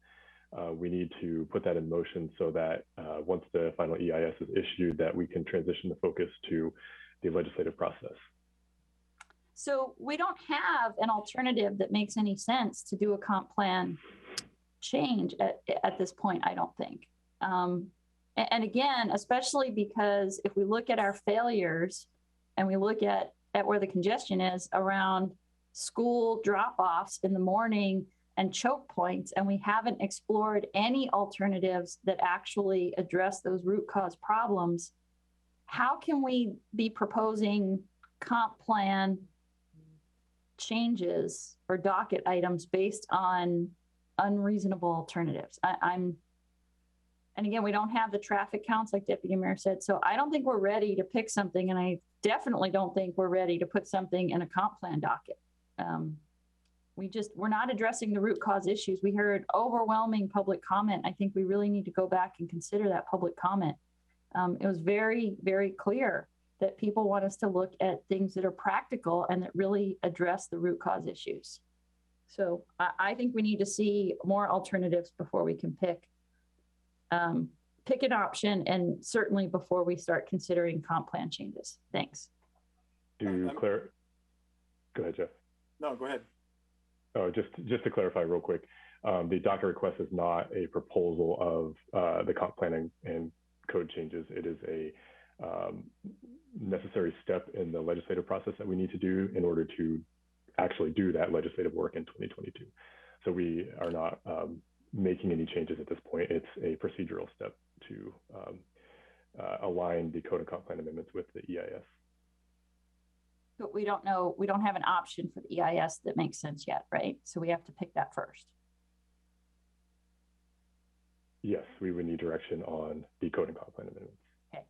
We need to put that in motion so that once the final EIS is issued, that we can transition the focus to the legislative process. So we don't have an alternative that makes any sense to do a comp plan change at this point, I don't think. And again, especially because if we look at our failures and we look at where the congestion is around school drop-offs in the morning and choke points, and we haven't explored any alternatives that actually address those root cause problems, how can we be proposing comp plan changes or docket items based on unreasonable alternatives? And again, we don't have the traffic counts like Deputy Mayor said, so I don't think we're ready to pick something, and I definitely don't think we're ready to put something in a comp plan docket. We're not addressing the root cause issues. We heard overwhelming public comment. I think we really need to go back and consider that public comment. It was very, very clear that people want us to look at things that are practical and that really address the root cause issues. So I think we need to see more alternatives before we can pick an option, and certainly before we start considering comp plan changes. Thanks. Go ahead, Jeff. No, go ahead. Oh, just to clarify real quick, the docket request is not a proposal of the comp planning and code changes. It is a necessary step in the legislative process that we need to do in order to actually do that legislative work in 2022. So we are not making any changes at this point. It's a procedural step to align the code and comp plan amendments with the EIS. But we don't know, we don't have an option for the EIS that makes sense yet, right? So we have to pick that first. Yes, we would need direction on the code and comp plan amendments. Okay.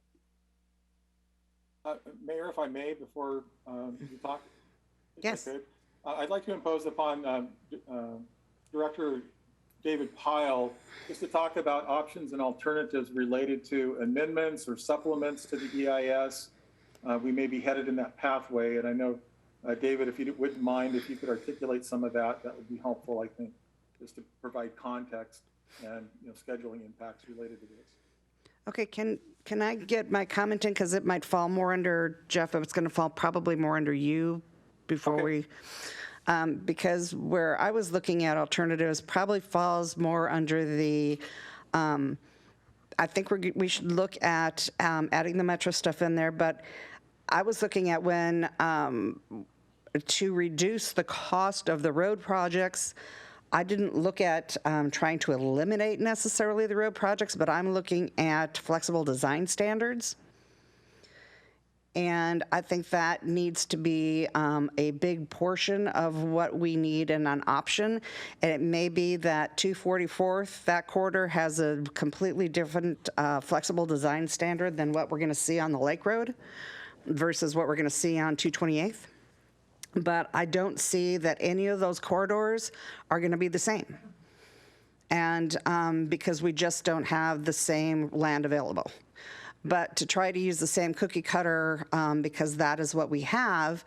Mayor, if I may, before you talk, if Yes. I could, I'd like to impose upon Director David Pyle just to talk about options and alternatives related to amendments or supplements to the EIS. We may be headed in that pathway, and I know, David, if you wouldn't mind, if you could articulate some of that, that would be helpful, I think, just to provide context and scheduling impacts related to this. Okay, can I get my comment in, because it might fall more under Jeff, it's going to fall probably more under you before we, because where I was looking at alternatives probably falls more under the, I think we should look at adding the metro stuff in there, but I was looking at when, to reduce the cost of the road projects, I didn't look at trying to eliminate necessarily the road projects, but I'm looking at flexible design standards. And I think that needs to be a big portion of what we need and an option. And it may be that 244th, that corridor, has a completely different flexible design standard than what we're going to see on the Lake Road versus what we're going to see on 228th. But I don't see that any of those corridors are going to be the same. And because we just don't have the same land available. But to try to use the same cookie cutter, because that is what we have,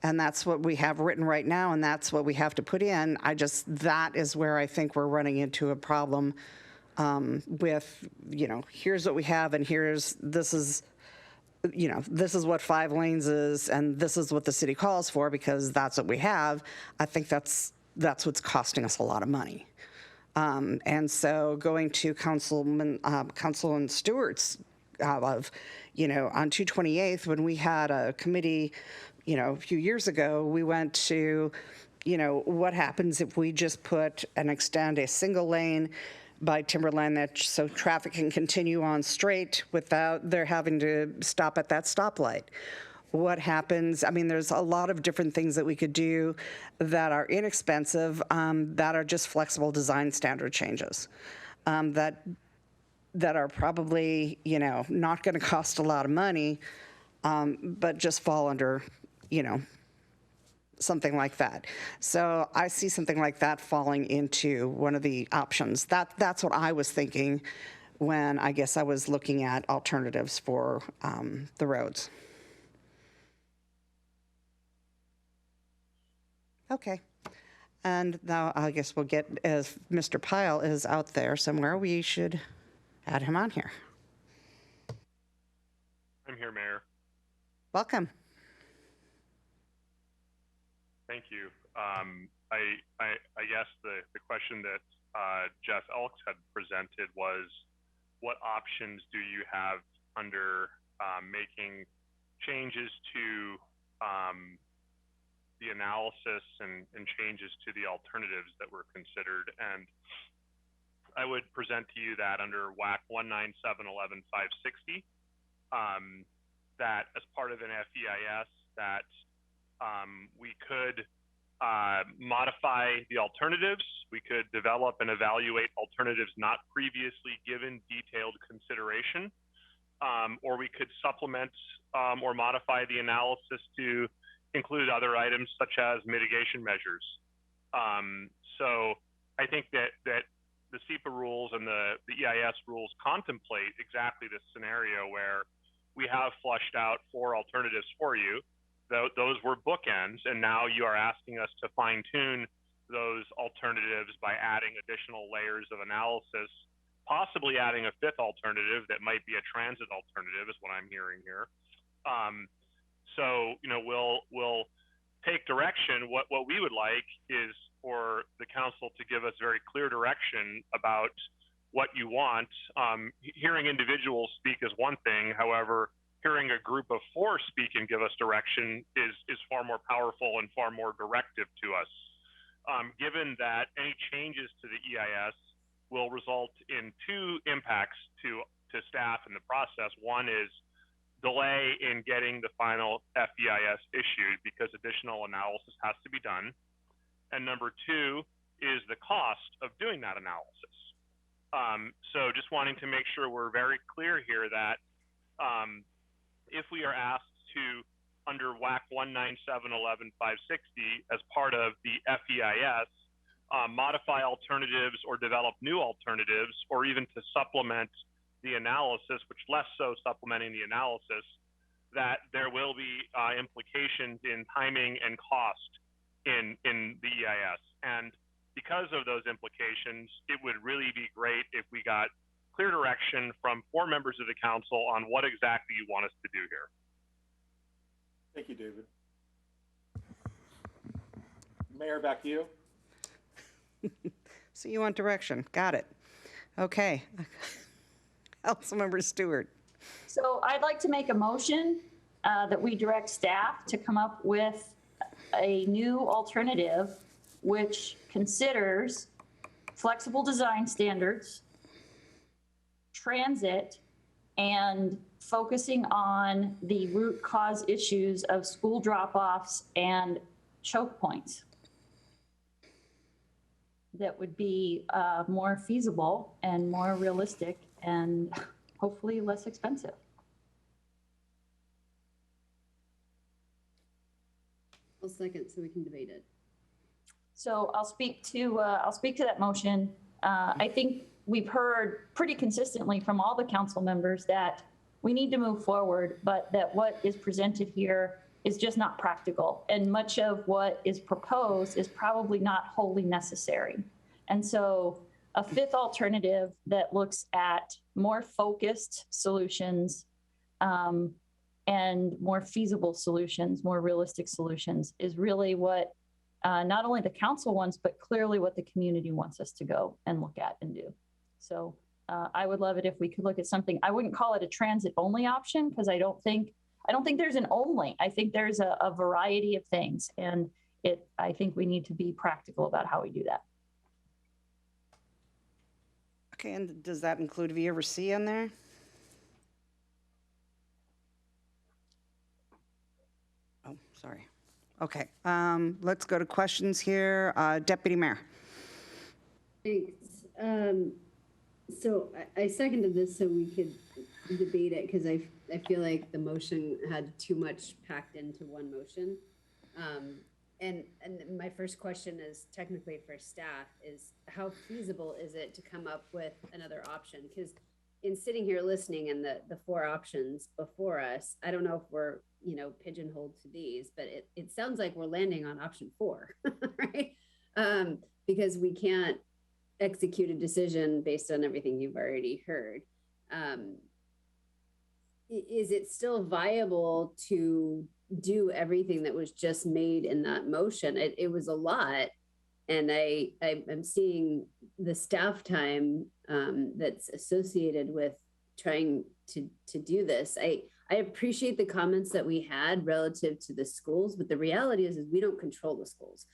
and that's what we have written right now, and that's what we have to put in, that is where I think we're running into a problem with, here's what we have, and this is what 5 lanes is, and this is what the city calls for, because that's what we have. I think that's what's costing us a lot of money. And so going to Councilman Stewart's of, on 228th, when we had a committee, a few years ago, we went to, what happens if we just put and extend a single lane by Timberland so traffic can continue on straight without their having to stop at that stoplight? What happens? I mean, there's a lot of different things that we could do that are inexpensive, that are just flexible design standard changes, that are probably, not going to cost a lot of money, but just fall under, something like that. So I see something like that falling into one of the options. That's what I was thinking when I guess I was looking at alternatives for the roads. Okay. And now I guess we'll get, as Mr. Pyle is out there somewhere, we should add him on here. I'm here, Mayor. Welcome. Thank you. I guess the question that Jeff Elks had presented was, what options do you have under making changes to the analysis and changes to the alternatives that were considered? And I would present to you that under WAC 197.11.560, that as part of an FEIS, that we could modify the alternatives. We could develop and evaluate alternatives not previously given detailed consideration, or we could supplement or modify the analysis to include other items such as mitigation measures. So I think that the SEPA rules and the EIS rules contemplate exactly this scenario where we have flushed out 4 alternatives for you. Those were bookends, and now you are asking us to fine-tune those alternatives by adding additional layers of analysis, possibly adding a 5th alternative that might be a transit alternative is what I'm hearing here. So, we'll take direction. What we would like is for the council to give us very clear direction about what you want. Hearing individuals speak is one thing. However, hearing a group of 4 speak and give us direction is far more powerful and far more directive to us. Given that any changes to the EIS will result in 2 impacts to staff in the process. One is delay in getting the final FEIS issued because additional analysis has to be done. And number 2 is the cost of doing that analysis. So just wanting to make sure we're very clear here that if we are asked to, under WAC 197.11.560, as part of the FEIS, modify alternatives or develop new alternatives, or even to supplement the analysis, which less so supplementing the analysis, that there will be implications in timing and cost in the EIS. And because of those implications, it would really be great if we got clear direction from 4 members of the council on what exactly you want us to do here. Thank you, David. Mayor, back to you. So you want direction. Got it. Okay. Councilmember Stewart. So I'd like to make a motion that we direct staff to come up with a new alternative which considers flexible design standards, transit, and focusing on the root cause issues of school drop-offs and choke points that would be more feasible and more realistic and hopefully less expensive. I'll second so we can debate it. So I'll speak to that motion. I think we've heard pretty consistently from all the council members that we need to move forward, but that what is presented here is just not practical. And much of what is proposed is probably not wholly necessary. And so a 5th alternative that looks at more focused solutions and more feasible solutions, more realistic solutions, is really what not only the council wants, but clearly what the community wants us to go and look at and do. So I would love it if we could look at something. I wouldn't call it a transit only option, because I don't think there's an only. I think there's a variety of things, and I think we need to be practical about how we do that. Okay, and does that include V over C in there? Oh, sorry. Okay, let's go to questions here. Deputy Mayor. Thanks. So I seconded this so we could debate it, because I feel like the motion had too much packed into one motion. And my first question is technically for staff is, how feasible is it to come up with another option? Because in sitting here listening and the 4 options before us, I don't know if we're, pigeonholed to these, but it sounds like we're landing on option 4, right? Because we can't execute a decision based on everything you've already heard. Is it still viable to do everything that was just made in that motion? It was a lot. And I'm seeing the staff time that's associated with trying to do this. I appreciate the comments that we had relative to the schools, but the reality is we don't control the schools,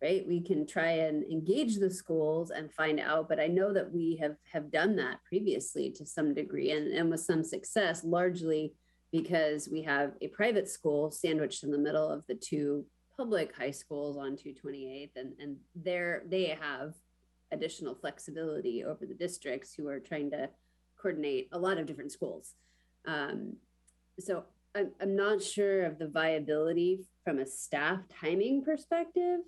right? We can try and engage the schools and find out, but I know that we have done that previously to some degree and with some success, largely because we have a private school sandwiched in the middle of the 2 public high schools on 228th, and they have additional flexibility over the districts who are trying to coordinate a lot of different schools. So I'm not sure of the viability from a staff timing perspective.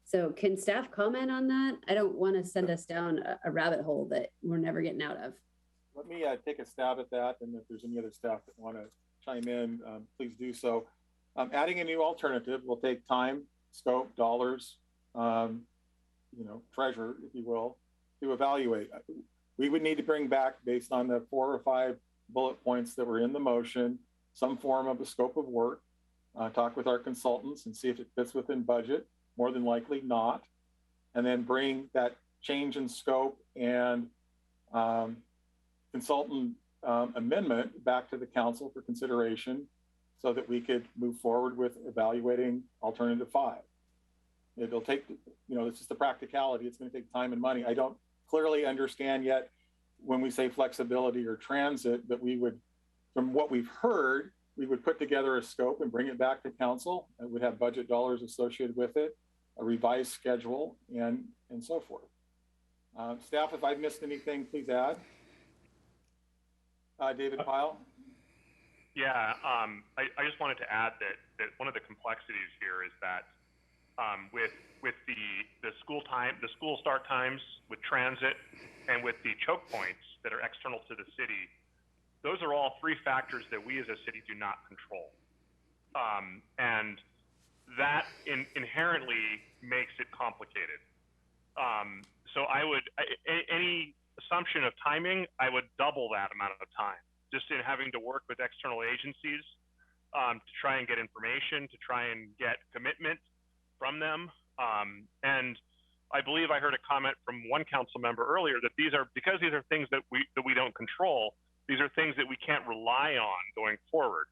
So can staff comment on that? I don't want to send us down a rabbit hole that we're never getting out of. Let me take a stab at that, and if there's any other staff that want to chime in, please do so. Adding a new alternative will take time, scope, dollars, treasure, if you will, to evaluate. We would need to bring back, based on the 4 or 5 bullet points that were in the motion, some form of a scope of work, talk with our consultants and see if it fits within budget, more than likely not, and then bring that change in scope and consultant amendment back to the council for consideration so that we could move forward with evaluating alternative 5. It'll take, it's just the practicality. It's going to take time and money. I don't clearly understand yet when we say flexibility or transit that we would, from what we've heard, we would put together a scope and bring it back to council. It would have budget dollars associated with it, a revised schedule, and so forth. Staff, if I've missed anything, please add. David Pyle. Yeah, I just wanted to add that one of the complexities here is that with the school start times, with transit, and with the choke points that are external to the city, those are all three factors that we as a city do not control, and that inherently makes it complicated. So any assumption of timing, I would double that amount of time, just in having to work with external agencies to try and get information, to try and get commitment from them. And I believe I heard a comment from one council member earlier that because these are things that we don't control, these are things that we can't rely on going forward,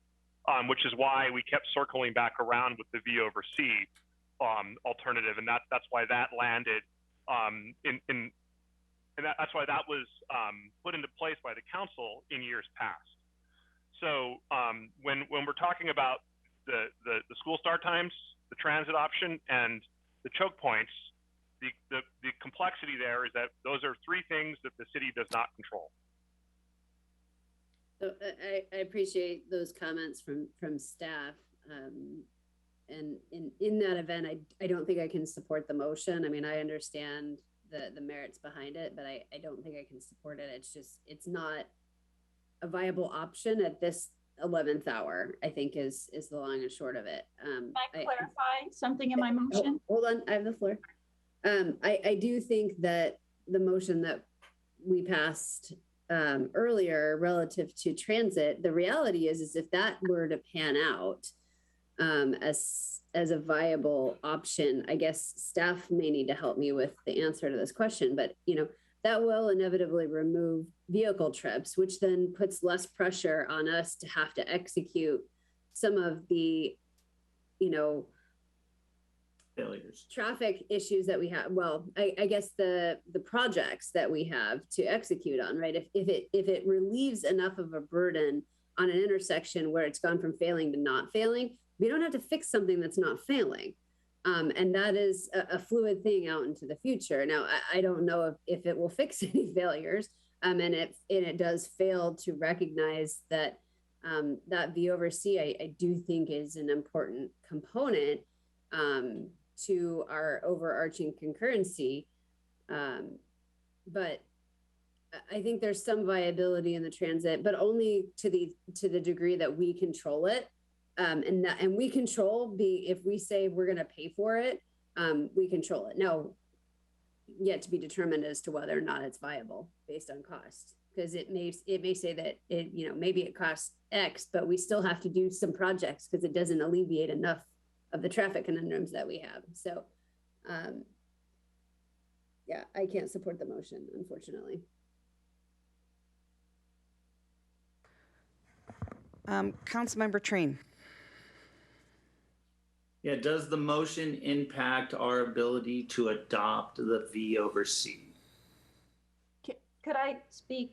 which is why we kept circling back around with the V over C alternative, and that's why that landed that's why that was put into place by the council in years past. So when we're talking about the school start times, the transit option, and the choke points, the complexity there is that those are three things that the city does not control. So I appreciate those comments from staff. And in that event, I don't think I can support the motion. I mean, I understand the merits behind it, but I don't think I can support it. It's not a viable option at this 11th hour, I think is the long and short of it. Can I clarify something in my motion? Hold on, I have the floor. I do think that the motion that we passed earlier relative to transit, the reality is if that were to pan out as a viable option, I guess staff may need to help me with the answer to this question, but that will inevitably remove vehicle trips, which then puts less pressure on us to have to execute some of the, failures, traffic issues that we have. Well, I guess the projects that we have to execute on, right? If it relieves enough of a burden on an intersection where it's gone from failing to not failing, we don't have to fix something that's not failing. And that is a fluid thing out into the future. Now, I don't know if it will fix any failures, and it does fail to recognize that that V over C, I do think is an important component to our overarching concurrency. But I think there's some viability in the transit, but only to the degree that we control it. And we control if we say we're going to pay for it, we control it. Now, yet to be determined as to whether or not it's viable based on cost, because it may say that maybe it costs X, but we still have to do some projects because it doesn't alleviate enough of the traffic conundrums that we have. So, yeah, I can't support the motion, unfortunately. Councilmember Train. Yeah, does the motion impact our ability to adopt the V over C? Could I speak,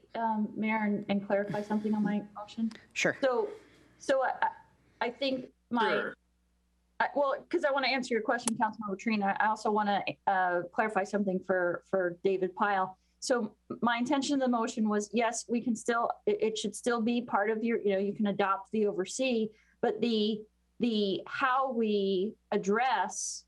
Mayor, and clarify something on my motion? Sure. So I think Sure. Well, because I want to answer your question, Councilmember Trina. I also want to clarify something for David Pyle. So my intention of the motion was, yes, we can still, it should still be part of your, you can adopt the oversee, but the how we address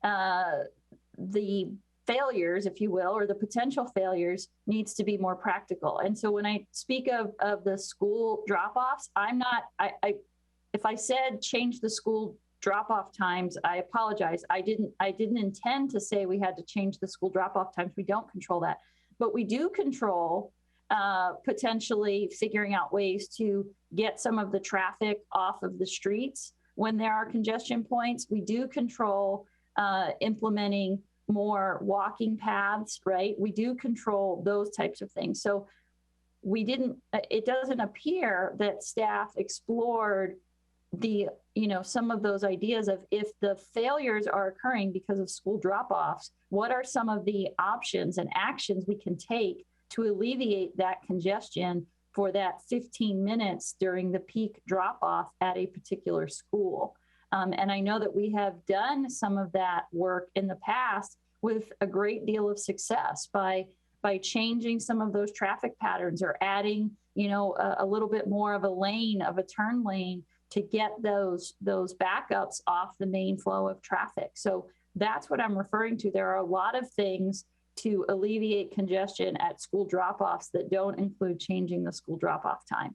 the failures, if you will, or the potential failures needs to be more practical. And so when I speak of the school drop-offs, if I said change the school drop-off times, I apologize. I didn't intend to say we had to change the school drop-off times. We don't control that, but we do control potentially figuring out ways to get some of the traffic off of the streets when there are congestion points. We do control implementing more walking paths, right? We do control those types of things. So it doesn't appear that staff explored some of those ideas of, if the failures are occurring because of school drop-offs, what are some of the options and actions we can take to alleviate that congestion for that 15 minutes during the peak drop-off at a particular school. And I know that we have done some of that work in the past with a great deal of success by changing some of those traffic patterns or adding a little bit more of a lane, of a turn lane, to get those backups off the main flow of traffic. So that's what I'm referring to. There are a lot of things to alleviate congestion at school drop-offs that don't include changing the school drop-off time.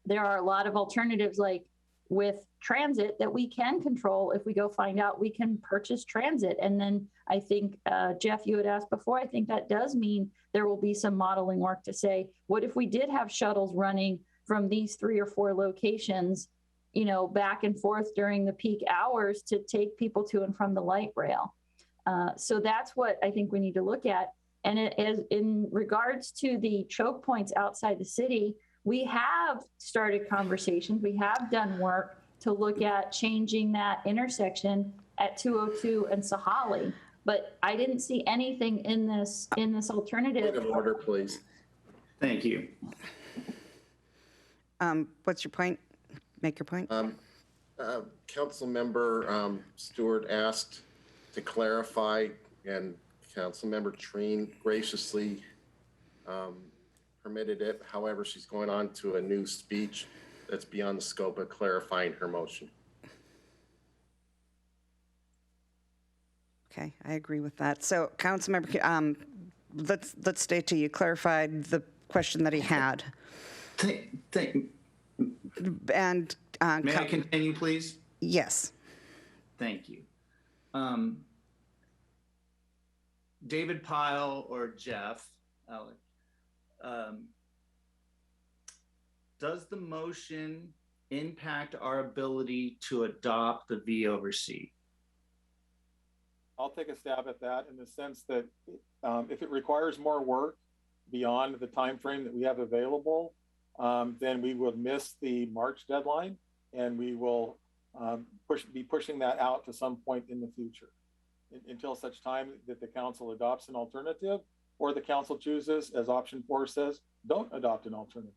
There are a lot of alternatives, like with transit, that we can control. If we go find out, we can purchase transit. And then I think, Jeff, you had asked before, I think that does mean there will be some modeling work to say, what if we did have shuttles running from these 3 or 4 locations, back and forth during the peak hours to take people to and from the light rail? So that's what I think we need to look at. And in regards to the choke points outside the city, we have started conversations. We have done work to look at changing that intersection at 202 and Sahali. But I didn't see anything in this alternative. Point of order, please. Thank you. What's your point? Make your point. Council member Stewart asked to clarify, and Council member Treen graciously permitted it. However, she's going on to a new speech that's beyond the scope of clarifying her motion. Okay, I agree with that. So, Councilmember, let's state to you clarified the question that he had. And may I continue, please? Yes. Thank you. David Pyle or Jeff, Alec, does the motion impact our ability to adopt the V over C? I'll take a stab at that in the sense that if it requires more work beyond the time frame that we have available, then we will miss the March deadline, and we will be pushing that out to some point in the future until such time that the council adopts an alternative, or the council chooses, as option 4 says, don't adopt an alternative.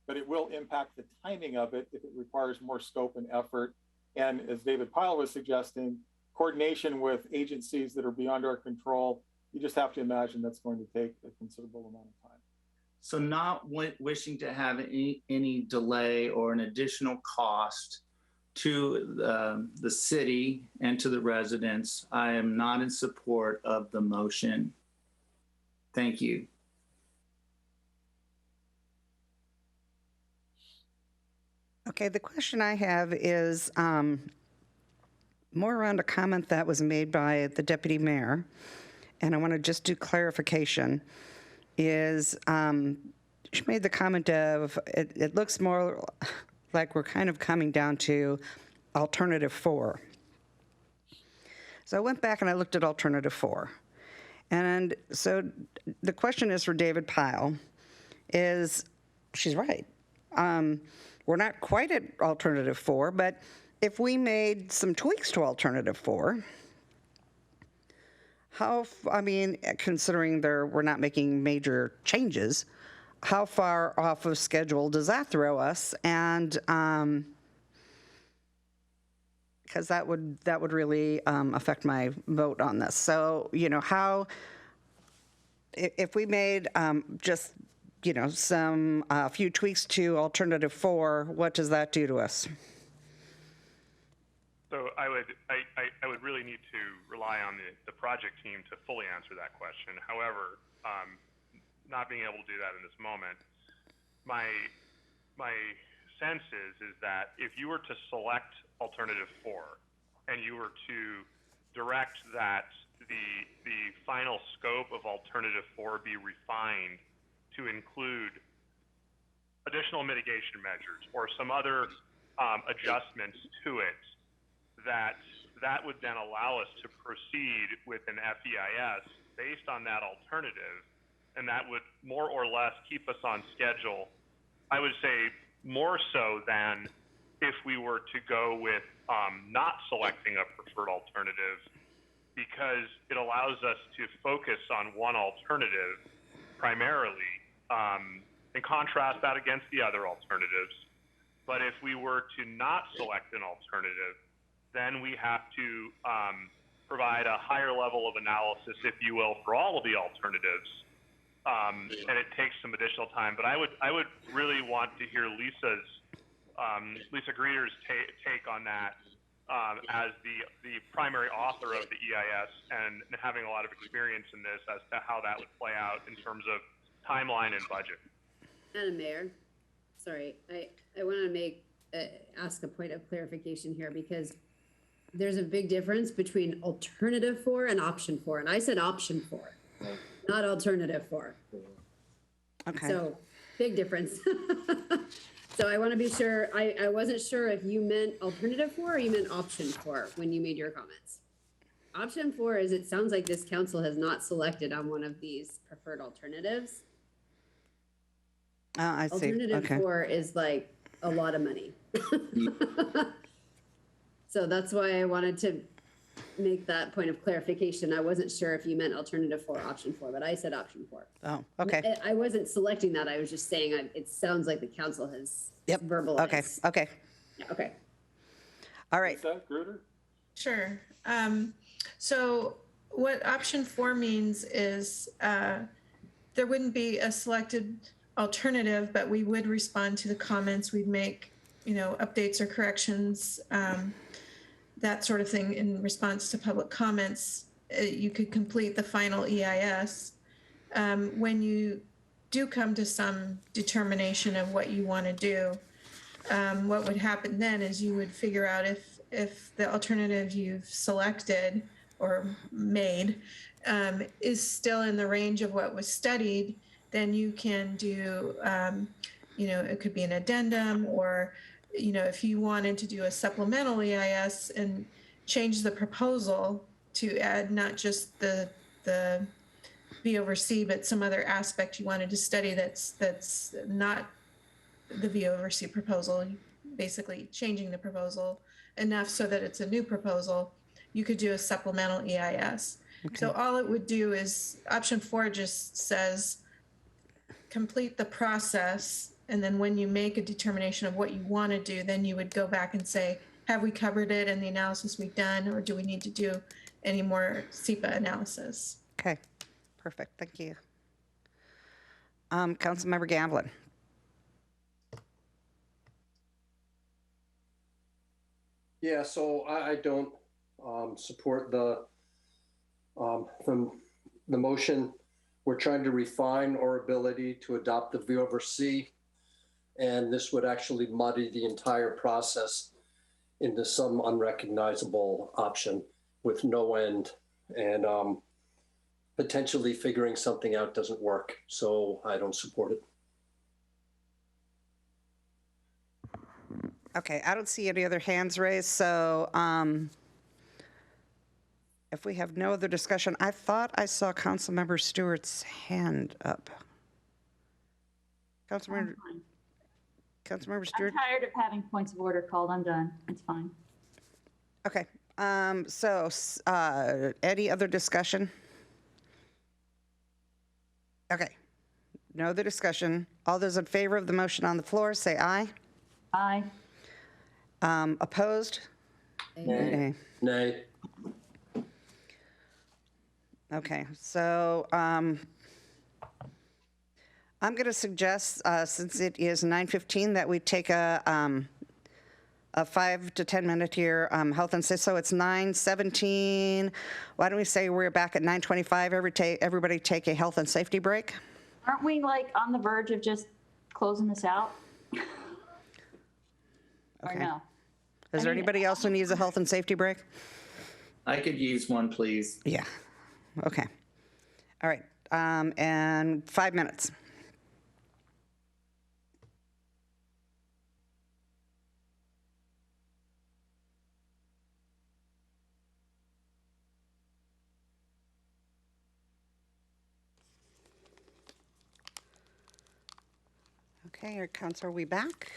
But it will impact the timing of it if it requires more scope and effort. And as David Pyle was suggesting, coordination with agencies that are beyond our control, you just have to imagine that's going to take a considerable amount of time. So not wishing to have any delay or an additional cost to the city and to the residents, I am not in support of the motion. Thank you. Okay, the question I have is more around a comment that was made by the deputy mayor, and I want to just do clarification, is she made the comment of, it looks more like we're kind of coming down to alternative 4. So I went back and I looked at alternative 4. And so the question is for David Pyle, is she's right. We're not quite at alternative 4, but if we made some tweaks to alternative 4, considering we're not making major changes, how far off of schedule does that throw us? And because that would really affect my vote on this. So, if we made just some few tweaks to alternative 4, what does that do to us? So I would really need to rely on the project team to fully answer that question. However, not being able to do that in this moment, my sense is that if you were to select alternative 4 and you were to direct that the final scope of alternative 4 be refined to include additional mitigation measures or some other adjustments to it, that would then allow us to proceed with an FEIS based on that alternative, and that would more or less keep us on schedule. I would say more so than if we were to go with not selecting a preferred alternative, because it allows us to focus on one alternative primarily and contrast that against the other alternatives. But if we were to not select an alternative, then we have to provide a higher level of analysis, if you will, for all of the alternatives and it takes some additional time. But I would really want to hear Lisa Greeter's take on that as the primary author of the EIS and having a lot of experience in this as to how that would play out in terms of timeline and budget. Madam Mayor, sorry, I want to ask a point of clarification here because there's a big difference between alternative 4 and option 4. And I said option 4, not alternative 4. Okay. So big difference. So I want to be sure, I wasn't sure if you meant alternative 4 or you meant option 4 when you made your comments. Option 4 is it sounds like this council has not selected on one of these preferred alternatives. I see. Alternative Okay. 4 is like a lot of money. So that's why I wanted to make that point of clarification. I wasn't sure if you meant alternative 4 or option 4, but I said option 4. Oh, okay. I wasn't selecting that. I was just saying it sounds like the council has verbalized. Okay. Okay. Yeah, okay. All right. Is that Gruder? Sure. So what option 4 means is there wouldn't be a selected alternative, but we would respond to the comments. We'd make, updates or corrections, that sort of thing in response to public comments. You could complete the final EIS. When you do come to some determination of what you want to do, what would happen then is you would figure out if the alternative you've selected or made is still in the range of what was studied, then you can do, it could be an addendum or, if you wanted to do a supplemental EIS and change the proposal to add not just the V over C, but some other aspect you wanted to study that's not the V over C proposal, basically changing the proposal enough so that it's a new proposal, you could do a supplemental EIS. Okay. So all it would do is option 4 just says complete the process, and then when you make a determination of what you want to do, then you would go back and say, have we covered it in the analysis we've done, or do we need to do any more SEPA analysis? Okay, perfect. Thank you. Councilmember Gamblin. Yeah, so I don't support the motion. We're trying to refine our ability to adopt the V over C, and this would actually muddy the entire process into some unrecognizable option with no end, and potentially figuring something out doesn't work. So I don't support it. Okay, I don't see any other hands raised, so if we have no other discussion, I thought I saw Councilmember Stewart's hand up. Councilmember Stewart? I'm tired of having points of order called. I'm done. It's fine. Okay, so any other discussion? Okay, no other discussion. All those in favor of the motion on the floor, say aye. Aye. Opposed? Nay. Nay. Okay, so I'm going to suggest, since it is 9:15, that we take a 5 to 10 minute here health and safety. So it's 9:17. Why don't we say we're back at 9:25? Everybody take a health and safety break. Aren't we on the verge of just closing this out? Okay. Or no? Is there anybody else who needs a health and safety break? I could use one, please. Yeah. Okay. All right. And 5 minutes. Okay, Council, are we back?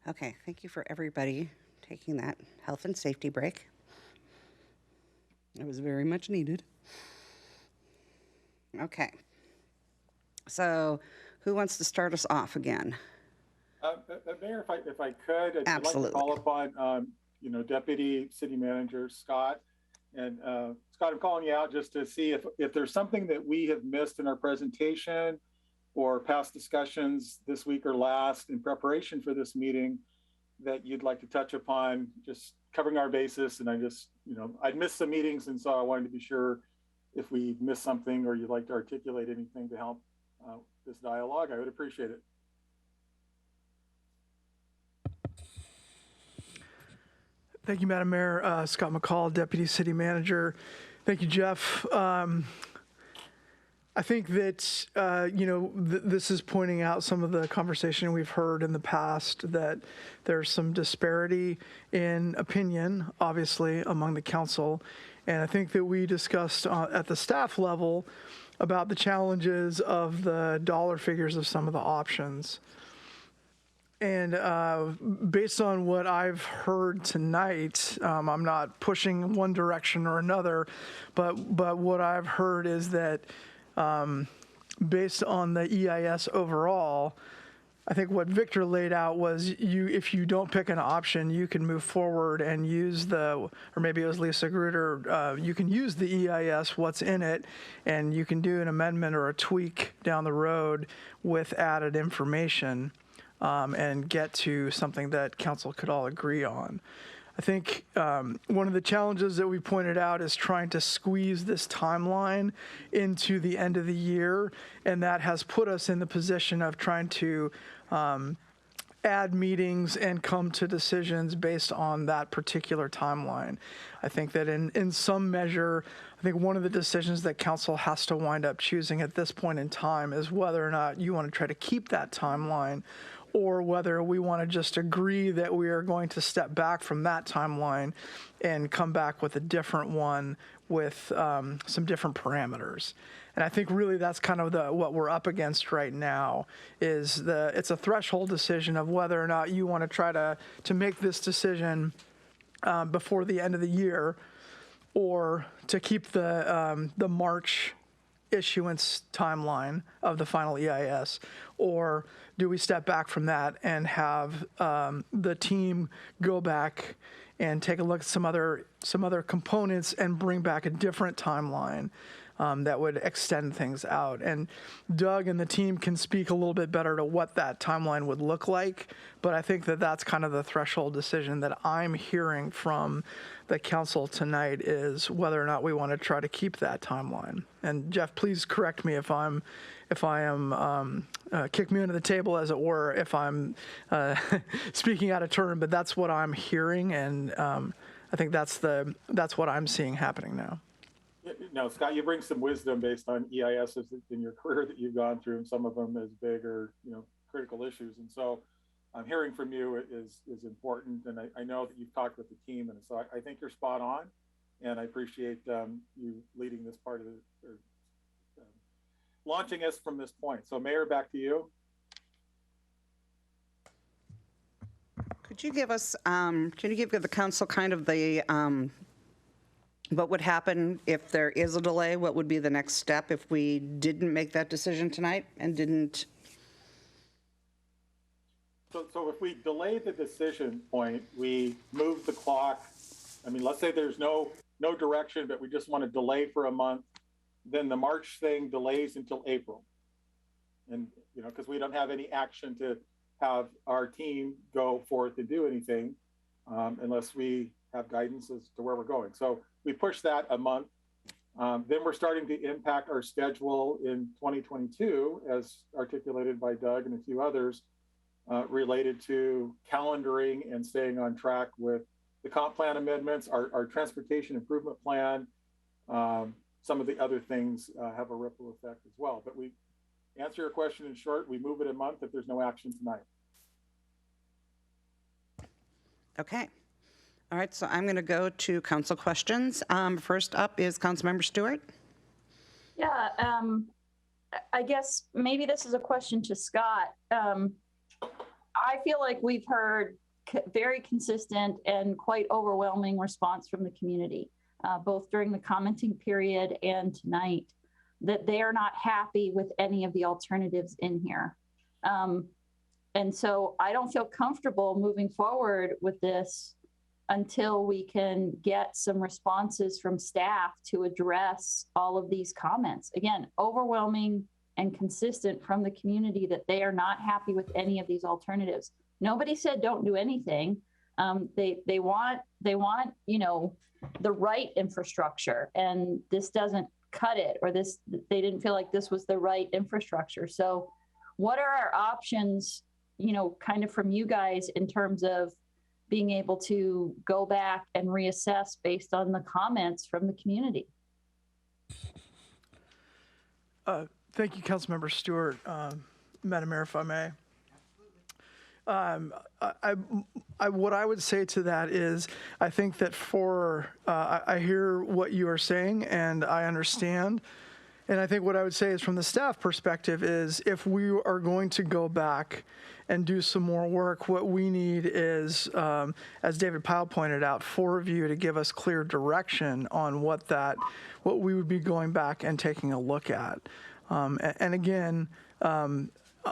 Okay, thank you for everybody taking that health and safety break. It was very much needed. Okay. So who wants to start us off again? Mayor, if I could, I'd like Absolutely. to call upon, Deputy City Manager Scott. And Scott, I'm calling you out just to see if there's something that we have missed in our presentation or past discussions this week or last in preparation for this meeting that you'd like to touch upon, just covering our basis. And I'd missed some meetings, and so I wanted to be sure if we missed something or you'd like to articulate anything to help this dialogue, I would appreciate it. Thank you, Madam Mayor. Scott McCall, Deputy City Manager. Thank you, Jeff. I think that, this is pointing out some of the conversation we've heard in the past, that there's some disparity in opinion, obviously, among the council. And I think that we discussed at the staff level about the challenges of the dollar figures of some of the options. And based on what I've heard tonight, I'm not pushing one direction or another, but what I've heard is that based on the EIS overall, I think what Victor laid out was if you don't pick an option, you can move forward and use or maybe it was Lisa Gruder, you can use the EIS, what's in it, and you can do an amendment or a tweak down the road with added information. And get to something that council could all agree on. I think one of the challenges that we pointed out is trying to squeeze this timeline into the end of the year, and that has put us in the position of trying to add meetings and come to decisions based on that particular timeline. I think that in some measure, I think one of the decisions that council has to wind up choosing at this point in time is whether or not you want to try to keep that timeline, or whether we want to just agree that we are going to step back from that timeline and come back with a different one with some different parameters. And I think really that's kind of what we're up against right now is it's a threshold decision of whether or not you want to try to make this decision before the end of the year, or to keep the March issuance timeline of the final EIS, or do we step back from that and have the team go back and take a look at some other components and bring back a different timeline that would extend things out? And Doug and the team can speak a little bit better to what that timeline would look like, but I think that that's kind of the threshold decision that I'm hearing from the council tonight, is whether or not we want to try to keep that timeline. And Jeff, please correct me if I am kick me under the table, as it were, if I'm speaking out of turn, but that's what I'm hearing, and I think that's what I'm seeing happening now. No, Scott, you bring some wisdom based on EISs in your career that you've gone through, and some of them as big or critical issues. And so I'm hearing from you is important, and I know that you've talked with the team, and so I think you're spot on, and I appreciate you leading this part of launching us from this point. So Mayor, back to you. Could you give us, can you give the council kind of the, what would happen if there is a delay? What would be the next step if we didn't make that decision tonight and didn't? So if we delay the decision point, we move the clock. I mean, let's say there's no direction, but we just want to delay for a month. Then the March thing delays until April. And, because we don't have any action to have our team go forth and do anything unless we have guidance as to where we're going. So we push that a month. Then we're starting to impact our schedule in 2022, as articulated by Doug and a few others, related to calendaring and staying on track with the comp plan amendments, our transportation improvement plan. Some of the other things have a ripple effect as well. But we answer your question in short, we move it a month if there's no action tonight. Okay. All right, so I'm going to go to council questions. First up is Councilmember Stewart. Yeah, I guess maybe this is a question to Scott. I feel like we've heard very consistent and quite overwhelming response from the community, both during the commenting period and tonight, that they are not happy with any of the alternatives in here. And so I don't feel comfortable moving forward with this until we can get some responses from staff to address all of these comments. Again, overwhelming and consistent from the community that they are not happy with any of these alternatives. Nobody said don't do anything. They want, you know, the right infrastructure, and this doesn't cut it, or this, they didn't feel like this was the right infrastructure. So what are our options, you know, kind of from you guys in terms of being able to go back and reassess based on the comments from the community? Thank you, Councilmember Stewart. Madam Mayor, if I may. What I would say to that is, I think that I hear what you are saying and I understand. And I think what I would say is, from the staff perspective, is if we are going to go back and do some more work, what we need is, as David Pyle pointed out, 4 of you to give us clear direction on what we would be going back and taking a look at. And again,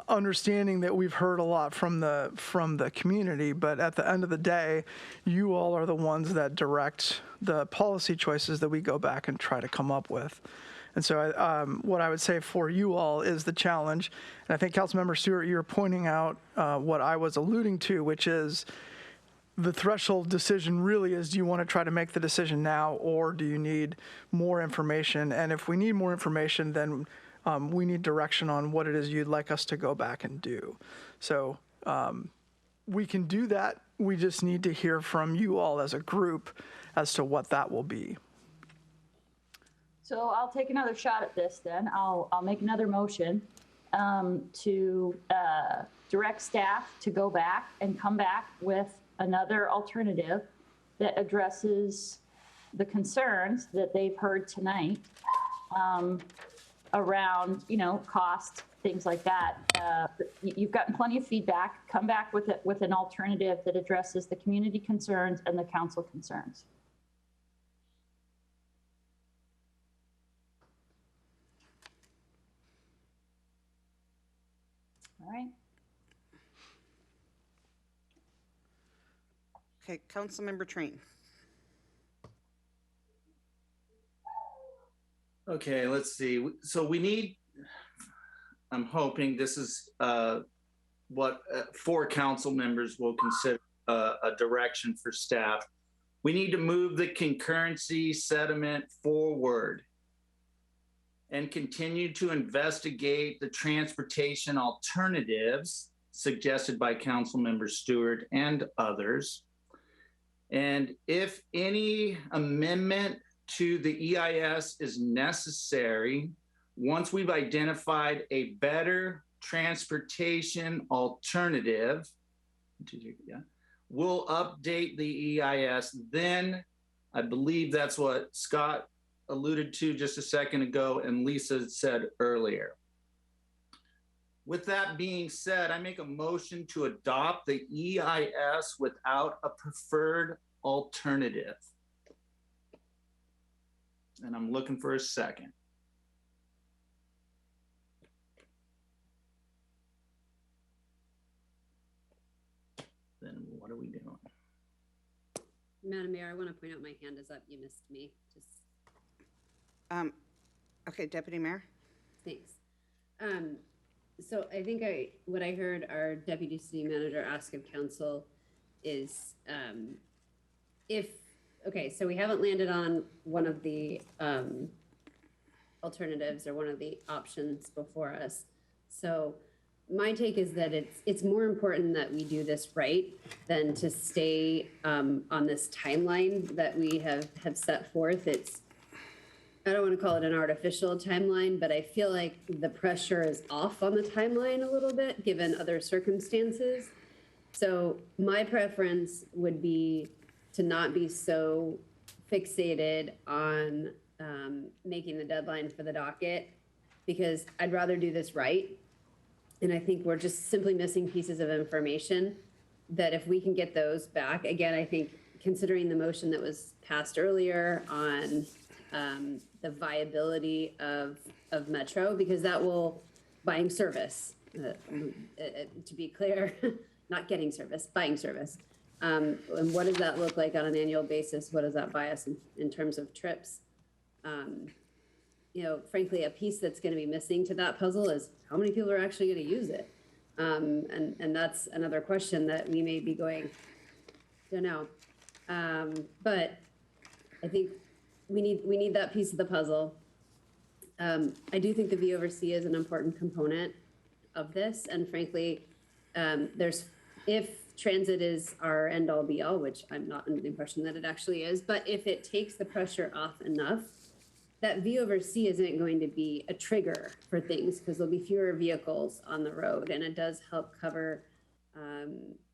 understanding that we've heard a lot from the community, but at the end of the day, you all are the ones that direct the policy choices that we go back and try to come up with. And so what I would say for you all is the challenge, and I think Councilmember Stewart, you're pointing out what I was alluding to, which is the threshold decision really is, do you want to try to make the decision now, or do you need more information? And if we need more information, then we need direction on what it is you'd like us to go back and do. So we can do that. We just need to hear from you all as a group as to what that will be. So I'll take another shot at this then. I'll make another motion to direct staff to go back and come back with another alternative that addresses the concerns that they've heard tonight around, you know, cost, things like that. You've gotten plenty of feedback. Come back with an alternative that addresses the community concerns and the council concerns. All right. Okay, Councilmember Train. Okay, let's see. So we need, I'm hoping this is what 4 council members will consider a direction for staff. We need to move the concurrency sediment forward and continue to investigate the transportation alternatives suggested by Councilmember Stewart and others. And if any amendment to the EIS is necessary, once we've identified a better transportation alternative, we'll update the EIS. Then I believe that's what Scott alluded to just a second ago and Lisa said earlier. With that being said, I make a motion to adopt the EIS without a preferred alternative. And I'm looking for a second. Then what are we doing? Madam Mayor, I want to point out my hand is up. You missed me. Just Okay, Deputy Mayor. thanks. So I think what I heard our Deputy City Manager ask of council is so we haven't landed on one of the alternatives or one of the options before us. So my take is that it's more important that we do this right than to stay on this timeline that we have set forth. I don't want to call it an artificial timeline, but I feel like the pressure is off on the timeline a little bit given other circumstances. So my preference would be to not be so fixated on making the deadline for the docket, because I'd rather do this right. And I think we're just simply missing pieces of information that if we can get those back, again, I think considering the motion that was passed earlier on the viability of Metro, because that will, buying service, to be clear, not getting service, buying service. And what does that look like on an annual basis? What does that buy us in terms of trips? You know, frankly, a piece that's going to be missing to that puzzle is how many people are actually going to use it. And that's another question that we may be going, don't know. But I think we need that piece of the puzzle. I do think the V over C is an important component of this. And frankly, if transit is our end all be all, which I'm not under the impression that it actually is, but if it takes the pressure off enough, that V over C isn't going to be a trigger for things because there'll be fewer vehicles on the road. And it does help cover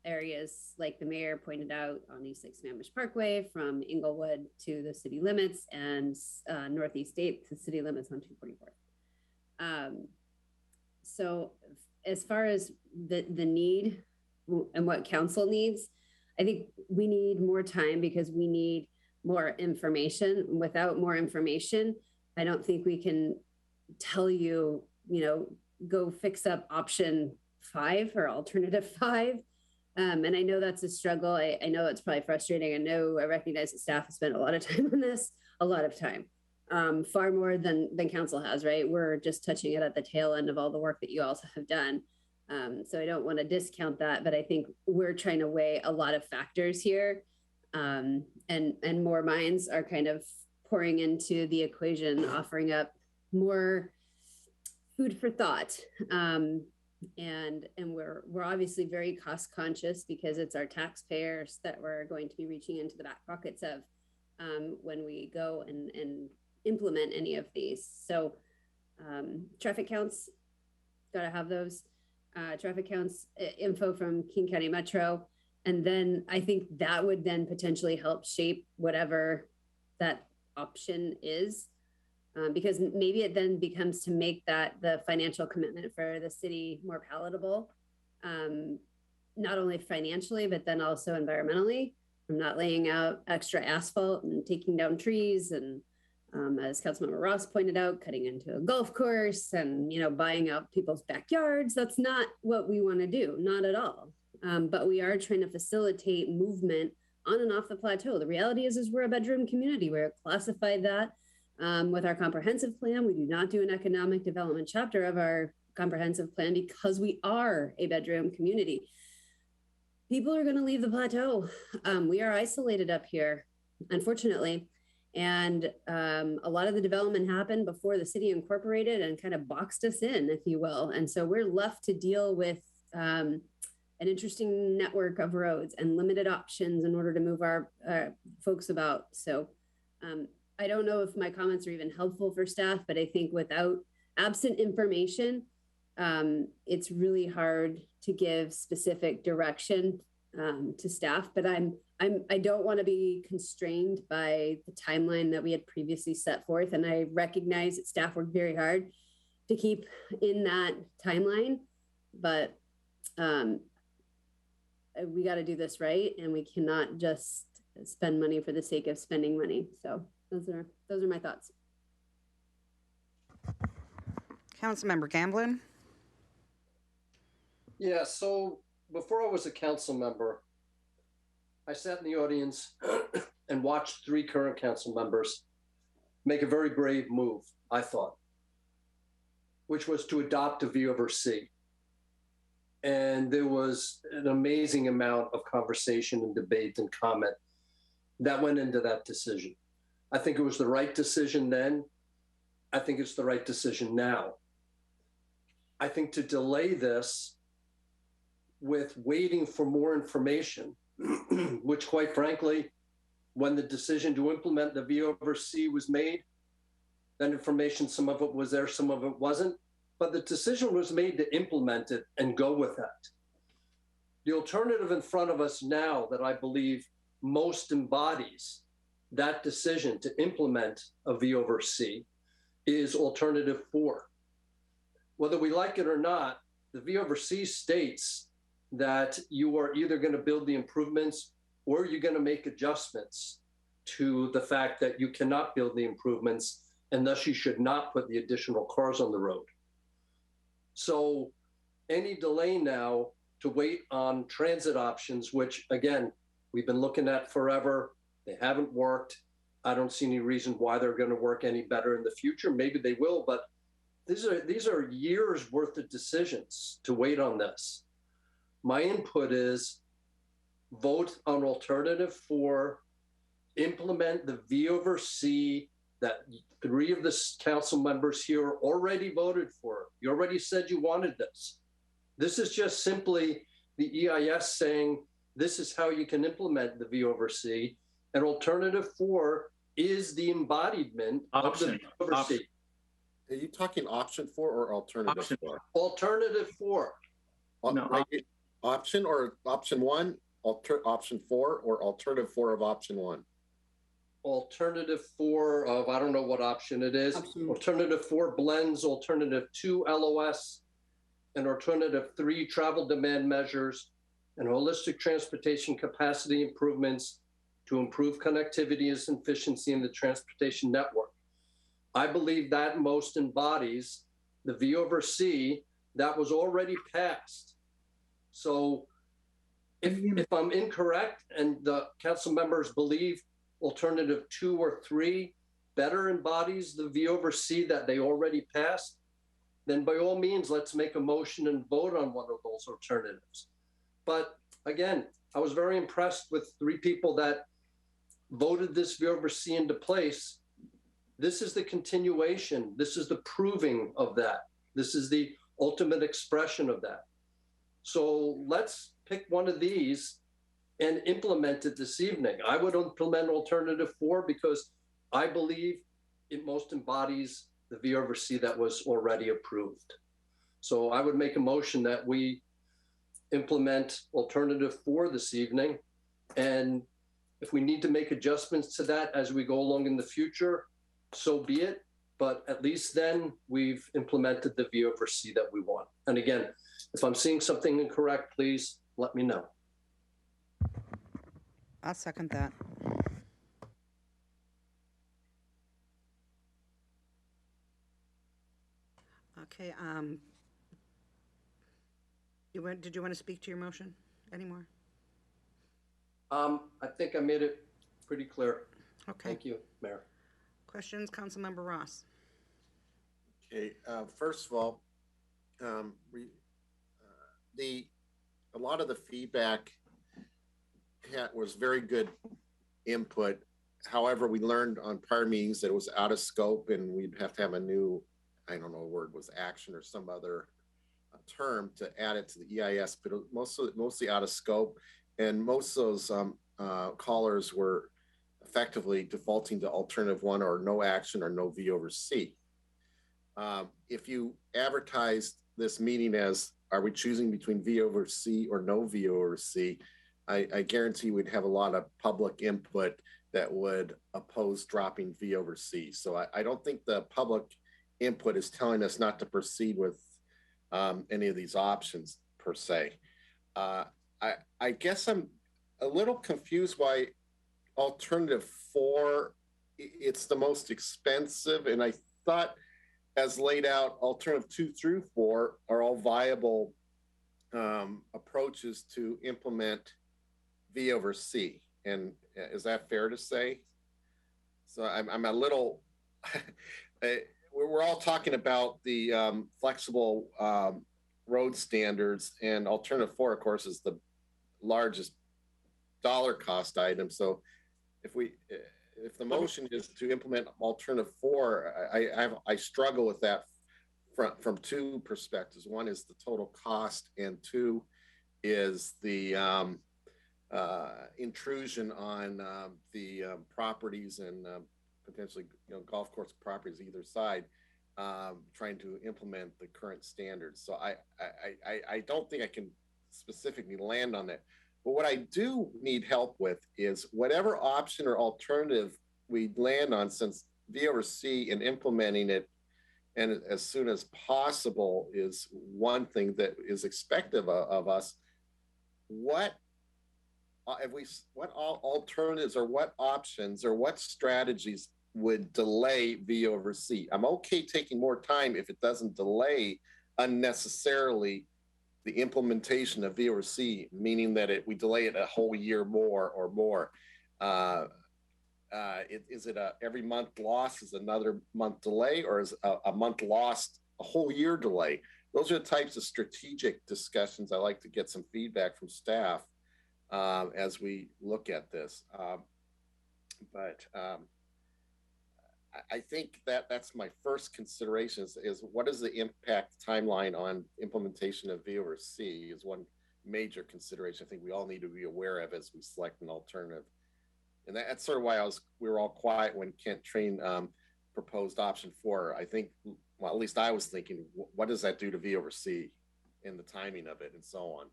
areas like the mayor pointed out on East 6 Sammamish Parkway from Inglewood to the city limits and Northeast 8 to city limits on 244. So as far as the need and what council needs, I think we need more time because we need more information. Without more information, I don't think we can tell you, you know, go fix up option 5 or alternative 5. And I know that's a struggle. I know it's probably frustrating. I recognize that staff has spent a lot of time on this, a lot of time, far more than council has, right? We're just touching it at the tail end of all the work that you also have done. So I don't want to discount that, but I think we're trying to weigh a lot of factors here. And more minds are kind of pouring into the equation, offering up more food for thought. And we're obviously very cost conscious because it's our taxpayers that we're going to be reaching into the back pockets of when we go and implement any of these. So traffic counts, gotta have those traffic counts, info from King County Metro. And then I think that would then potentially help shape whatever that option is. Because maybe it then becomes to make that the financial commitment for the city more palatable, not only financially, but then also environmentally. I'm not laying out extra asphalt and taking down trees and, as Councilmember Ross pointed out, cutting into a golf course and, you know, buying out people's backyards. That's not what we want to do, not at all. But we are trying to facilitate movement on and off the plateau. The reality is we're a bedroom community. We're classified that. With our comprehensive plan, we do not do an economic development chapter of our comprehensive plan because we are a bedroom community. People are going to leave the plateau. We are isolated up here, unfortunately. And a lot of the development happened before the city incorporated and kind of boxed us in, if you will. And so we're left to deal with an interesting network of roads and limited options in order to move our folks about. So I don't know if my comments are even helpful for staff, but I think without absent information, it's really hard to give specific direction to staff. But I don't want to be constrained by the timeline that we had previously set forth, and I recognize that staff worked very hard to keep in that timeline. But we got to do this right, and we cannot just spend money for the sake of spending money. So. Those are my thoughts. Councilmember Gamblin. Yeah, so before I was a council member, I sat in the audience and watched 3 current council members make a very brave move, I thought, which was to adopt a V over C. And there was an amazing amount of conversation and debate and comment that went into that decision. I think it was the right decision then. I think it's the right decision now. I think to delay this with waiting for more information, which quite frankly, when the decision to implement the V over C was made, that information, some of it was there, some of it wasn't, but the decision was made to implement it and go with that. The alternative in front of us now that I believe most embodies that decision to implement a V over C is alternative 4. Whether we like it or not, the V over C states that you are either going to build the improvements or you're going to make adjustments to the fact that you cannot build the improvements, and thus you should not put the additional cars on the road. So any delay now to wait on transit options, which again, we've been looking at forever, they haven't worked. I don't see any reason why they're going to work any better in the future. Maybe they will, but these are years worth of decisions to wait on this. My input is vote on alternative 4, implement the V over C that 3 of the council members here already voted for. You already said you wanted this. This is just simply the EIS saying this is how you can implement the V over C, and alternative 4 is the embodiment of the V over C. Are you talking option 4 or alternative 4? Alternative 4. No, option or option 1, option 4, or alternative 4 of option 1? Alternative 4 of, I don't know what option it is. Absolutely. Alternative 4 blends alternative 2 LOS and alternative 3 travel demand measures and holistic transportation capacity improvements to improve connectivity and efficiency in the transportation network. I believe that most embodies the V over C that was already passed. So if I'm incorrect and the council members believe alternative 2 or 3 better embodies the V over C that they already passed, then by all means, let's make a motion and vote on one of those alternatives. But again, I was very impressed with 3 people that voted this V over C into place. This is the continuation. This is the proving of that. This is the ultimate expression of that. So let's pick one of these and implement it this evening. I would implement alternative 4 because I believe it most embodies the V over C that was already approved. So I would make a motion that we implement alternative 4 this evening. And if we need to make adjustments to that as we go along in the future, so be it. But at least then we've implemented the V over C that we want. And again, if I'm seeing something incorrect, please let me know. I'll second that. Okay, did you want to speak to your motion anymore? I think I made it pretty clear. Okay. Thank you, Mayor. Questions, Councilmember Ross? Okay, first of all, a lot of the feedback was very good input. However, we learned on prior meetings that it was out of scope and we'd have to have a new, I don't know, word was action or some other term to add it to the EIS, but it was mostly out of scope. And most of those callers were effectively defaulting to alternative 1 or no action or no V over C. If you advertised this meeting as, are we choosing between V over C or no V over C, I guarantee we'd have a lot of public input that would oppose dropping V over C. So I don't think the public input is telling us not to proceed with any of these options per se. I guess I'm a little confused why alternative 4, it's the most expensive. And I thought as laid out, alternative 2 through 4 are all viable approaches to implement V over C. And is that fair to say? So I'm a little, we're all talking about the flexible road standards, and alternative 4, of course, is the largest dollar cost item. So if the motion is to implement alternative 4, I struggle with that from 2 perspectives. One is the total cost, and 2 is the intrusion on the properties and potentially golf course properties either side, trying to implement the current standards. So I don't think I can specifically land on that. But what I do need help with is whatever option or alternative we land on, since V over C and implementing it and as soon as possible is one thing that is expected of us. What alternatives or what options or what strategies would delay V over C? I'm okay taking more time if it doesn't delay unnecessarily the implementation of V over C, meaning that we delay it a whole year more or more. Is it every month lost is another month delay, or is a month lost a whole year delay? Those are the types of strategic discussions I like to get some feedback from staff as we look at this. I think that's my first consideration is what is the impact timeline on implementation of V over C is one major consideration I think we all need to be aware of as we select an alternative. And that's sort of why we were all quiet when Kent Train proposed option 4. I think, well, at least I was thinking, what does that do to V over C and the timing of it and so on?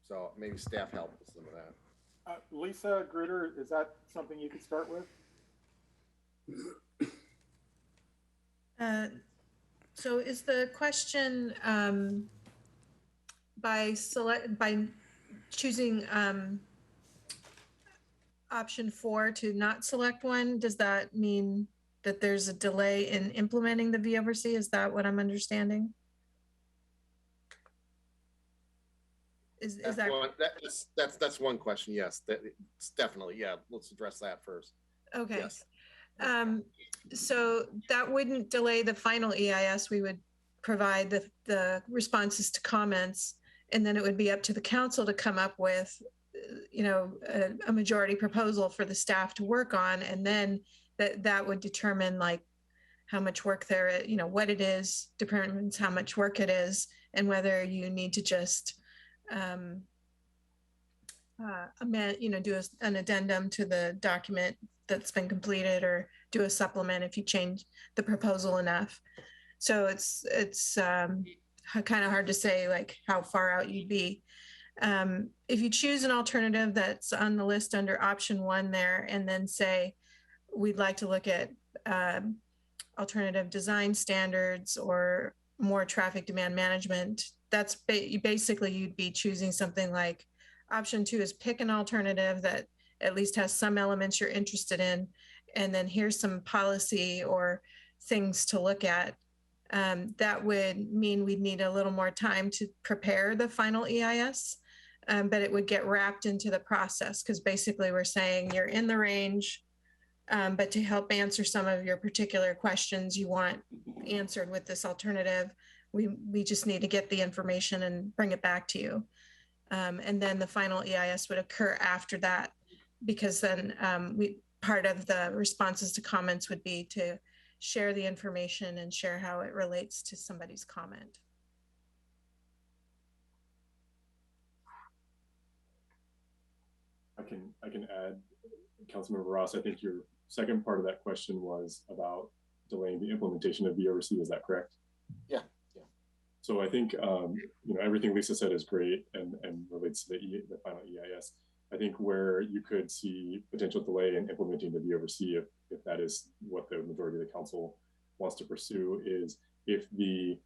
So maybe staff help with some of that. Lisa Gritter, is that something you could start with? So is the question by choosing option 4 to not select one, does that mean that there's a delay in implementing the V over C? Is that what I'm understanding? That's one question. Yes, it's definitely. Yeah, let's address that first. Okay. Yes. So that wouldn't delay the final EIS. We would provide the responses to comments, and then it would be up to the council to come up with, a majority proposal for the staff to work on, and then that would determine like how much work there is, what it is, determines how much work it is, and whether you need to just amend, do an addendum to the document that's been completed, or do a supplement if you change the proposal enough. So it's kind of hard to say like how far out you'd be. If you choose an alternative that's on the list under option 1 there, and then say, we'd like to look at alternative design standards or more traffic demand management, that's basically you'd be choosing something like option 2 is pick an alternative that at least has some elements you're interested in, and then here's some policy or things to look at. That would mean we'd need a little more time to prepare the final EIS, but it would get wrapped into the process, because basically we're saying you're in the range, but to help answer some of your particular questions you want answered with this alternative, we just need to get the information and bring it back to you. And then the final EIS would occur after that, because then part of the responses to comments would be to share the information and share how it relates to somebody's comment. I can add, Councilmember Ross, I think your second part of that question was about delaying the implementation of VORC. Is that correct? Yeah. So I think everything Lisa said is great and relates to the final EIS. I think where you could see potential delay in implementing the VORC, if that is what the majority of the council wants to pursue, is if the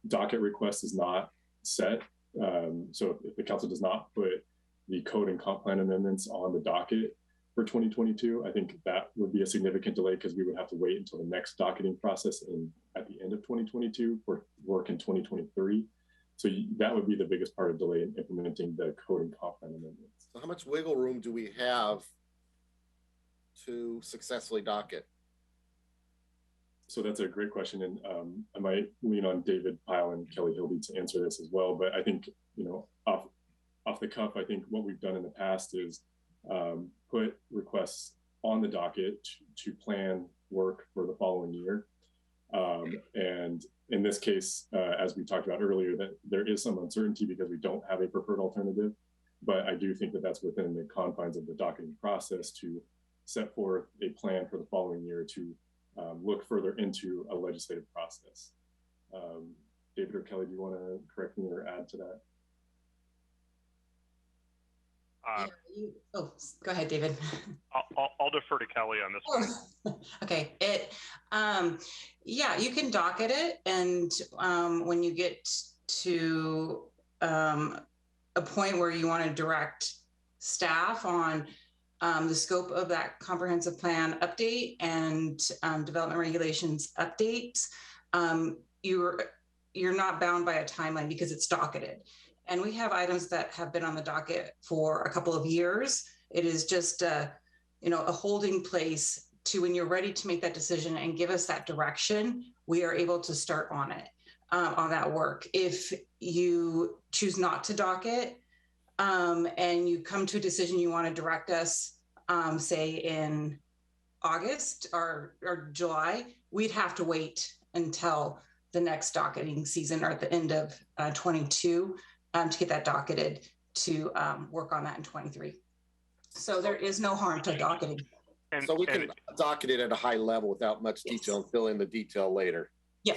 docket request is not set. So if the council does not put the code and comp plan amendments on the docket for 2022, I think that would be a significant delay, because we would have to wait until the next docketing process at the end of 2022 for work in 2023. So that would be the biggest part of delay in implementing the code and comp plan amendments. So how much wiggle room do we have to successfully docket? So that's a great question, and I might lean on David Pyle and Kelly Hildy to answer this as well. But I think, off the cuff, I think what we've done in the past is put requests on the docket to plan work for the following year. And in this case, as we talked about earlier, that there is some uncertainty because we don't have a preferred alternative. But I do think that that's within the confines of the docketing process to set forth a plan for the following year to look further into a legislative process. David or Kelly, do you want to correct me or add to that? Oh, go ahead, David. I'll defer to Kelly on this one. Okay. Yeah, you can docket it, and when you get to a point where you want to direct staff on the scope of that comprehensive plan update and development regulations updates, you're not bound by a timeline because it's docketed. And we have items that have been on the docket for a couple of years. It is just a holding place to when you're ready to make that decision and give us that direction, we are able to start on it, on that work. If you choose not to docket and you come to a decision you want to direct us, say in August or July, we'd have to wait until the next docketing season or at the end of 22 to get that docketed to work on that in 23. So there is no harm to docketing. So we can docket it at a high level without much detail and fill in the detail later. Yeah,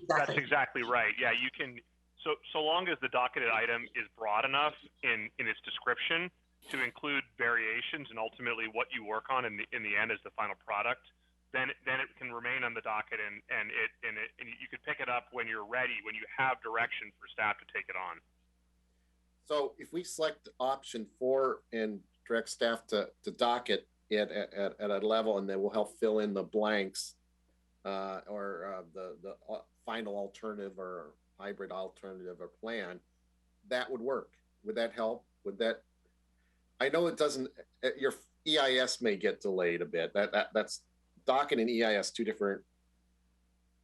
that's exactly right. Yeah, you can. So long as the docketed item is broad enough in its description to include variations and ultimately what you work on in the end as the final product, then it can remain on the docket and you could pick it up when you're ready, when you have direction for staff to take it on. So if we select option 4 and direct staff to docket it at a level, and then we'll help fill in the blanks or the final alternative or hybrid alternative or plan, that would work. Would that help? Would that? I know it doesn't. Your EIS may get delayed a bit. That's docket and EIS, two different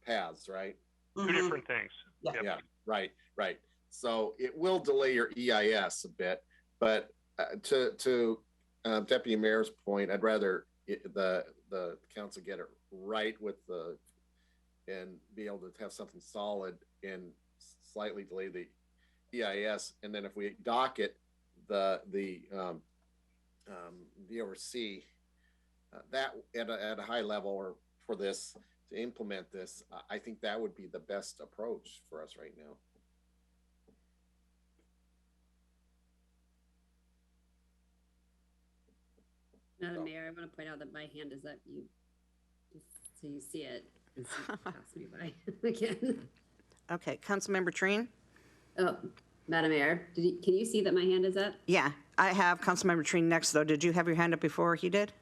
paths, right? Two different things. Yeah. Yep. Yeah. Right. So it will delay your EIS a bit, but to Deputy Mayor's point, I'd rather the council get it right with and be able to have something solid and slightly delay the EIS, and then if we docket the VOC that at a high level or for this to implement this, I think that would be the best approach for us right now. Madam Mayor, I want to point out that my hand is up. So you see it and pass me by again. Okay, Councilmember Trine. Oh, Madam Mayor, can you see that my hand is up? Yeah, I have Councilmember Trine next, though. Did you have your hand up before he did?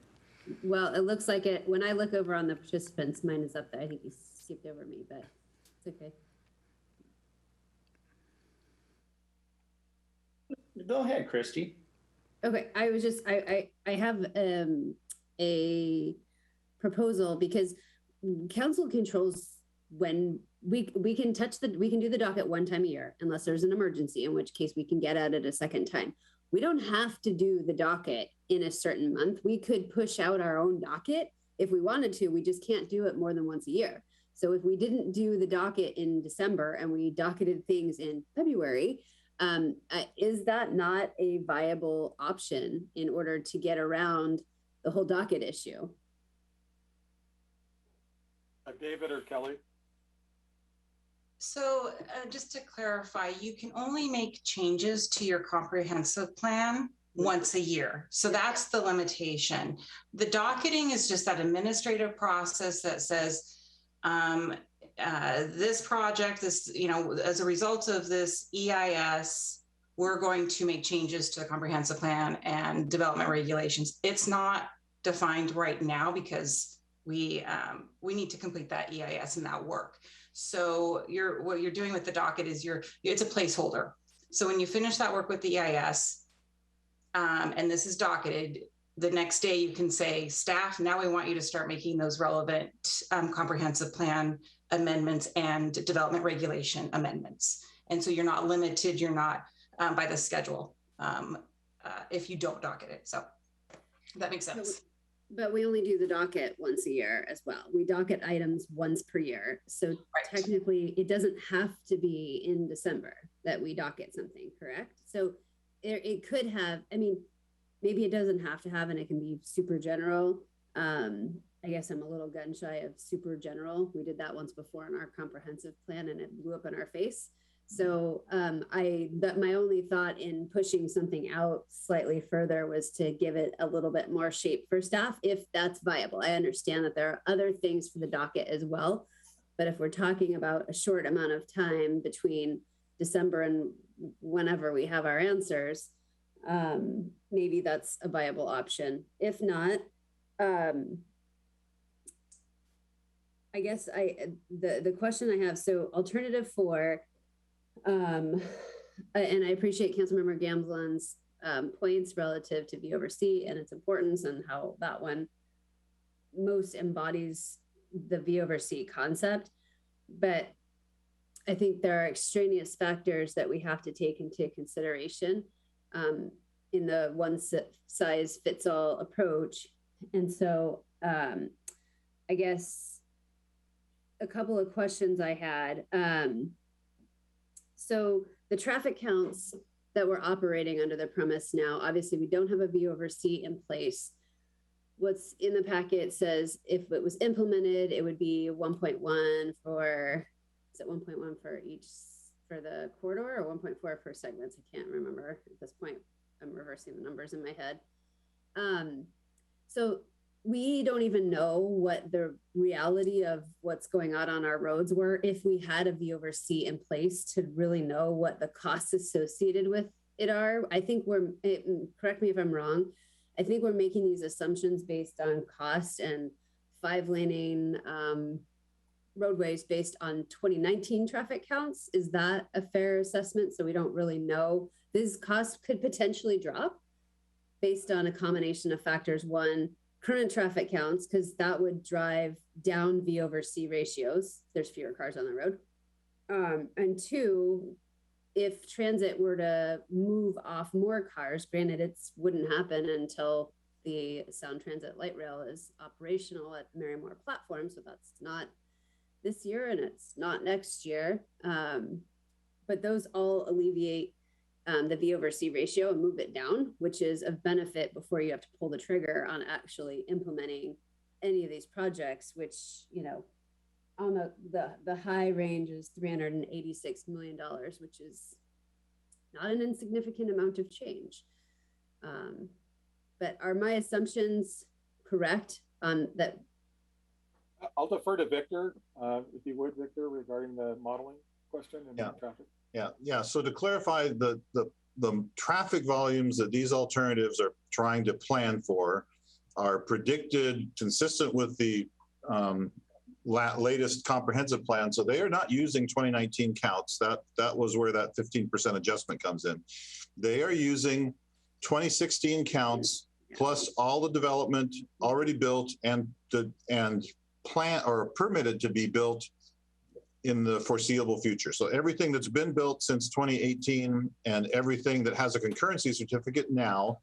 Well, it looks like it. When I look over on the participants, mine is up there. I think he skipped over me, but it's okay. Go ahead, Christy. Okay, I was just, I have a proposal because council controls when we can do the docket one time a year unless there's an emergency, in which case we can get at it a second time. We don't have to do the docket in a certain month. We could push out our own docket if we wanted to. We just can't do it more than once a year. So if we didn't do the docket in December and we docketed things in February, is that not a viable option in order to get around the whole docket issue? David or Kelly? So just to clarify, you can only make changes to your comprehensive plan once a year. So that's the limitation. The docketing is just that administrative process that says, this project, as a result of this EIS, we're going to make changes to the comprehensive plan and development regulations. It's not defined right now because we need to complete that EIS and that work. So what you're doing with the docket is it's a placeholder. So when you finish that work with the EIS, and this is docketed, the next day you can say, staff, now we want you to start making those relevant comprehensive plan amendments and development regulation amendments. And so you're not limited, you're not by the schedule if you don't docket it. So that makes sense. But we only do the docket once a year as well. We docket items once per year. So technically it doesn't have to be in December that we docket something, correct? So it could have, maybe it doesn't have to have, and it can be super general. I guess I'm a little gun shy of super general. We did that once before in our comprehensive plan and it blew up in our face. So my only thought in pushing something out slightly further was to give it a little bit more shape for staff, if that's viable. I understand that there are other things for the docket as well, but if we're talking about a short amount of time between December and whenever we have our answers, maybe that's a viable option. If not, I guess the question I have, so alternative 4, and I appreciate Councilmember Gamsland's points relative to VOC and its importance and how that one most embodies the VOC concept. But I think there are extraneous factors that we have to take into consideration in the one size fits all approach. And so I guess a couple of questions I had. So the traffic counts that we're operating under the premise now, obviously we don't have a VOC in place. What's in the packet says if it was implemented, it would be 1.1 for, is it 1.1 for each, for the corridor, or 1.4 for segments? I can't remember at this point. I'm reversing the numbers in my head. So we don't even know what the reality of what's going on our roads were if we had a VOC in place to really know what the costs associated with it are. I think correct me if I'm wrong, I think we're making these assumptions based on cost and 5-laning roadways based on 2019 traffic counts. Is that a fair assessment? So we don't really know. These costs could potentially drop based on a combination of factors. One, current traffic counts, because that would drive down V/C ratios. There's fewer cars on the road. And 2, if transit were to move off more cars, granted it wouldn't happen until the Sound Transit Light Rail is operational at Marymore platform. So that's not this year and it's not next year. But those all alleviate the V/C ratio and move it down, which is of benefit before you have to pull the trigger on actually implementing any of these projects, which, you know, on the high range is $386 million, which is not an insignificant amount of change. But are my assumptions correct on that? I'll defer to Victor, if you would, Victor, regarding the modeling question and the traffic. Yeah. So to clarify, the traffic volumes that these alternatives are trying to plan for are predicted consistent with the latest comprehensive plan. So they are not using 2019 counts. That was where that 15% adjustment comes in. They are using 2016 counts plus all the development already built and plan or permitted to be built in the foreseeable future. So everything that's been built since 2018 and everything that has a concurrency certificate now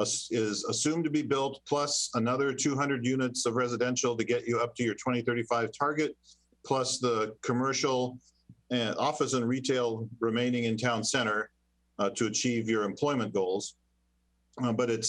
is assumed to be built, plus another 200 units of residential to get you up to your 2035 target, plus the commercial and office and retail remaining in town center to achieve your employment goals. But it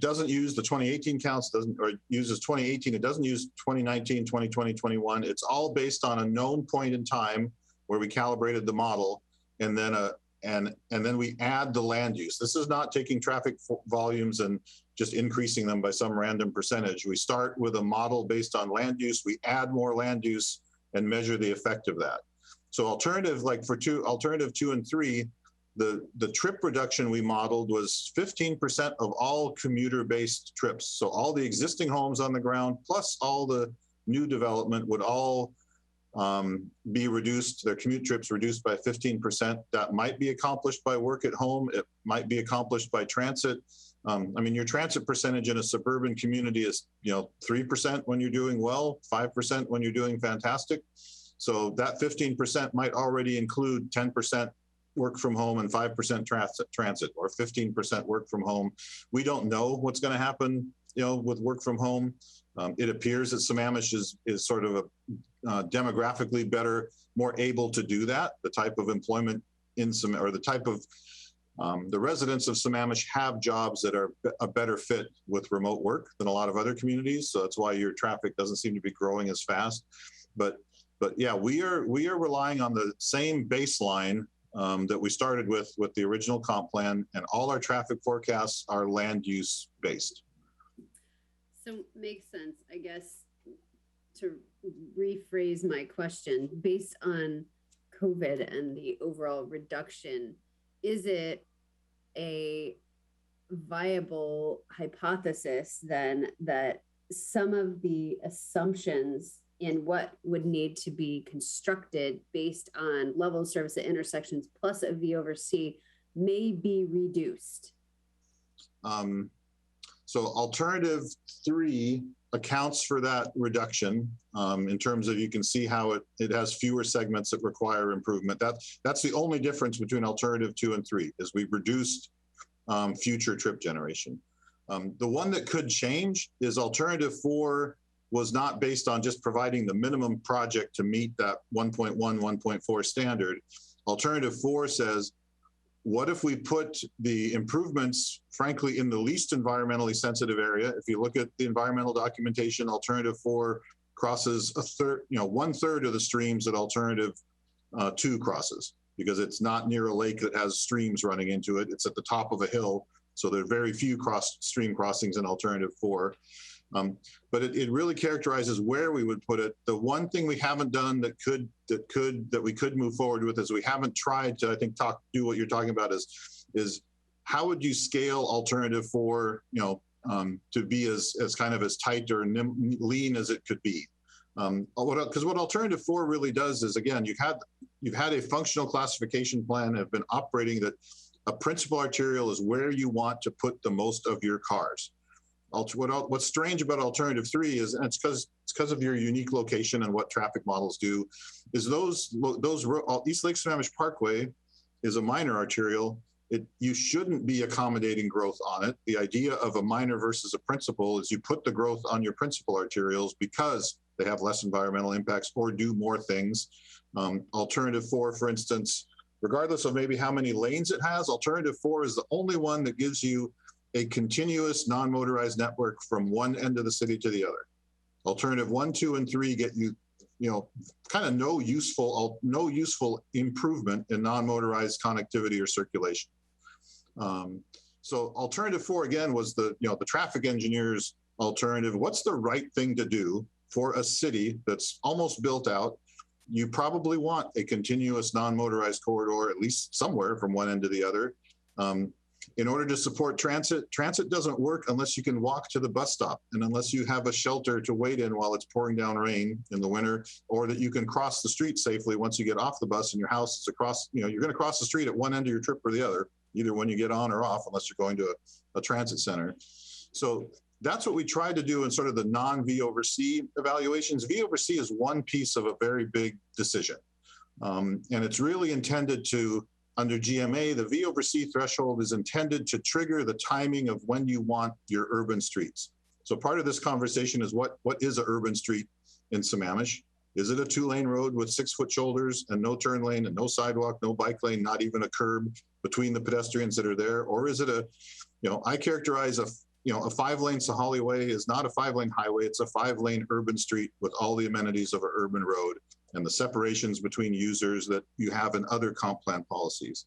doesn't use the 2018 counts, or it uses 2018. It doesn't use 2019, 2020, 21. It's all based on a known point in time where we calibrated the model, and then then we add the land use. This is not taking traffic volumes and just increasing them by some random percentage. We start with a model based on land use. We add more land use and measure the effect of that. So alternative 2 and 3, the trip reduction we modeled was 15% of all commuter-based trips. So all the existing homes on the ground, plus all the new development, would all be reduced, their commute trips reduced by 15%. That might be accomplished by work at home. It might be accomplished by transit. I mean, your transit percentage in a suburban community is, 3% when you're doing well, 5% when you're doing fantastic. So that 15% might already include 10% work from home and 5% transit, or 15% work from home. We don't know what's going to happen, with work from home. It appears that Sammamish is sort of a demographically better, more able to do that. The type of employment the residents of Sammamish have jobs that are a better fit with remote work than a lot of other communities. So that's why your traffic doesn't seem to be growing as fast. But But yeah, we are relying on the same baseline that we started with the original comp plan, and all our traffic forecasts are land use based. So makes sense, I guess, to rephrase my question, based on COVID and the overall reduction, is it a viable hypothesis then that some of the assumptions in what would need to be constructed based on level of service at intersections plus a V over C may be reduced? So alternative 3 accounts for that reduction in terms of, you can see how it has fewer segments that require improvement. That's the only difference between alternative 2 and 3, is we've reduced future trip generation. The one that could change is alternative 4 was not based on just providing the minimum project to meet that 1.1, 1.4 standard. Alternative 4 says, what if we put the improvements, frankly, in the least environmentally sensitive area? If you look at the environmental documentation, alternative 4 crosses 1/3 of the streams that alternative 2 crosses, because it's not near a lake that has streams running into it. It's at the top of a hill. So there are very few stream crossings in alternative 4. But it really characterizes where we would put it. The one thing we haven't done that we could move forward with is we haven't tried to, I think, do what you're talking about is how would you scale alternative 4, to be as kind of as tight or lean as it could be. Because what alternative 4 really does is, again, you've had a functional classification plan, have been operating that a principal arterial is where you want to put the most of your cars. What's strange about alternative 3 is, and it's because of your unique location and what traffic models do, is East Lake Sammamish Parkway is a minor arterial. You shouldn't be accommodating growth on it. The idea of a minor versus a principal is you put the growth on your principal arterials because they have less environmental impacts or do more things. Alternative 4, for instance, regardless of maybe how many lanes it has, alternative 4 is the only one that gives you a continuous non-motorized network from one end of the city to the other. Alternative 1, 2, and 3 get you, kind of no useful improvement in non-motorized connectivity or circulation. So alternative 4 again was the traffic engineer's alternative. What's the right thing to do for a city that's almost built out? You probably want a continuous non-motorized corridor, at least somewhere from one end to the other. In order to support transit doesn't work unless you can walk to the bus stop and unless you have a shelter to wait in while it's pouring down rain in the winter, or that you can cross the street safely once you get off the bus and your house is across, you're going to cross the street at one end of your trip or the other, either when you get on or off, unless you're going to a transit center. So that's what we tried to do in sort of the non-V over C evaluations. V over C is one piece of a very big decision. And it's really intended to, under GMA, the V over C threshold is intended to trigger the timing of when you want your urban streets. So part of this conversation is what is an urban street in Sammamish? Is it a 2-lane road with 6-foot shoulders and no turn lane and no sidewalk, no bike lane, not even a curb between the pedestrians that are there? Or is it I characterize a 5-lane Sahalee Way is not a 5-lane highway, it's a 5-lane urban street with all the amenities of an urban road and the separations between users that you have in other comp plan policies.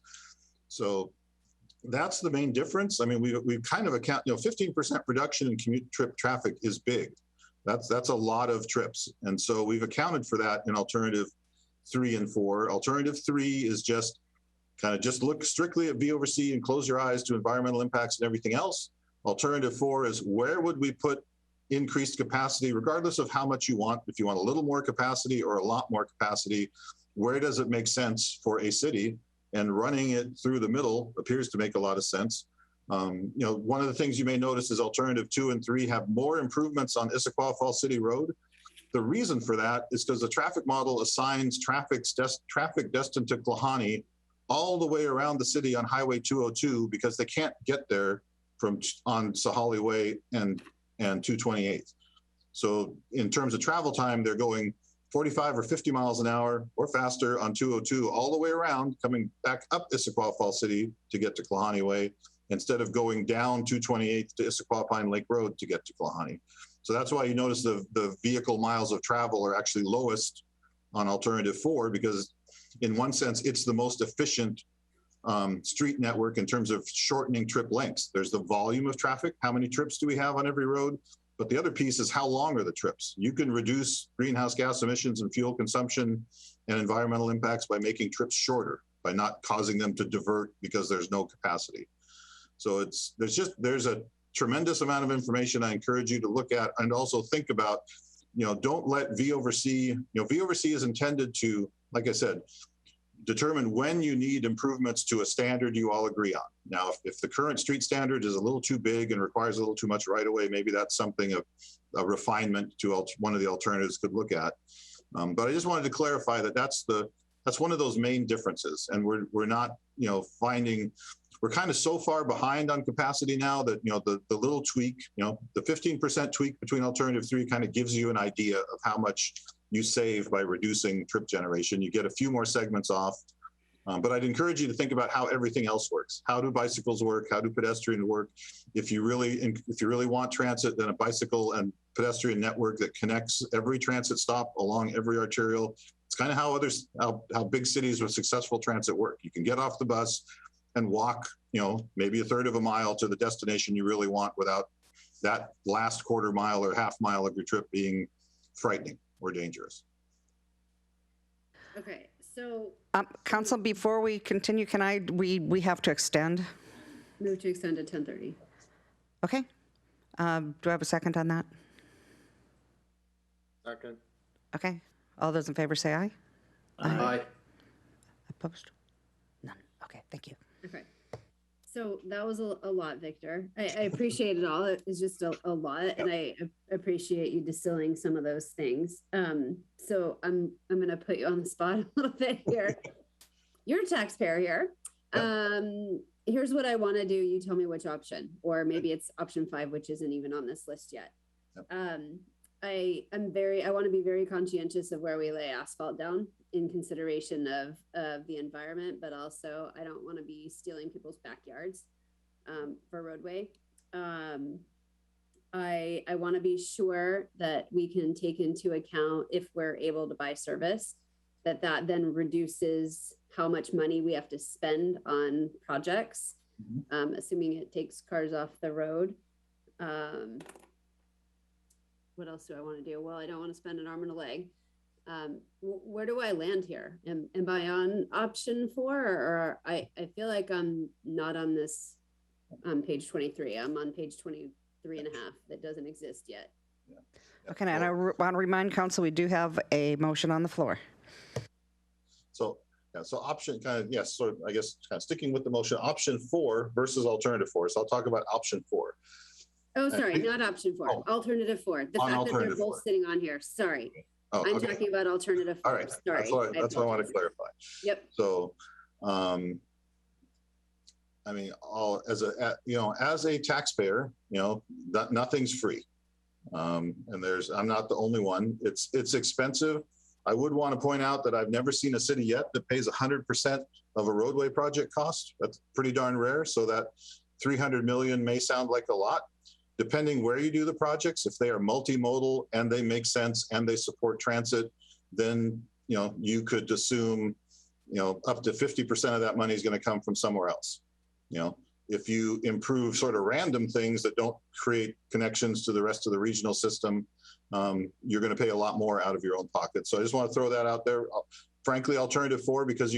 So that's the main difference. I mean, we've kind of 15% reduction in commute trip traffic is big. That's a lot of trips. And so we've accounted for that in alternative 3 and 4. Alternative 3 is just look strictly at V over C and close your eyes to environmental impacts and everything else. Alternative 4 is where would we put increased capacity, regardless of how much you want. If you want a little more capacity or a lot more capacity, where does it make sense for a city? And running it through the middle appears to make a lot of sense. One of the things you may notice is alternative 2 and 3 have more improvements on Issaquah Falls City Road. The reason for that is because the traffic model assigns traffic destined to Klahani all the way around the city on Highway 202 because they can't get there on Sahalee Way and 228th. So in terms of travel time, they're going 45 or 50 miles an hour or faster on 202 all the way around, coming back up Issaquah Falls City to get to Klahani Way, instead of going down 228th to Issaquah Pine Lake Road to get to Klahani. So that's why you notice the vehicle miles of travel are actually lowest on alternative 4 because in one sense, it's the most efficient street network in terms of shortening trip lengths. There's the volume of traffic. How many trips do we have on every road? But the other piece is how long are the trips? You can reduce greenhouse gas emissions and fuel consumption and environmental impacts by making trips shorter, by not causing them to divert because there's no capacity. So there's a tremendous amount of information I encourage you to look at and also think about, don't let V over C, V over C is intended to, like I said, determine when you need improvements to a standard you all agree on. Now, if the current street standard is a little too big and requires a little too much right of way, maybe that's something of a refinement to one of the alternatives could look at. But I just wanted to clarify that that's one of those main differences. And we're not, we're kind of so far behind on capacity now that, the little tweak, the 15% tweak between alternative 3 kind of gives you an idea of how much you save by reducing trip generation. You get a few more segments off, but I'd encourage you to think about how everything else works. How do bicycles work? How do pedestrian work? If you really want transit, then a bicycle and pedestrian network that connects every transit stop along every arterial. It's kind of how big cities with successful transit work. You can get off the bus and walk, maybe a third of a mile to the destination you really want without that last quarter mile or half mile of your trip being frightening or dangerous. Okay, so Council, before we continue, we have to extend. Move to extend to 10:30. Okay. Do I have a second on that? Second. Okay. All those in favor say aye. Aye. Opposed? None. Okay, thank you. Okay. So that was a lot, Victor. I appreciate it all. It's just a lot, and I appreciate you distilling some of those things. So I'm going to put you on the spot a little bit here. You're a taxpayer here. Here's what I want to do. You tell me which option, or maybe it's option 5, which isn't even on this list yet. I want to be very conscientious of where we lay asphalt down in consideration of the environment, but also I don't want to be stealing people's backyards for roadway. I want to be sure that we can take into account, if we're able to buy service, that then reduces how much money we have to spend on projects, assuming it takes cars off the road. What else do I want to do? Well, I don't want to spend an arm and a leg. Where do I land here? Am I on option 4, or I feel like I'm not on this page 23. I'm on page 23 and a half that doesn't exist yet. Okay, and I want to remind council, we do have a motion on the floor. So option I guess kind of sticking with the motion, option 4 versus alternative 4. So I'll talk about option 4. Oh, sorry, not option 4, alternative 4. The fact that they're both sitting on here, sorry. I'm talking about alternative 4. All right, sorry. that's what I want to clarify. Yep. So, I mean, as a taxpayer, nothing's free. And I'm not the only one. It's expensive. I would want to point out that I've never seen a city yet that pays 100% of a roadway project cost. That's pretty darn rare. So that 300 million may sound like a lot. Depending where you do the projects, if they are multimodal and they make sense and they support transit, then you could assume up to 50% of that money is going to come from somewhere else. If you improve sort of random things that don't create connections to the rest of the regional system, you're going to pay a lot more out of your own pocket. So I just want to throw that out there. Frankly, alternative 4, because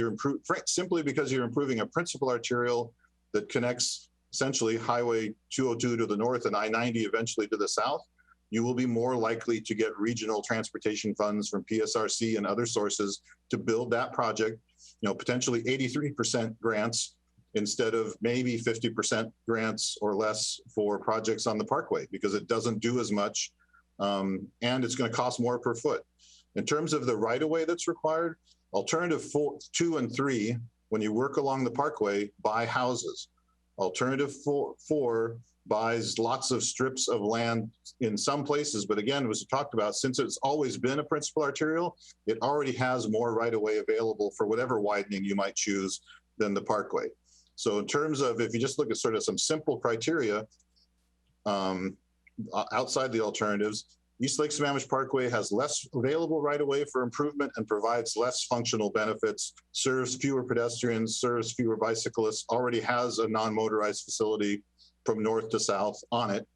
simply because you're improving a principal arterial that connects essentially Highway 202 to the north and I-90 eventually to the south, you will be more likely to get regional transportation funds from PSRC and other sources to build that project, potentially 83% grants instead of maybe 50% grants or less for projects on the parkway, because it doesn't do as much and it's going to cost more per foot. In terms of the right-of-way that's required, alternative 2 and 3, when you work along the parkway, buy houses. Alternative 4 buys lots of strips of land in some places, but again, as we talked about, since it's always been a principal arterial, it already has more right-of-way available for whatever widening you might choose than the parkway. So in terms of, if you just look at sort of some simple criteria outside the alternatives, East Lake Sammamish Parkway has less available right-of-way for improvement and provides less functional benefits, serves fewer pedestrians, serves fewer bicyclists, already has a non-motorized facility from north to south on it.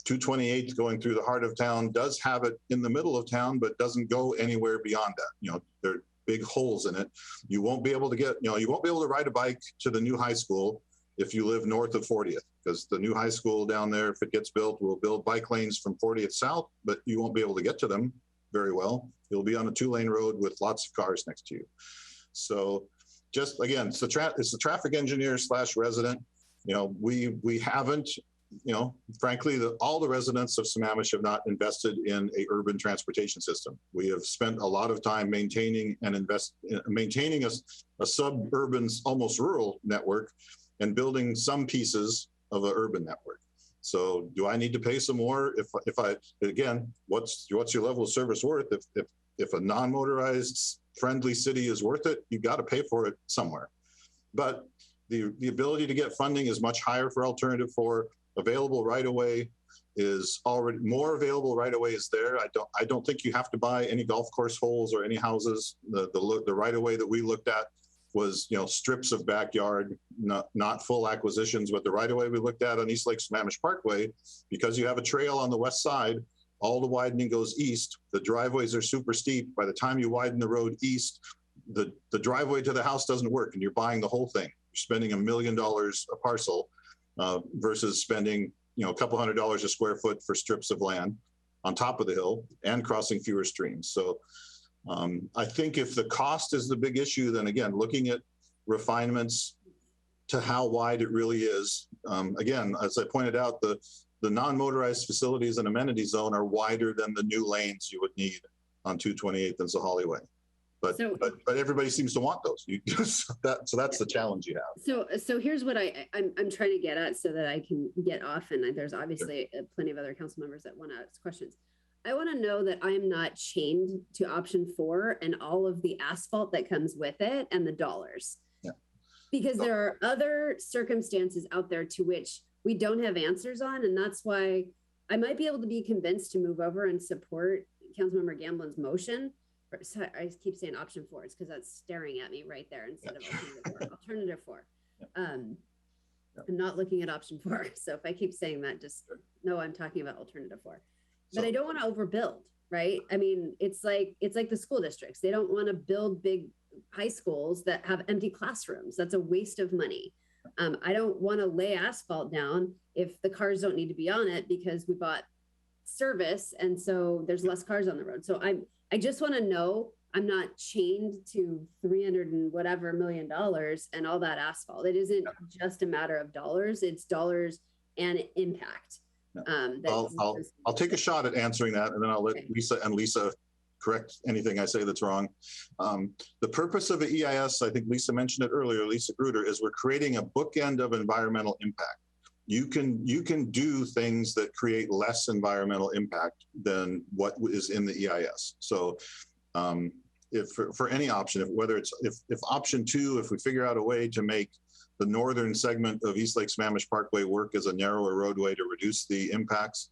228 going through the heart of town does have it in the middle of town, but doesn't go anywhere beyond that. You know, there are big holes in it. You won't be able to get, you know, you won't be able to ride a bike to the new high school if you live north of 40th, because the new high school down there, if it gets built, will build bike lanes from 40th south, but you won't be able to get to them very well. You'll be on a 2-lane road with lots of cars next to you. So just again, it's the traffic engineer / resident. You know, we haven't, you know, frankly, all the residents of Sammamish have not invested in a urban transportation system. We have spent a lot of time maintaining a suburban, almost rural network, and building some pieces of an urban network. So do I need to pay some more? If I, again, what's your level of service worth? If a non-motorized friendly city is worth it, you got to pay for it somewhere. But the ability to get funding is much higher for alternative 4. Available right-of-way is already more available right-of-way is there. I don't think you have to buy any golf course holes or any houses. The right-of-way that we looked at was, you know, strips of backyard, not full acquisitions. But the right-of-way we looked at on East Lake Sammamish Parkway, because you have a trail on the west side, all the widening goes east. The driveways are super steep. By the time you widen the road east, the driveway to the house doesn't work, and you're buying the whole thing. You're spending $1 million a parcel versus spending, you know, a couple $100 a square foot for strips of land on top of the hill and crossing fewer streams. So I think if the cost is the big issue, then again, looking at refinements to how wide it really is. Again, as I pointed out, the non-motorized facilities and amenity zone are wider than the new lanes you would need on 228th and Zahalie Way. But everybody seems to want those. So that's the challenge you have. So here's what I'm trying to get at so that I can get off, and there's obviously plenty of other council members that want to ask questions. I want to know that I'm not chained to option 4 and all of the asphalt that comes with it and the dollars. Yeah. Because there are other circumstances out there to which we don't have answers on, and that's why I might be able to be convinced to move over and support Councilmember Gamblin's motion. I keep saying option 4. It's because that's staring at me right there instead of alternative 4. I'm not looking at option 4. So if I keep saying that, just know I'm talking about alternative 4. But I don't want to overbuild, right? I mean, it's like the school districts. They don't want to build big high schools that have empty classrooms. That's a waste of money. I don't want to lay asphalt down if the cars don't need to be on it because we bought service and so there's less cars on the road. So I just want to know I'm not chained to $300 and whatever million and all that asphalt. It isn't just a matter of dollars, it's dollars and impact. I'll take a shot at answering that, and then I'll let Lisa correct anything I say that's wrong. The purpose of the EIS, I think Lisa mentioned it earlier, Lisa Gruder, is we're creating a bookend of environmental impact. You can do things that create less environmental impact than what is in the EIS. So if for any option, if option 2, if we figure out a way to make the northern segment of East Lake Sammamish Parkway work as a narrower roadway to reduce the impacts,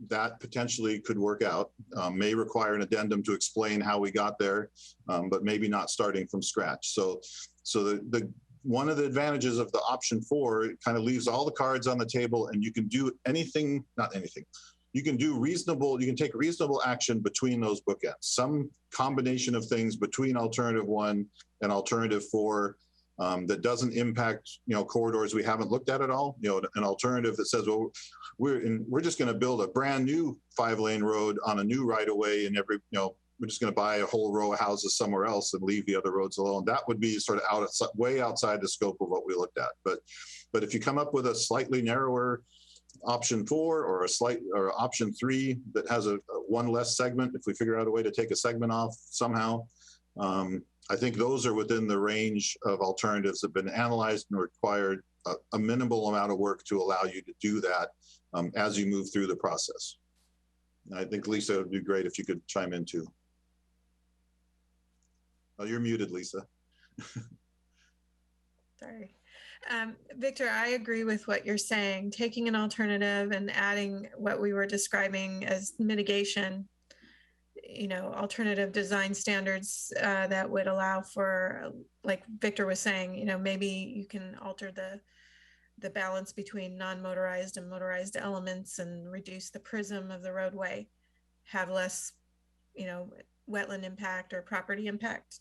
that potentially could work out. May require an addendum to explain how we got there, but maybe not starting from scratch. So one of the advantages of the option 4, it kind of leaves all the cards on the table, and you can do anything, not anything. You can take reasonable action between those bookends. Some combination of things between alternative 1 and alternative 4 that doesn't impact, corridors we haven't looked at all. An alternative that says, well, we're just going to build a brand new 5-lane road on a new right-of-way, and we're just going to buy a whole row of houses somewhere else and leave the other roads alone. That would be sort of way outside the scope of what we looked at. But if you come up with a slightly narrower option 4 or option 3 that has a one less segment, if we figure out a way to take a segment off somehow, I think those are within the range of alternatives that have been analyzed and required a minimal amount of work to allow you to do that as you move through the process. And I think Lisa, it would be great if you could chime in too. Oh, you're muted, Lisa. Sorry. Victor, I agree with what you're saying. Taking an alternative and adding what we were describing as mitigation, alternative design standards that would allow for, like Victor was saying, maybe you can alter the balance between non-motorized and motorized elements and reduce the prism of the roadway, have less, wetland impact or property impact.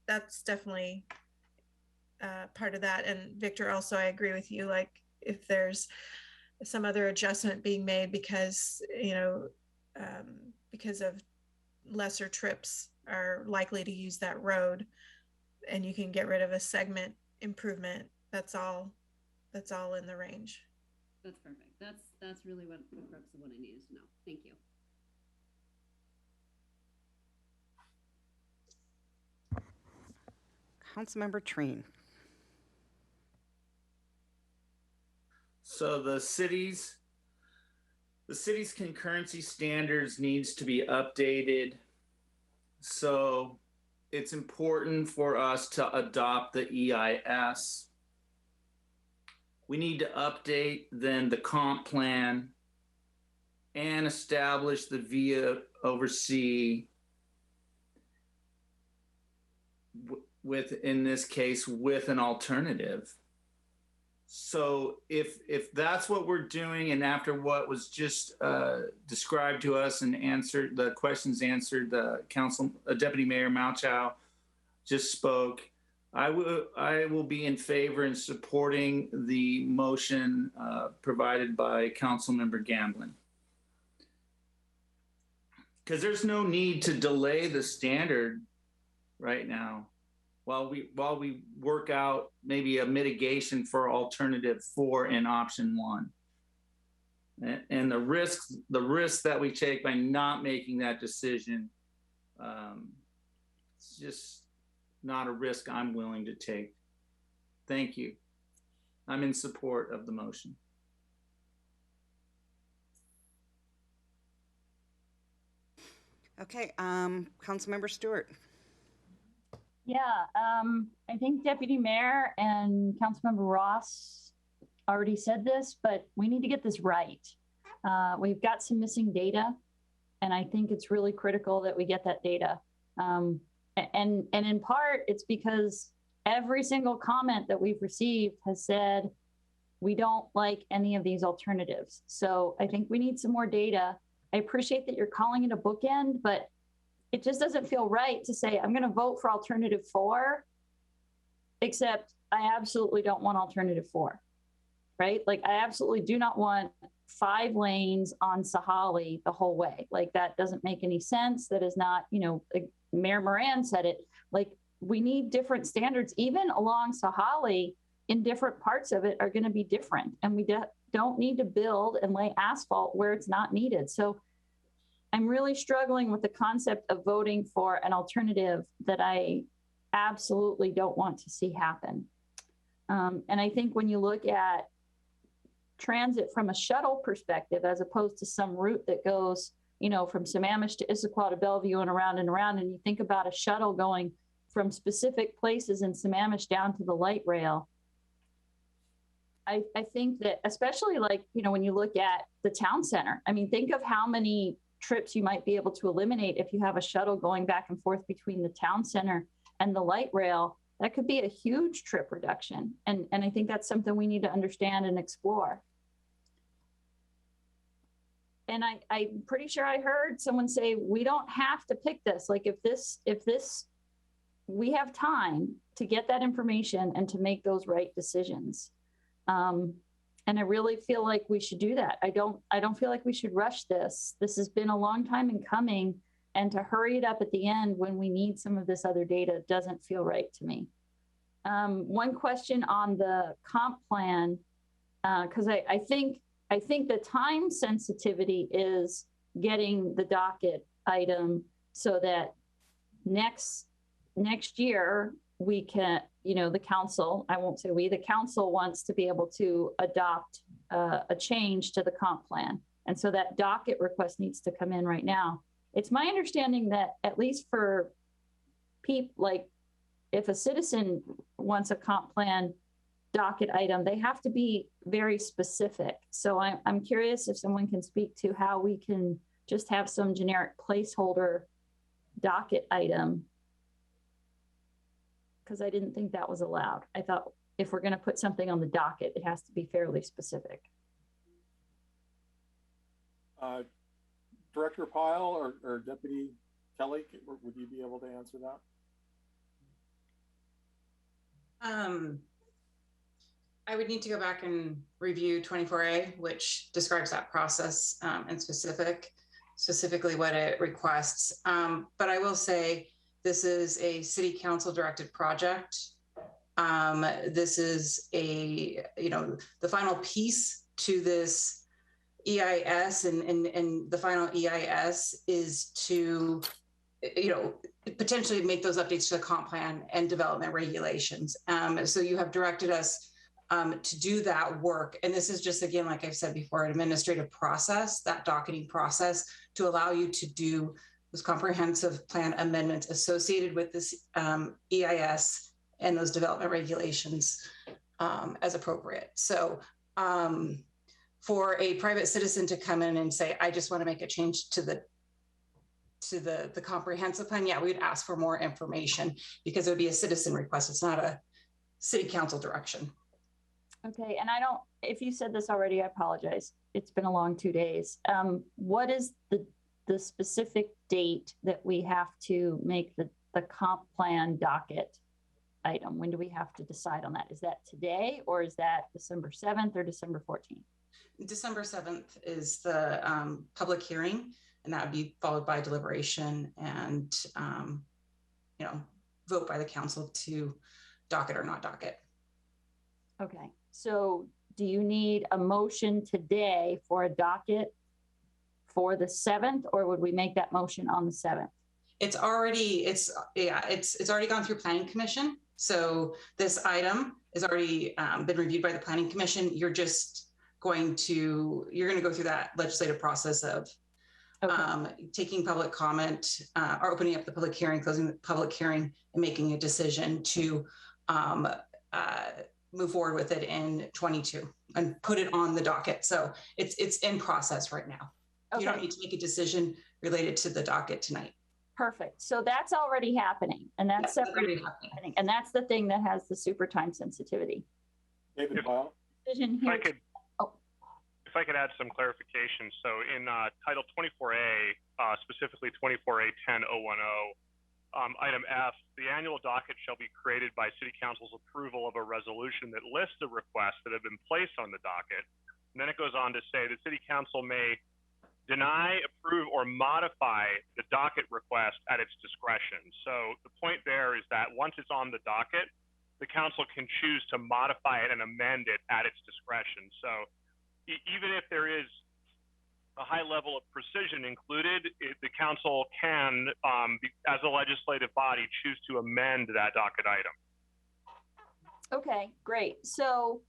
That's definitely part of that. And Victor, also, I agree with you. Like, if there's some other adjustment being made because of lesser trips are likely to use that road, and you can get rid of a segment improvement, that's all in the range. That's perfect. That's really what the crux of what I needed to know. Thank you. Councilmember Treen. So the city's concurrency standards needs to be updated. So it's important for us to adopt the EIS. We need to update then the comp plan and establish the via oversee with, in this case, with an alternative. So if that's what we're doing, and after what was just described to us and answered, the questions answered, the Deputy Mayor Malchow just spoke, I will be in favor in supporting the motion provided by Councilmember Gamblin. Because there's no need to delay the standard right now while we work out maybe a mitigation for alternative 4 in option 1. And the risk that we take by not making that decision, it's just not a risk I'm willing to take. Thank you. I'm in support of the motion. Okay, Councilmember Stewart. Yeah, I think Deputy Mayor and Councilmember Ross already said this, but we need to get this right. We've got some missing data, and I think it's really critical that we get that data. And in part, it's because every single comment that we've received has said, we don't like any of these alternatives. So I think we need some more data. I appreciate that you're calling it a bookend, but it just doesn't feel right to say, I'm going to vote for alternative 4, except I absolutely don't want alternative 4, right? Like, I absolutely do not want 5 lanes on Sahali the whole way. Like, that doesn't make any sense. That is not, Mayor Moran said it, like, we need different standards, even along Sahali. In different parts of it are going to be different. And we don't need to build and lay asphalt where it's not needed. So I'm really struggling with the concept of voting for an alternative that I absolutely don't want to see happen. And I think when you look at transit from a shuttle perspective, as opposed to some route that goes, from Sammamish to Issaquah to Bellevue and around, and you think about a shuttle going from specific places in Sammamish down to the light rail, I think that, especially when you look at the town center, I mean, think of how many trips you might be able to eliminate if you have a shuttle going back and forth between the town center and the light rail. That could be a huge trip reduction. And I think that's something we need to understand and explore. And I'm pretty sure I heard someone say, we don't have to pick this. Like, if this, we have time to get that information and to make those right decisions. And I really feel like we should do that. I don't feel like we should rush this. This has been a long time in coming, and to hurry it up at the end when we need some of this other data doesn't feel right to me. One question on the comp plan, because I think the time sensitivity is getting the docket item so that next year we can, the council, I won't say we, the council wants to be able to adopt a change to the comp plan. And so that docket request needs to come in right now. It's my understanding that, at least for people like if a citizen wants a comp plan docket item, they have to be very specific. So I'm curious if someone can speak to how we can just have some generic placeholder docket item, because I didn't think that was allowed. I thought if we're going to put something on the docket, it has to be fairly specific. Director Pyle or Deputy Kelly, would you be able to answer that? I would need to go back and review 24A, which describes that process and specifically what it requests. But I will say this is a city council directed project. This is the final piece to this EIS, and the final EIS is to, potentially make those updates to the comp plan and development regulations. So you have directed us to do that work. And this is just, again, like I've said before, an administrative process, that docketing process, to allow you to do those comprehensive plan amendments associated with this EIS and those development regulations as appropriate. So for a private citizen to come in and say, I just want to make a change to the comprehensive plan, yeah, we'd ask for more information because it would be a citizen request. It's not a city council direction. Okay, and if you said this already, I apologize. It's been a long 2 days. What is the specific date that we have to make the comp plan docket item? When do we have to decide on that? Is that today, or is that December 7th or December 14th? December 7th is the public hearing, and that would be followed by deliberation and, vote by the council to docket or not docket. Okay, so do you need a motion today for a docket for the 7th, or would we make that motion on the 7th? It's already gone through planning commission. So this item has already been reviewed by the planning commission. You're just going to go through that legislative process of taking public comment, or opening up the public hearing, closing the public hearing, and making a decision to move forward with it in 22 and put it on the docket. So it's in process right now. Okay. You don't need to make a decision related to the docket tonight. Perfect. So that's already happening, and that's separate happening. And that's the thing that has the super time sensitivity. David, decision here. If I could add some clarification. So in Title 24A, specifically 24A 10010, item F, the annual docket shall be created by City Council's approval of a resolution that lists the requests that have been placed on the docket. And then it goes on to say the City Council may deny, approve, or modify the docket request at its discretion. So the point there is that once it's on the docket, the council can choose to modify it and amend it at its discretion. So even if there is a high level of precision included, the council can, as a legislative body, choose to amend that docket item. Okay, great. So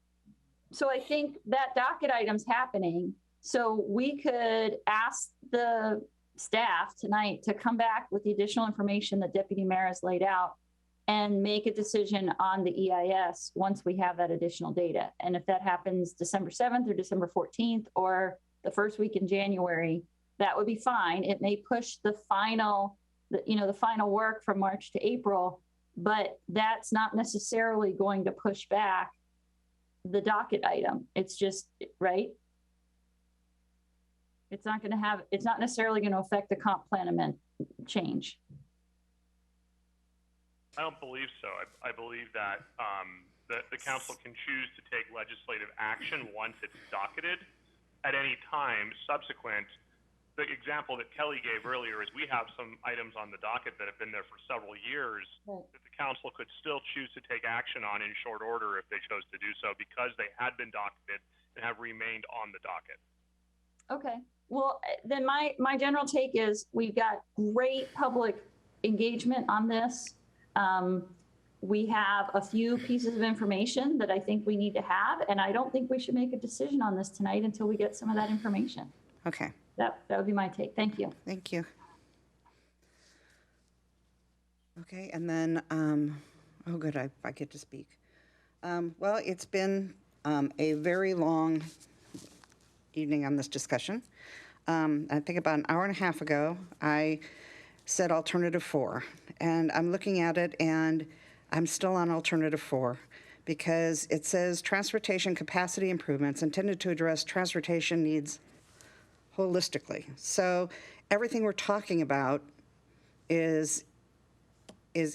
I think that docket item's happening. So we could ask the staff tonight to come back with the additional information that Deputy Mayor has laid out and make a decision on the EIS once we have that additional data. And if that happens December 7th or December 14th or the first week in January, that would be fine. It may push the final work from March to April, but that's not necessarily going to push back the docket item. It's just, right? It's not necessarily going to affect the comp plan amendment change. I don't believe so. I believe that the council can choose to take legislative action once it's docketed at any time subsequent. The example that Kelly gave earlier is we have some items on the docket that have been there for several years that the council could still choose to take action on in short order if they chose to do so because they had been docketed and have remained on the docket. Okay. Well, then my general take is we've got great public engagement on this. We have a few pieces of information that I think we need to have, and I don't think we should make a decision on this tonight until we get some of that information. Okay. That would be my take. Thank you. Thank you. Okay, and then Oh, good, I get to speak. Well, it's been a very long evening on this discussion. I think about an hour and a half ago, I said alternative 4, and I'm looking at it and I'm still on alternative 4 because it says transportation capacity improvements intended to address transportation needs holistically. So everything we're talking about is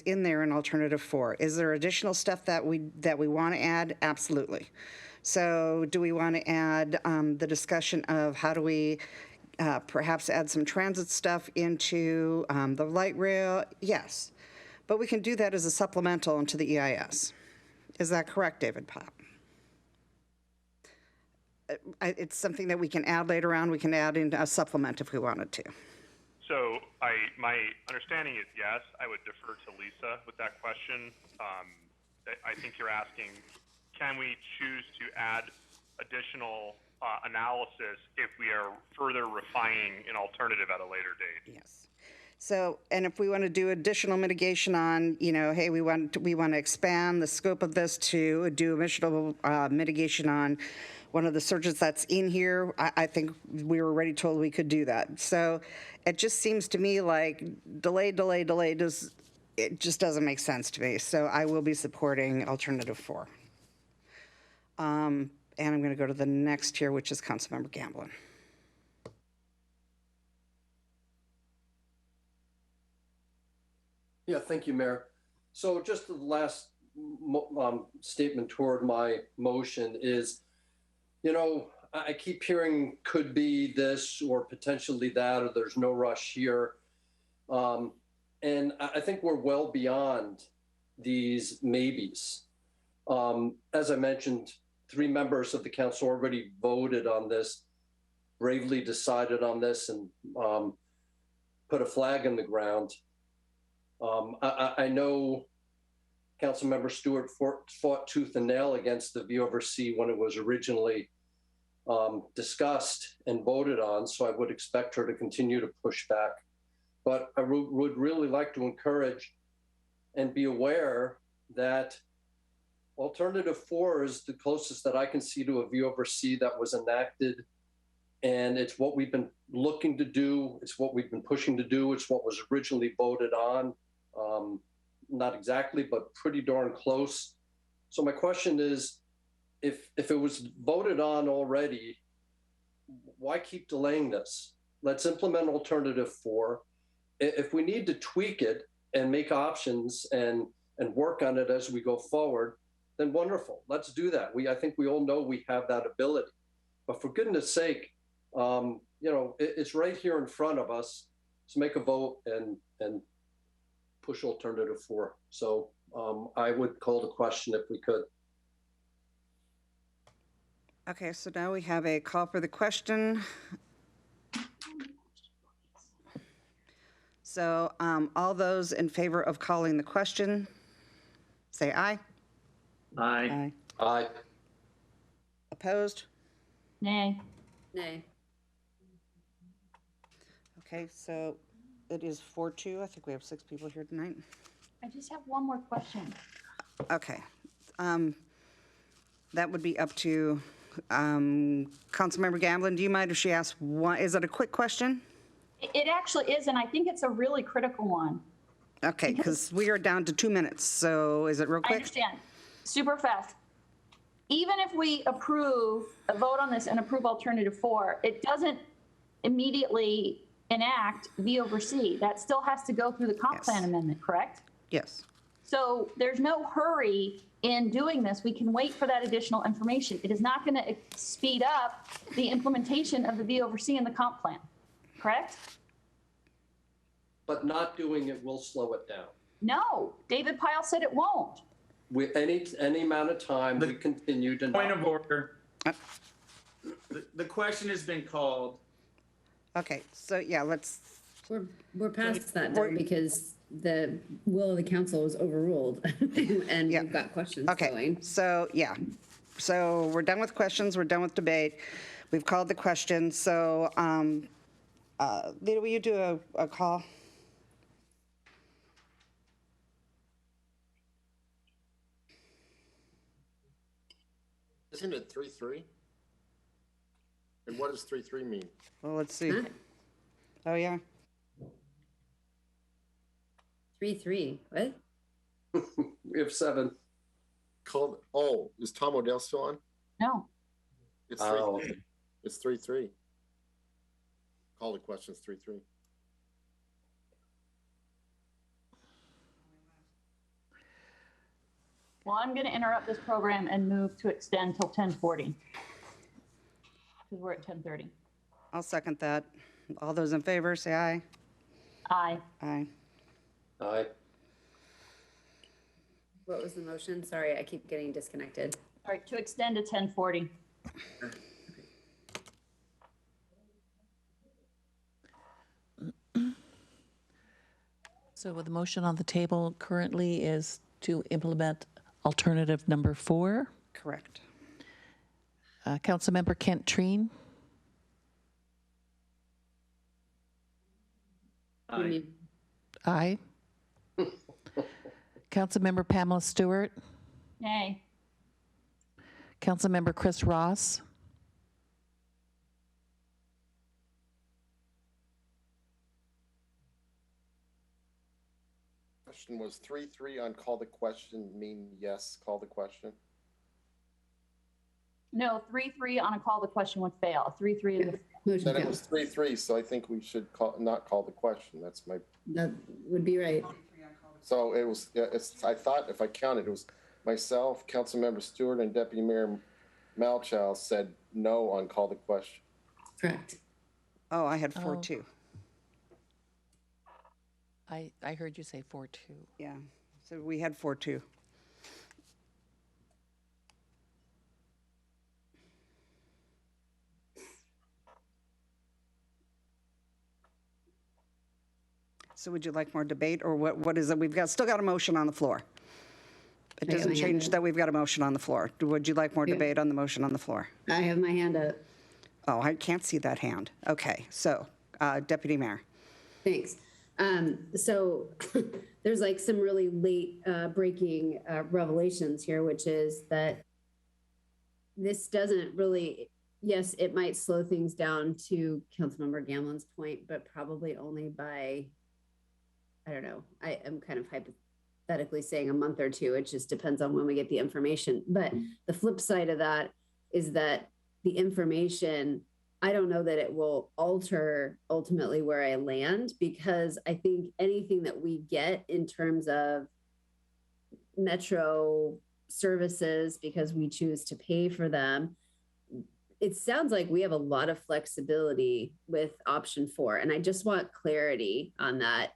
in there in alternative 4. Is there additional stuff that we want to add? Absolutely. So do we want to add the discussion of how do we perhaps add some transit stuff into the light rail? Yes. But we can do that as a supplemental into the EIS. Is that correct, David Pop? It's something that we can add later on. We can add in a supplement if we wanted to. So my understanding is yes. I would defer to Lisa with that question. I think you're asking, can we choose to add additional analysis if we are further refining an alternative at a later date? Yes. So, and if we want to do additional mitigation on, hey, we want to expand the scope of this to do additional mitigation on one of the surges that's in here, I think we were already told we could do that. So it just seems to me like delay, it just doesn't make sense to me. So I will be supporting alternative 4. And I'm going to go to the next here, which is Councilmember Gamblin. Yeah, thank you, Mayor. So just the last statement toward my motion is, I keep hearing could be this or potentially that, or there's no rush here. And I think we're well beyond these maybes. As I mentioned, 3 members of the council already voted on this, bravely decided on this, and put a flag in the ground. I know Councilmember Stewart fought tooth and nail against the V over C when it was originally discussed and voted on, so I would expect her to continue to push back. But I would really like to encourage and be aware that alternative 4 is the closest that I can see to a V over C that was enacted. And it's what we've been looking to do. It's what we've been pushing to do. It's what was originally voted on. Not exactly, but pretty darn close. So my question is, if it was voted on already, why keep delaying this? Let's implement alternative 4. If we need to tweak it and make options and work on it as we go forward, then wonderful. Let's do that. I think we all know we have that ability. But for goodness sake, it's right here in front of us. Let's make a vote and push alternative 4. So I would call the question if we could. Okay, so now we have a call for the question. So all those in favor of calling the question, say aye. Aye. Aye. Opposed? Nay. Nay. Okay, so it is 4-2. I think we have 6 people here tonight. I just have one more question. Okay. That would be up to Councilmember Gamblin. Do you mind if she asks one? Is it a quick question? It actually is, and I think it's a really critical one. Okay, because we are down to 2 minutes. So is it real quick? I understand. Super fast. Even if we vote on this and approve alternative 4, it doesn't immediately enact V over C. That still has to go through the comp plan amendment, correct? Yes. So there's no hurry in doing this. We can wait for that additional information. It is not going to speed up the implementation of the V over C in the comp plan, correct? But not doing it will slow it down. No, David Pyle said it won't. With any amount of time, we continue to Point of order. The question has been called. Okay, so yeah, We're past that though, because the will of the council was overruled and we've got questions going. So yeah, so we're done with questions. We're done with debate. We've called the question. So Lita, will you do a call? Isn't it 3-3? And what does 3-3 mean? Well, let's see. Oh, yeah. 3-3, what? We have 7. Called, oh, is Tom Odell still on? No. It's 3-3. It's 3-3. Call the questions 3-3. Well, I'm going to interrupt this program and move to extend till 10:40 because we're at 10:30. I'll second that. All those in favor, say aye. Aye. Aye. Aye. What was the motion? Sorry, I keep getting disconnected. All right, to extend to 10:40. So the motion on the table currently is to implement alternative number 4. Correct. Councilmember Kent Treen. Aye. Aye. Councilmember Pamela Stewart. Nay. Councilmember Chris Ross. Question was 3-3 on call the question mean yes, call the question? No, 3-3 on a call the question would fail. 3-3 in the Then it was 3-3, so I think we should not call the question. That's my. That would be right. So it was, I thought if I counted, it was myself, Councilmember Stewart, and Deputy Mayor Malchow said no on call the question. Correct. Oh, I had 4-2. I heard you say 4-2. Yeah, so we had 4-2. So would you like more debate, or what is it? Still got a motion on the floor. It doesn't change that we've got a motion on the floor. Would you like more debate on the motion on the floor? I have my hand up. Oh, I can't see that hand. Okay, so Deputy Mayor. Thanks. So there's like some really late breaking revelations here, which is that this doesn't really, yes, it might slow things down to Councilmember Gamlin's point, but probably only by, I don't know, I am kind of hypothetically saying a month or two. It just depends on when we get the information. But the flip side of that is that the information, I don't know that it will alter ultimately where I land, because I think anything that we get in terms of metro services, because we choose to pay for them, it sounds like we have a lot of flexibility with option 4. And I just want clarity on that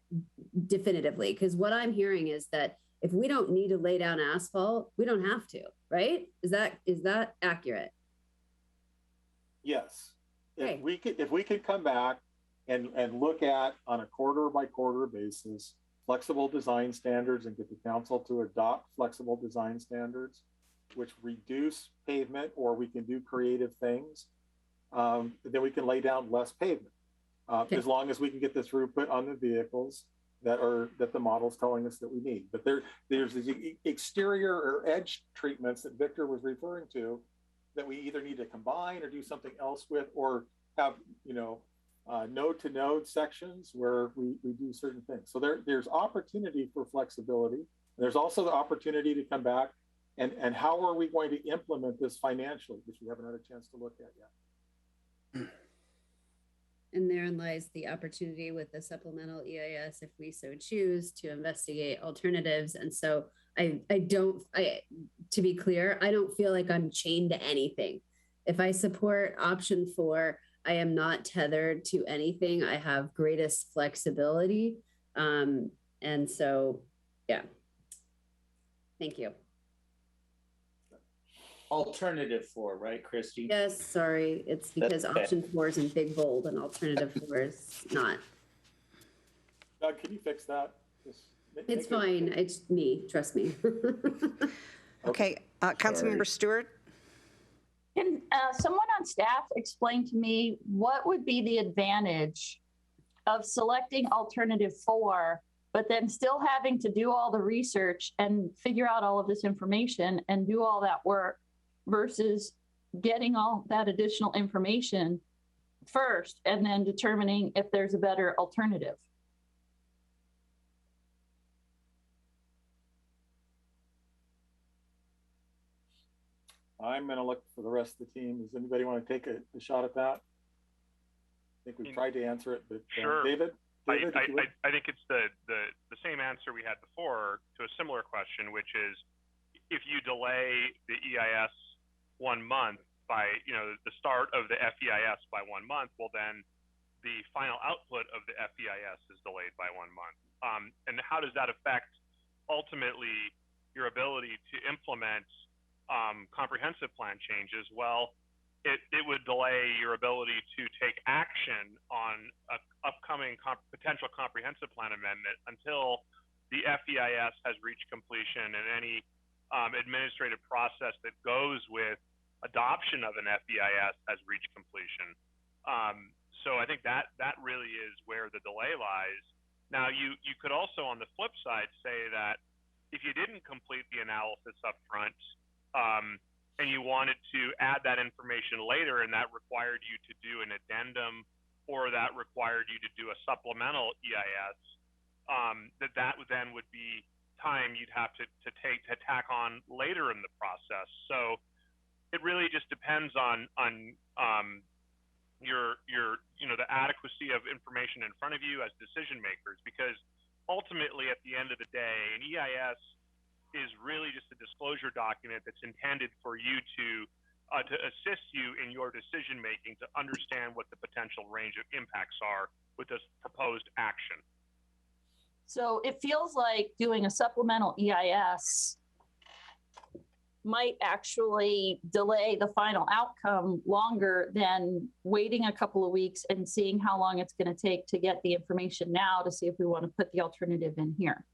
definitively, because what I'm hearing is that if we don't need to lay down asphalt, we don't have to, right? Is that accurate? Yes. If we could come back and look at on a quarter by quarter basis, flexible design standards, and get the council to adopt flexible design standards, which reduce pavement, or we can do creative things, then we can lay down less pavement. As long as we can get the throughput on the vehicles that the model's telling us that we need. But there's these exterior or edge treatments that Victor was referring to that we either need to combine or do something else with, or have, node to node sections where we do certain things. So there's opportunity for flexibility. There's also the opportunity to come back and how are we going to implement this financially, which we haven't had a chance to look at yet. And therein lies the opportunity with the supplemental EIS, if we so choose, to investigate alternatives. And so to be clear, I don't feel like I'm chained to anything. If I support option 4, I am not tethered to anything. I have greatest flexibility. And so, yeah. Thank you. Alternative 4, right, Christy? Yes, sorry. It's because Okay. option 4 is in big bold and alternative 4 is not. Doug, can you fix that? It's fine. It's me. Trust me. Okay, Councilmember Stewart. Can someone on staff explain to me what would be the advantage of selecting alternative 4, but then still having to do all the research and figure out all of this information and do all that work versus getting all that additional information first and then determining if there's a better alternative. I'm going to look for the rest of the team. Does anybody want to take a shot at that? I think we've tried to answer it, but Sure. David? I think it's the same answer we had before to a similar question, which is if you delay the EIS 1 month by, the start of the FEIS by 1 month, well, then the final output of the FEIS is delayed by 1 month. And how does that affect ultimately your ability to implement comprehensive plan changes? Well, it would delay your ability to take action on an upcoming potential comprehensive plan amendment until the FEIS has reached completion and any administrative process that goes with adoption of an FEIS has reached completion. So I think that really is where the delay lies. Now, you could also, on the flip side, say that if you didn't complete the analysis up front, and you wanted to add that information later, and that required you to do an addendum, or that required you to do a supplemental EIS, that then would be time you'd have to tack on later in the process. So it really just depends on your the adequacy of information in front of you as decision makers, because ultimately at the end of the day, an EIS is really just a disclosure document that's intended for you to assist you in your decision making to understand what the potential range of impacts are with this proposed action. So it feels like doing a supplemental EIS might actually delay the final outcome longer than waiting a couple of weeks and seeing how long it's going to take to get the information now to see if we want to put the alternative in here.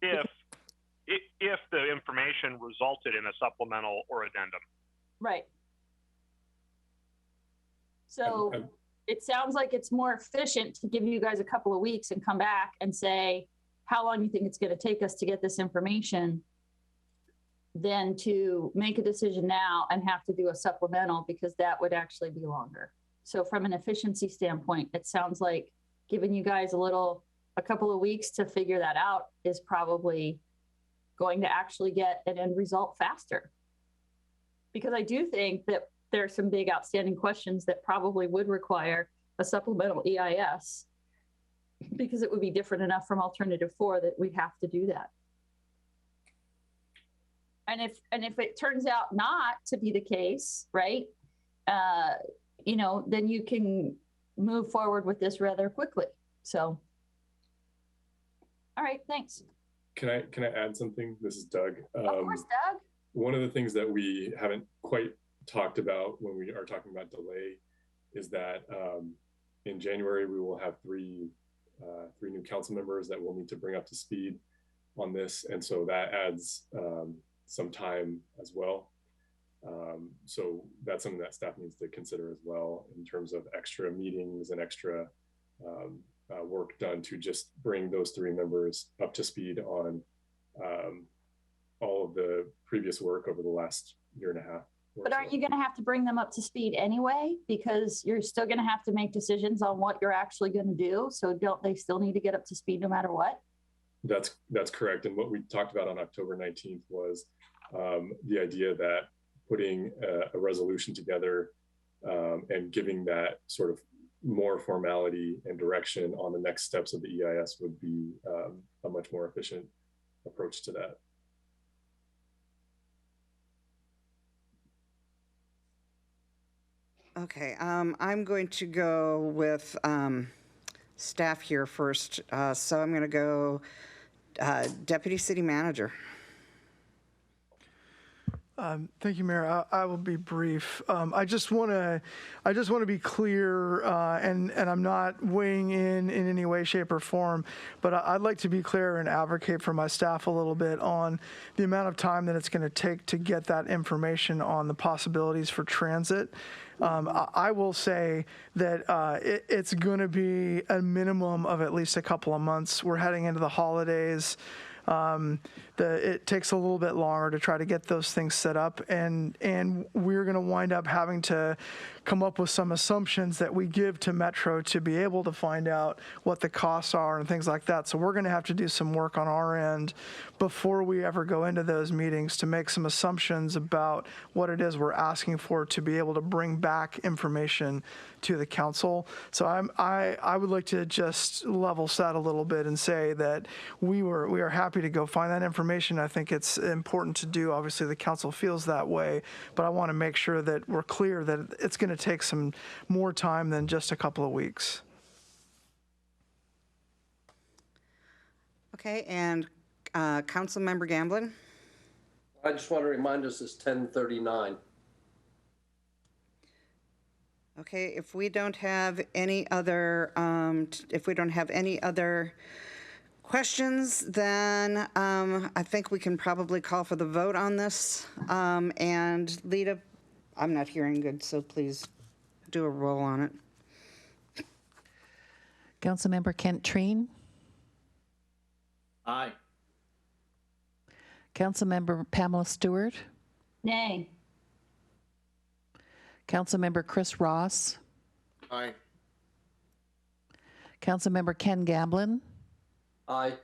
If the information resulted in a supplemental or addendum. Right. So it sounds like it's more efficient to give you guys a couple of weeks and come back and say how long you think it's going to take us to get this information than to make a decision now and have to do a supplemental, because that would actually be longer. So from an efficiency standpoint, it sounds like giving you guys a couple of weeks to figure that out is probably going to actually get an end result faster. Because I do think that there are some big outstanding questions that probably would require a supplemental EIS, because it would be different enough from alternative 4 that we'd have to do that. And if it turns out not to be the case, right, then you can move forward with this rather quickly. So, all right, thanks. Can I add something? This is Doug. Of course, Doug. One of the things that we haven't quite talked about when we are talking about delay is that in January we will have three new council members that we'll need to bring up to speed on this, and so that adds some time as well. So that's something that staff needs to consider as well in terms of extra meetings and extra work done to just bring those 3 members up to speed on all of the previous work over the last year and a half. But aren't you going to have to bring them up to speed anyway? Because you're still going to have to make decisions on what you're actually going to do. So don't they still need to get up to speed no matter what? That's correct. And what we talked about on October 19th was the idea that putting a resolution together and giving that sort of more formality and direction on the next steps of the EIS would be a much more efficient approach to that. Okay, I'm going to go with staff here first. So I'm going to go Deputy City Manager. Thank you, Mayor. I will be brief. I just want to be clear, and I'm not weighing in any way, shape, or form, but I'd like to be clear and advocate for my staff a little bit on the amount of time that it's going to take to get that information on the possibilities for transit. I will say that it's going to be a minimum of at least a couple of months. We're heading into the holidays. it takes a little bit longer to try to get those things set up, and we're going to wind up having to come up with some assumptions that we give to Metro to be able to find out what the costs are and things like that. So we're going to have to do some work on our end before we ever go into those meetings to make some assumptions about what it is we're asking for to be able to bring back information to the council. So I would like to just level set a little bit and say that we are happy to go find that information. I think it's important to do. Obviously, the council feels that way, but I want to make sure that we're clear that it's going to take some more time than just a couple of weeks. Okay, and Councilmember Gamblin? I just want to remind us it's 10:39. Okay, if we don't have any other, questions, then I think we can probably call for the vote on this. And Lita, I'm not hearing good, so please do a roll on it. Councilmember Kent Treen. Aye. Councilmember Pamela Stewart. Nay. Councilmember Chris Ross. Aye. Councilmember Ken Gamblin. Aye.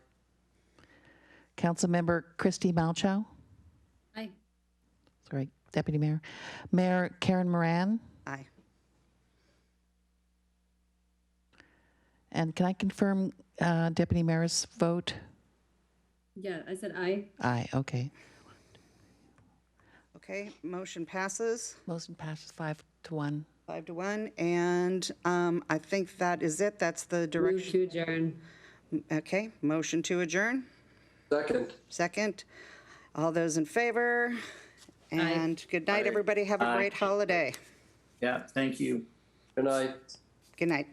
Councilmember Christy Malchow. Aye. Sorry, Deputy Mayor. Mayor Karen Moran. Aye. And can I confirm Deputy Mayor's vote? Yeah, I said aye. Aye, okay. Okay, motion passes. Motion passes 5-1. 5-1, and I think that is it. That's the direction. Move to adjourn. Okay, motion to adjourn. Second. Second. All those in favor? And good night, everybody. Have a great holiday. Yeah, thank you. Good night. Good night.